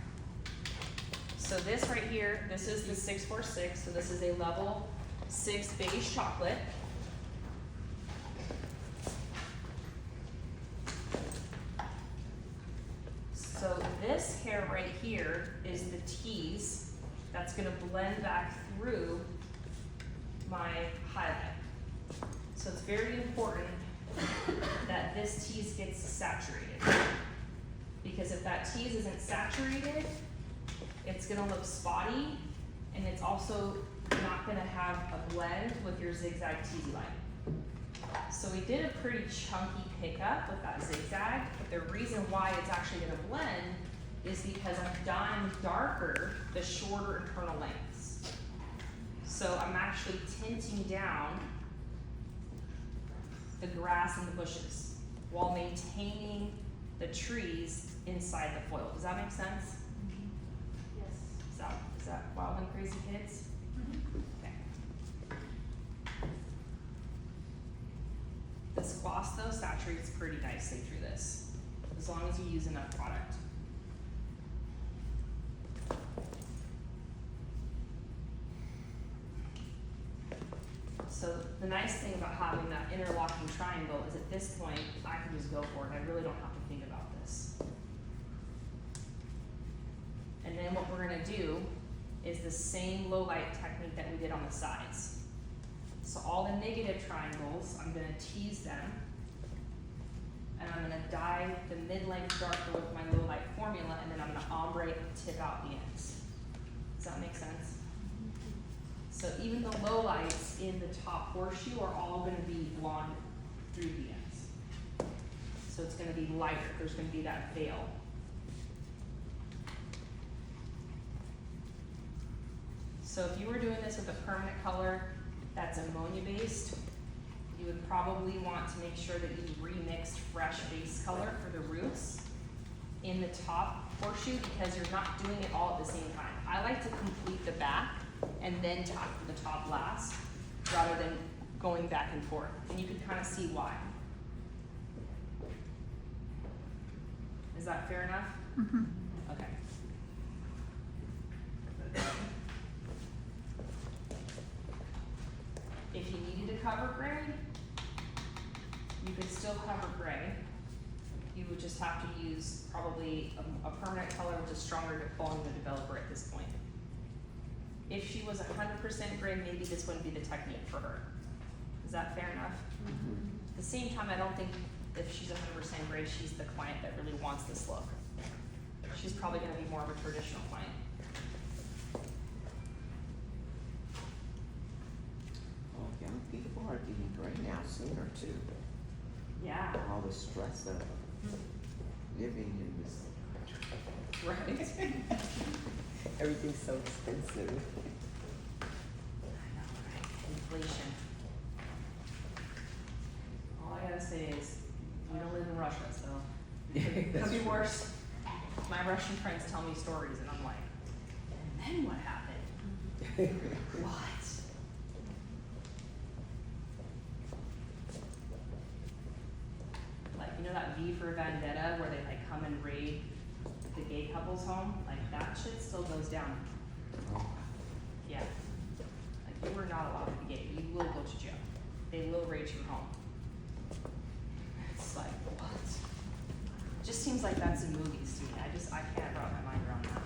So this right here, this is the 646, so this is a level 6 beige chocolate. So this hair right here is the tease that's gonna blend back through my highlight. So it's very important that this tease gets saturated. Because if that tease isn't saturated, it's gonna look spotty, and it's also not gonna have a blend with your zigzag teasy light. So we did a pretty chunky pickup with that zigzag, but the reason why it's actually gonna blend is because I'm dyeing darker the shorter internal lengths. So I'm actually tinting down the grass and the bushes while maintaining the trees inside the foil. Does that make sense? Yes. Is that wild and crazy, kids? Okay. This gloss though saturates pretty nicely through this, as long as you use enough product. So the nice thing about having that interlocking triangle is at this point, I can just go for it. I really don't have to think about this. And then what we're gonna do is the same low light technique that we did on the sides. So all the negative triangles, I'm gonna tease them, and I'm gonna dye the mid-length darker with my low light formula, and then I'm gonna ombre and tip out the ends. Does that make sense? So even the low lights in the top horseshoe are all gonna be blonde through the ends. So it's gonna be lighter, there's gonna be that veil. So if you were doing this with a permanent color that's ammonia based, you would probably want to make sure that you remixed fresh base color for the roofs in the top horseshoe, because you're not doing it all at the same time. I like to complete the back and then tackle the top last, rather than going back and forth, and you can kind of see why. Is that fair enough? Mhm. Okay. If you needed to cover gray, you could still cover gray. You would just have to use probably a permanent color which is stronger to calling the developer at this point. If she was 100% gray, maybe this wouldn't be the technique for her. Is that fair enough? At the same time, I don't think if she's 100% gray, she's the client that really wants this look. She's probably gonna be more of a traditional client. Well, young people are getting gray now sooner too. Yeah. All the stress of living in this country. Right. Everything's so expensive. I know, right? Inflation. All I gotta say is, we don't live in Russia, so could be worse. My Russian friends tell me stories and I'm like, and then what happened? What? Like, you know that V for Vendetta where they like come and raid the gay couple's home? Like that shit still goes down. Yeah. Like you are not allowed to be gay. You will go to jail. They will raid your home. It's like, what? Just seems like that's in movies to me. I can't wrap my mind around that.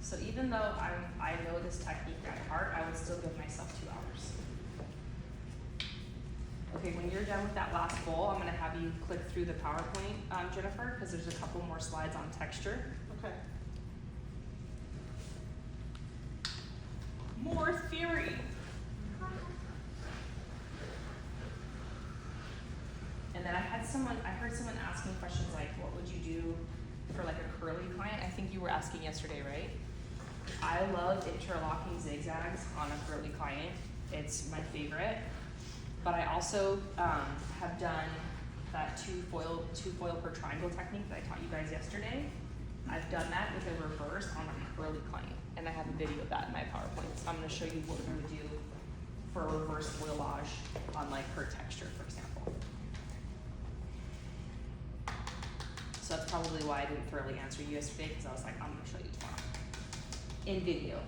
So even though I know this technique by heart, I would still give myself 2 hours. Okay, when you're done with that last bowl, I'm gonna have you click through the PowerPoint, Jennifer, because there's a couple more slides on texture. Okay. More theory. And then I heard someone asking questions like, what would you do for like a curly client? I think you were asking yesterday, right? I love interlocking zigzags on a curly client. It's my favorite. But I also have done that two foil per triangle technique that I taught you guys yesterday. I've done that with a reverse on a curly client, and I have a video of that in my PowerPoint. So I'm going to show you what we would do for a reverse foilage on like her texture, for example. So that's probably why I didn't thoroughly answer you yesterday, because I was like, I'm going to show you tomorrow in video.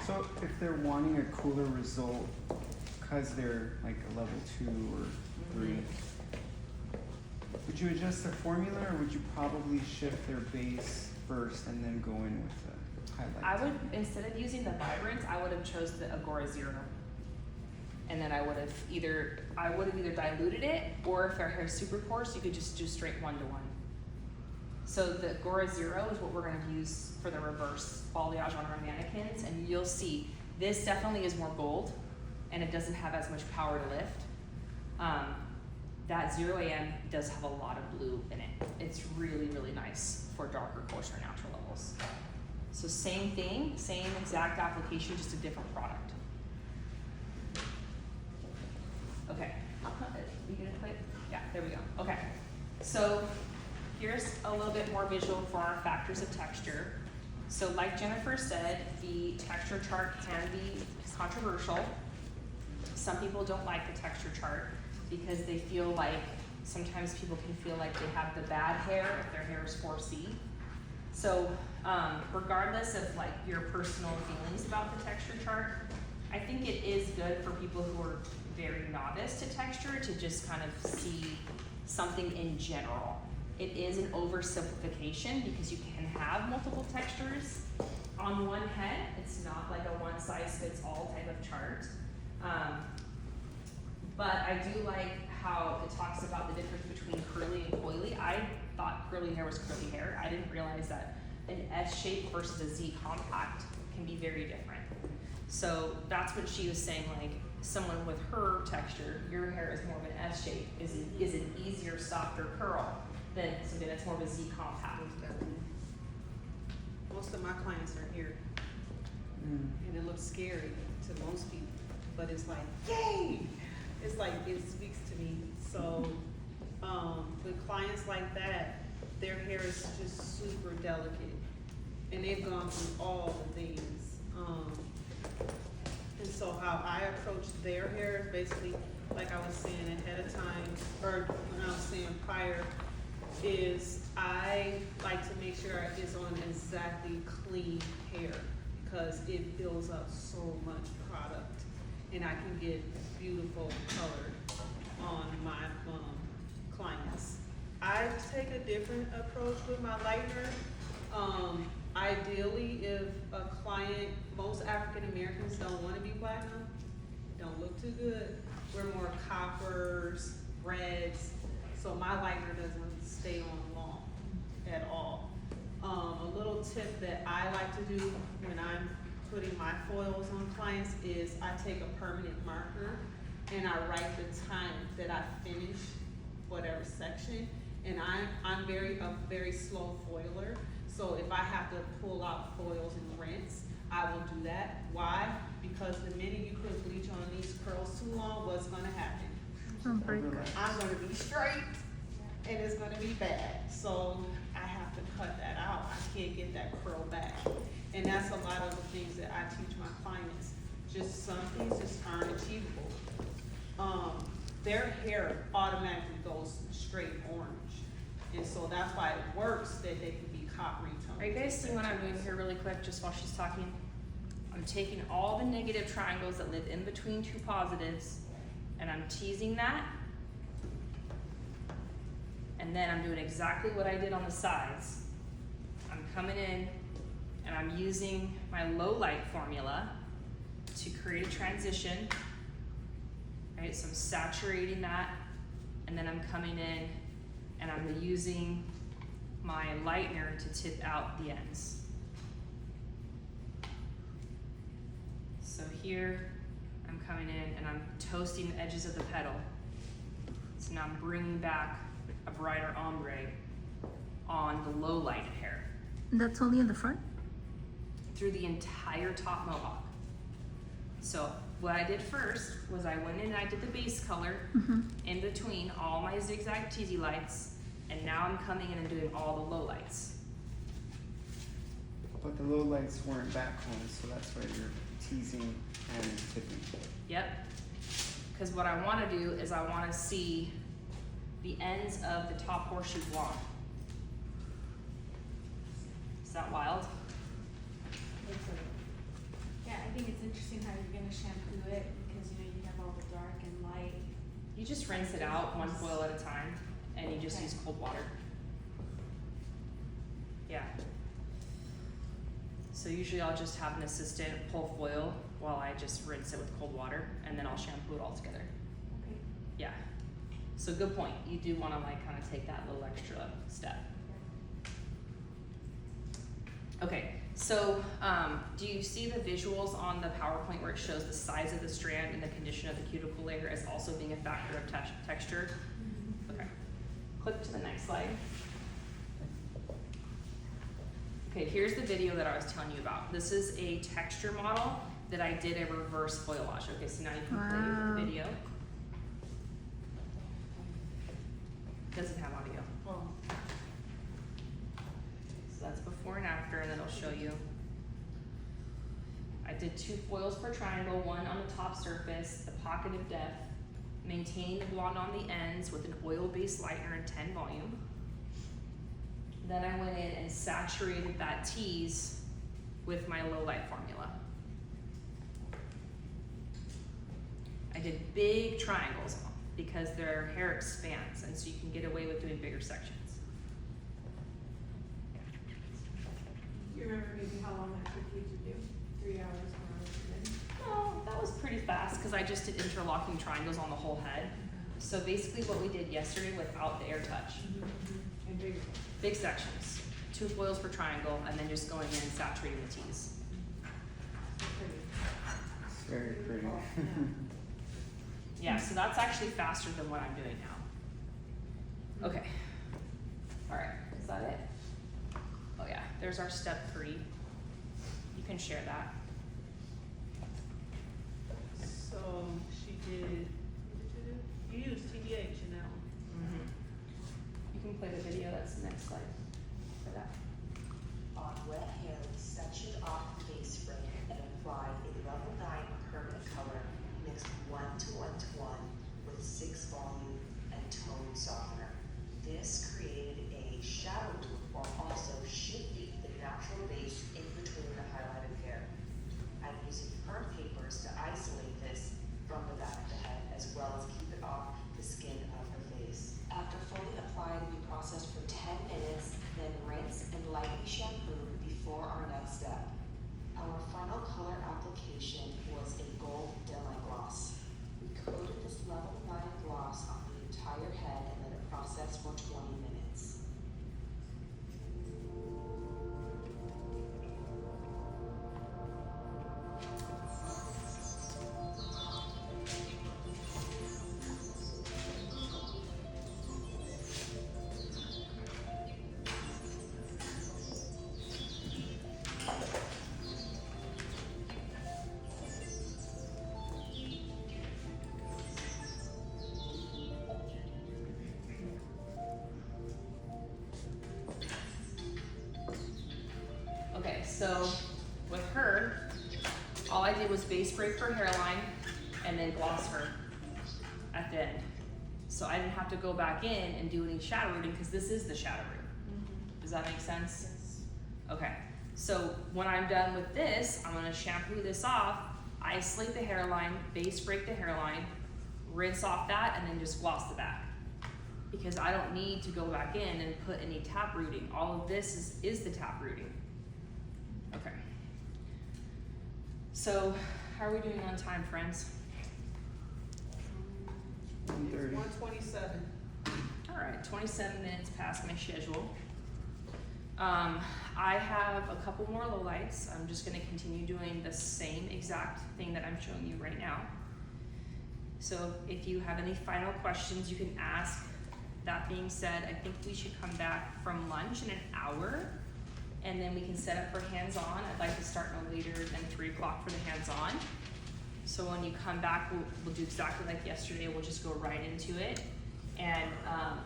So if they're wanting a cooler result, because they're like a level 2 or 3, would you adjust their formula, or would you probably shift their base first and then go in with the highlight? I would, instead of using the Vibrance, I would have chose the Agora Zero. And then I would have either diluted it, or if their hair is super coarse, you could just do straight 1-to-1. So the Agora Zero is what we're gonna use for the reverse foliage on our mannequins, and you'll see, this definitely is more gold, and it doesn't have as much power to lift. That 0 AM does have a lot of blue in it. It's really, really nice for darker, coarser, natural levels. So same thing, same exact application, just a different product. Okay, we gonna click? Yeah, there we go. Okay, so here's a little bit more visual for our factors of texture. So like Jennifer said, the texture chart can be controversial. Some people don't like the texture chart because they feel like, sometimes people can feel like they have the bad hair if their hair is 4C. So regardless of like your personal feelings about the texture chart, I think it is good for people who are very novice to texture to just kind of see something in general. it is an oversimplification because you can have multiple textures on one head. It's not like a one size fits all type of chart. But I do like how it talks about the difference between curly and coily. I thought curly hair was curly hair. I didn't realize that an S shape versus a Z compact can be very different. So that's what she was saying, like someone with her texture, your hair is more of an S shape, is an easier, softer curl than something that's more of a Z compact. Most of my clients are here, Mm. and it looks scary to most people, but it's like, yay! It's like, it speaks to me. So, with clients like that, their hair is just super delicate, and they've gone through all the things. And so how I approach their hair is basically, like I was saying ahead of time, or when I was saying prior, is I like to make sure it's on exactly clean hair, because it builds up so much product, and I can get beautiful color on my clients. I take a different approach with my lightener. Ideally, if a client, most African Americans don't want to be platinum, don't look too good. We're more coppers, reds, so my lightener doesn't stay on long at all. A little tip that I like to do when I'm putting my foils on clients is I take a permanent marker and I write the time that I finish whatever section. And I'm a very slow foiler. So if I have to pull out foils and rinse, I will do that. Why? Because the minute you put bleach on these curls too long, what's gonna happen? Don't break. I'm gonna be straight and it's gonna be bad. So I have to cut that out. I can't get that curl back. And that's a lot of the things that I teach my clients. Just some things just aren't achievable. Their hair automatically goes straight orange. And so that's why it works that they can be coppery toned. Are you guys seeing what I'm doing here really quick, just while she's talking? I'm taking all the negative triangles that live in between two positives, and I'm teasing that. And then I'm doing exactly what I did on the sides. I'm coming in, and I'm using my low light formula to create a transition. Right, so I'm saturating that, and then I'm coming in, and I'm using my lightener to tip out the ends. So here, I'm coming in and I'm toasting the edges of the petal. So now I'm bringing back a brighter ombre on the low lighted hair That's only in the front? through the entire top mohawk. So what I did first was I went in and I did the base color in between all my zigzag teasy lights, and now I'm coming in and doing all the low lights. But the low lights weren't back home, so that's why you're teasing and tipping. Yep. Because what I want to do is I want to see the ends of the top horseshoe blonde. Is that wild? Yeah, I think it's interesting how you're gonna shampoo it, because you know, you have all the dark and light. You just rinse it out one foil at a time, and you just Okay. use cold water. Yeah. So usually I'll just have an assistant pull foil while I just rinse it with cold water, and then I'll shampoo it all together. Okay. Yeah. So good point. You do want to like kind of take that little extra step. Okay. So do you see the visuals on the PowerPoint where it shows the size of the strand and the condition of the cuticle layer as also being a factor of texture? Okay. Click to the next slide. Okay, here's the video that I was telling you about. This is a texture model that I did a reverse foliage. Okay, so now you can play with the video. Doesn't have audio. So that's before and after, and then it'll show you. I did 2 foils per triangle, one on the top surface, the pocket of depth, maintained the blonde on the ends with an oil-based lightener in 10 volume. Then I went in and saturated that tease with my low light formula. I did big triangles because their hair expands, and so you can get away with doing bigger sections. maybe how long that took you to do? 3 hours, 4 hours a day? No, that was pretty fast because I just did interlocking triangles on the whole head. So basically what we did yesterday without the air touch. And bigger. Big sections, 2 foils per triangle, and then just going in and saturating the tees. Pretty. It's very pretty. Yeah, so that's actually faster than what I'm doing now. Okay. All right, is that it? Oh yeah, there's our step 3. You can share that. So she did, what did you do? You used TBH in that one. Mm-hmm. You can play the video, that's the next slide for that. On wet hair, we sectioned off the base frame and applied a level 9 permanent color mixed 1:1:1 with 6 volume and tone softener. This created a shadow loop while also shifting the natural base in between the highlighted hair. I'm using perm papers to isolate this from the back of the head as well as keep it off the skin of her face. After fully applied, we processed for 10 minutes, then rinse and lightly shampoo before our next step. Our final color application was a gold demi-gloss. We coated this level 9 gloss on the entire head and let it process for 20 minutes. Okay, so with her, all I did was base break her hairline and then gloss her at the end. So I didn't have to go back in and do any shadow rooting because this is the shadow root. Does that make sense? Okay, so when I'm done with this, I'm gonna shampoo this off, isolate the hairline, base break the hairline, rinse off that, and then just gloss the back. Because I don't need to go back in and put any tap rooting. All of this is the tap rooting. Okay. So, how are we doing on time, friends? 1:30. 127. All right, 27 minutes past my schedule. I have a couple more lowlights. I'm just gonna continue doing the same exact thing that I'm showing you right now. So if you have any final questions, you can ask. That being said, I think we should come back from lunch in an hour, and then we can set up for hands-on. I'd like to start no later than 3 o'clock for the hands-on. So when you come back, we'll do exactly like yesterday. We'll just go right into it. And I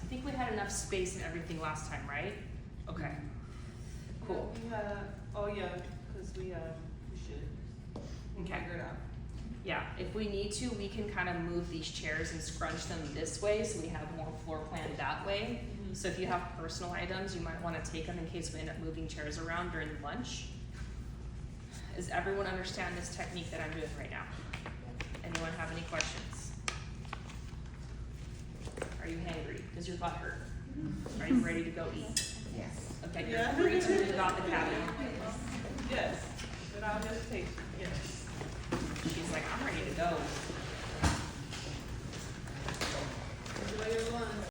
think we had enough space and everything last time, right? Okay, cool. We had, oh yeah, cause we should. We'll Okay. figure it out. Yeah, if we need to, we can kind of move these chairs and scrunch them this way so we have more floor plan that way. So if you have personal items, you might want to take them in case we end up moving chairs around during lunch. Does everyone understand this technique that I'm doing right now? Anyone have any questions? Are you hangry? Does your butt hurt? Are you ready to go eat? Yes. Okay, you're Yeah. free to move out the cabin. Yes, without hesitation, yes. She's like, I'm ready to go. Enjoy your lunch.